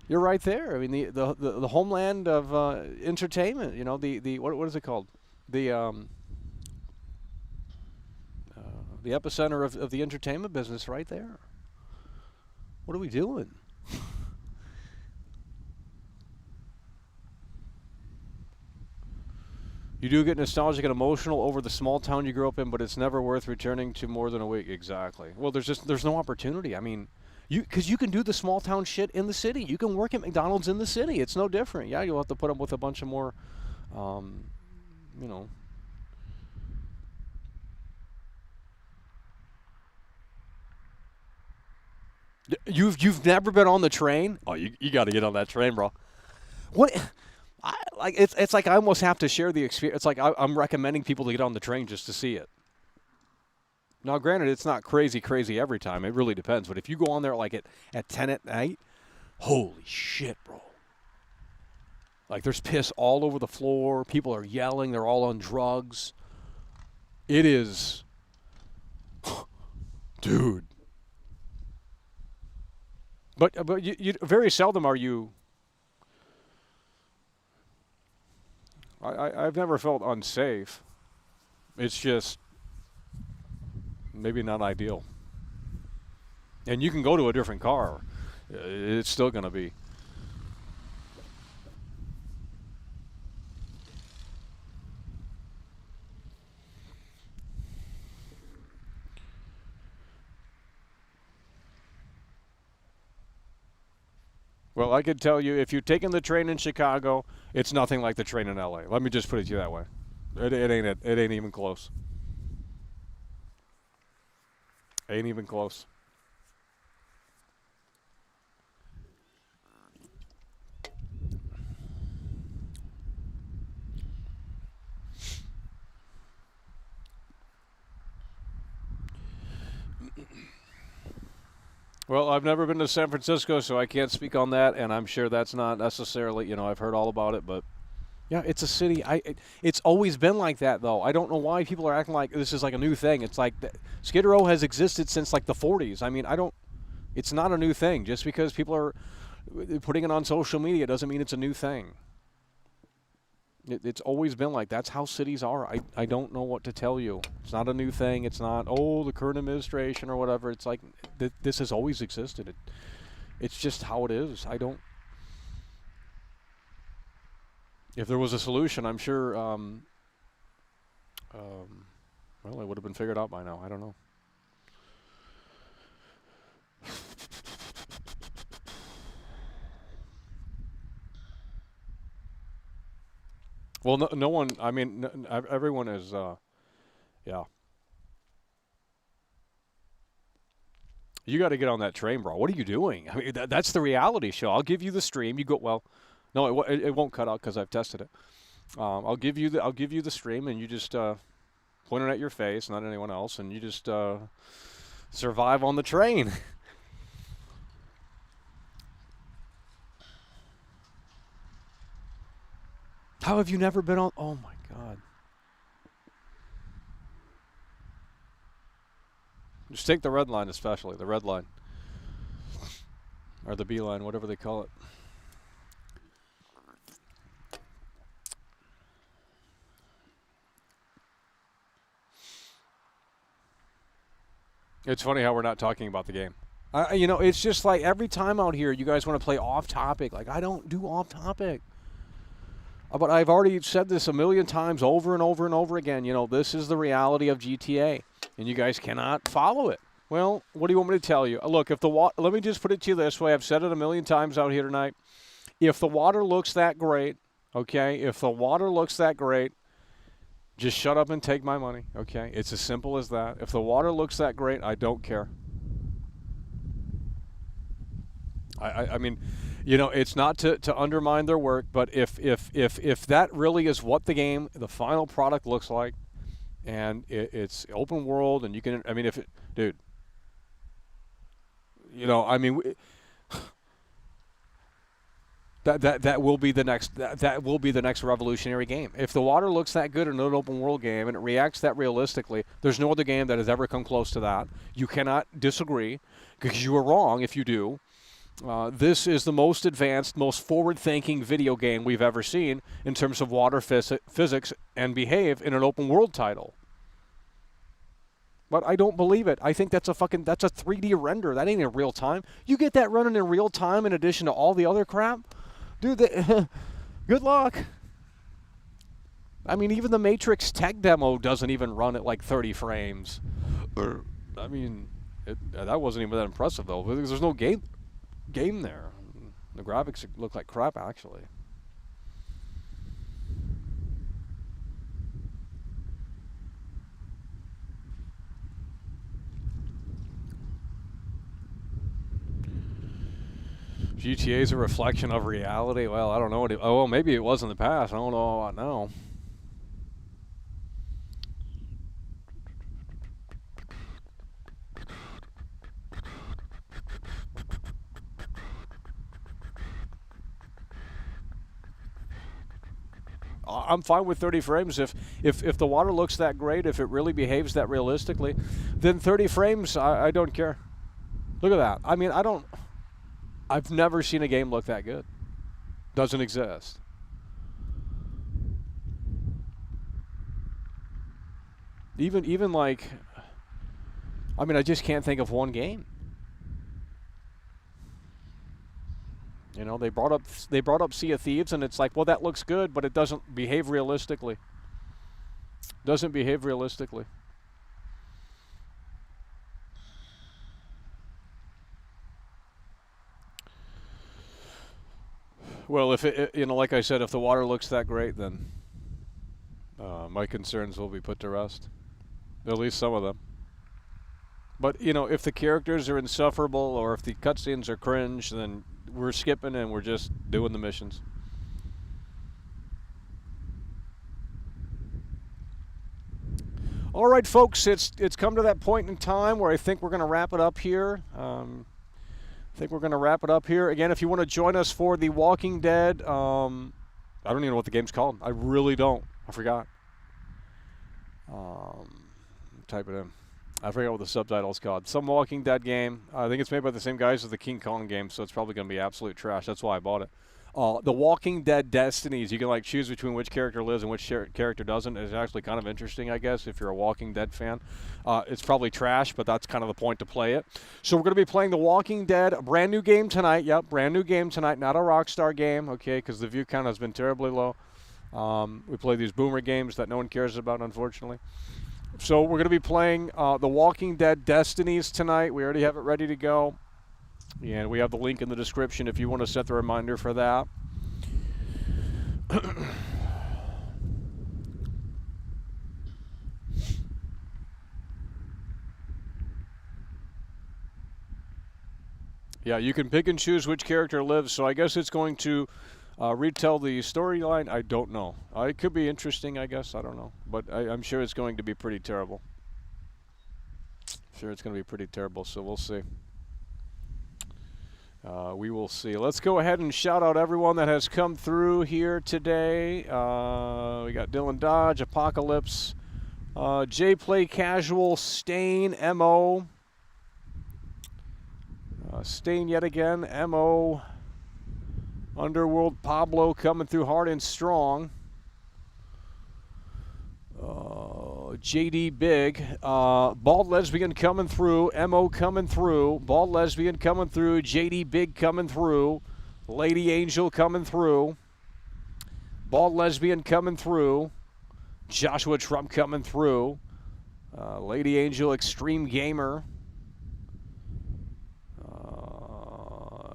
you're right there. I mean, the homeland of entertainment. The what is it called? The epicenter of the entertainment business, right there. What are we doing? You do get nostalgic and emotional over the small town you grew up in, but it's never worth returning to more than a week. Exactly. Well, there's no opportunity. I mean, because you can do the small town shit in the city. You can work at McDonald's in the city. It's no different. Yeah, you'll have to put up with a bunch of more, You've never been on the train? Oh, you got to get on that train, bro. What? It's like I almost have to share the experience. It's like I'm recommending people to get on the train just to see it. Now, granted, it's not crazy every time. It really depends. But if you go on there like at 10 at night, holy shit, bro. Like there's piss all over the floor. People are yelling. They're all on drugs. It is, dude. But you very seldom are you. I've never felt unsafe. It's just maybe not ideal. And you can go to a different car. It's still going to be. Well, I could tell you, if you've taken the train in Chicago, it's nothing like the train in L.A. Let me just put it to you that way. It ain't even close. Ain't even close. Well, I've never been to San Francisco, so I can't speak on that, and I'm sure that's not necessarily, I've heard all about it, but yeah, it's a city. It's always been like that, though. I don't know why people are acting like this is like a new thing. It's like Skid Row has existed since like the 40s. I mean, it's not a new thing. Just because people are putting it on social media doesn't mean it's a new thing. It's always been like that's how cities are. I don't know what to tell you. It's not a new thing. It's not, the current administration or whatever. It's like this has always existed. It's just how it is. If there was a solution, I'm sure, well, it would have been figured out by now. I don't know. Well, no one, I mean, everyone is, yeah. You got to get on that train, bro. What are you doing? I mean, that's the reality show. I'll give you the stream. You go, well, no, it won't cut out because I've tested it. I'll give you the stream, and you just, pointed at your face, not anyone else, and you just survive on the train. How have you never been on? Oh my God. Just take the red line, especially the red line. Or the B line, whatever they call it. It's funny how we're not talking about the game. You know, it's just like every time out here, you guys want to play off topic. Like, I don't do off topic. But I've already said this a million times over and over and over again. You know, this is the reality of GTA, and you guys cannot follow it. Well, what do you want me to tell you? Look, if the let me just put it to you this way. I've said it a million times out here tonight. If the water looks that great, okay, if the water looks that great, just shut up and take my money, okay? It's as simple as that. If the water looks that great, I don't care. I mean, you know, it's not to undermine their work, but if that really is what the final product looks like, and it's open world, and you can, I mean, dude, you know, I mean, that will be the next revolutionary game. If the water looks that good in an open world game and it reacts that realistically, there's no other game that has ever come close to that. You cannot disagree, because you are wrong if you do. This is the most advanced, most forward-thinking video game we've ever seen in terms of water physics and behave in an open-world title. But I don't believe it. I think that's a 3D render. That ain't in real time. You get that running in real time in addition to all the other crap? Dude, good luck. I mean, even the Matrix tech demo doesn't even run at like 30 frames. I mean, that wasn't even that impressive, though, because there's no game there. The graphics look like crap, actually. GTA is a reflection of reality. Well, I don't know well, maybe it was in the past. I don't know about now. I'm fine with 30 frames if the water looks that great, if it really behaves that realistically, then 30 frames, I don't care. Look at that. I mean, I've never seen a game look that good. Doesn't exist. Even like, I mean, I just can't think of one game. You know, they brought up Sea of Thieves, and it's like, well, that looks good, but it doesn't behave realistically. Doesn't behave realistically. Well, if you know, like I said, if the water looks that great, then my concerns will be put to rest. At least some of them. But, you know, if the characters are insufferable or if the cutscenes are cringe, then we're skipping and we're just doing the missions. All right, folks, it's come to that point in time where I think we're going to wrap it up here. Again, if you want to join us for The Walking Dead, I don't even know what the game's called. I really don't. I forgot. Type it in. I forget what the subtitle's called. Some Walking Dead game. I think it's made by the same guys as the King Kong game, so it's probably going to be absolute trash. That's why I bought it. The Walking Dead Destinies. You can like choose between which character lives and which character doesn't. It's actually kind of interesting, I guess, if you're a Walking Dead fan. It's probably trash, but that's kind of the point to play it. So we're going to be playing The Walking Dead, a brand new game tonight. Yep, brand new game tonight. Not a Rockstar game, okay, because the view count has been terribly low. We play these boomer games that no one cares about, unfortunately. So we're going to be playing The Walking Dead Destinies tonight. We already have it ready to go. And we have the link in the description if you want to set the reminder for that. Yeah, you can pick and choose which character lives. So I guess it's going to retell the storyline, I don't know. It could be interesting, I guess. I don't know. But I'm sure it's going to be pretty terrible. Sure, it's going to be pretty terrible, so we'll see. We will see. Let's go ahead and shout out everyone that has come through here today. We got Dylan Dodge, Apocalypse, J Play Casual, Stain, MO. Stain yet again, MO. Underworld Pablo coming through hard and strong. JD Big. Bald Lesbian coming through. MO coming through. Bald Lesbian coming through. JD Big coming through. Lady Angel coming through. Bald Lesbian coming through. Joshua Trump coming through. Lady Angel Extreme Gamer.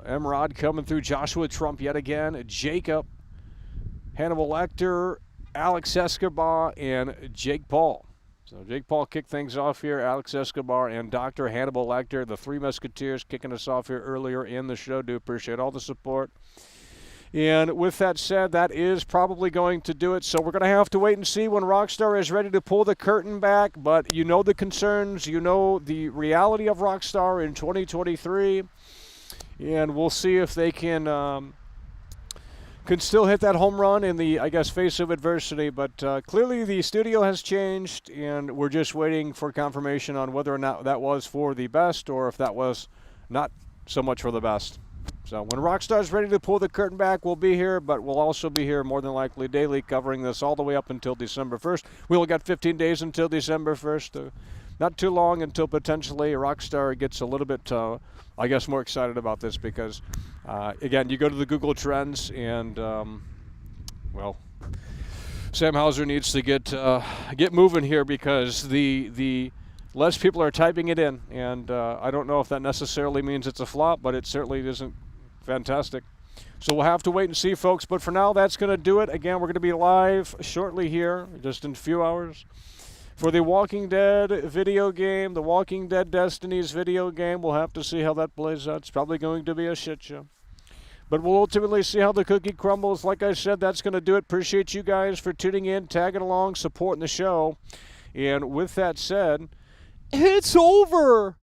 Emrod coming through. Joshua Trump yet again. Jacob. Hannibal Lecter. Alex Escobar and Jake Paul. So Jake Paul kicked things off here. Alex Escobar and Dr. Hannibal Lecter, the Three Musketeers, kicking us off here earlier in the show. Do appreciate all the support. And with that said, that is probably going to do it. So we're going to have to wait and see when Rockstar is ready to pull the curtain back. But you know the concerns. You know the reality of Rockstar in 2023. And we'll see if they can still hit that home run in the, I guess, face of adversity. But clearly the studio has changed, and we're just waiting for confirmation on whether or not that was for the best or if that was not so much for the best. So when Rockstar's ready to pull the curtain back, we'll be here, but we'll also be here more than likely daily covering this all the way up until December 1st. We only got 15 days until December 1st. Not too long until potentially Rockstar gets a little bit, I guess, more excited about this because, again, you go to the Google Trends and, well, Sam Hauser needs to get moving here because the less people are typing it in, and I don't know if that necessarily means it's a flop, but it certainly isn't fantastic. So we'll have to wait and see, folks. But for now, that's going to do it. Again, we're going to be live shortly here, just in a few hours, for the Walking Dead video game, the Walking Dead Destinies video game. We'll have to see how that plays out. It's probably going to be a shit show. But we'll ultimately see how the cookie crumbles. Like I said, that's going to do it. Appreciate you guys for tuning in, tagging along, supporting the show. And with that said, it's over.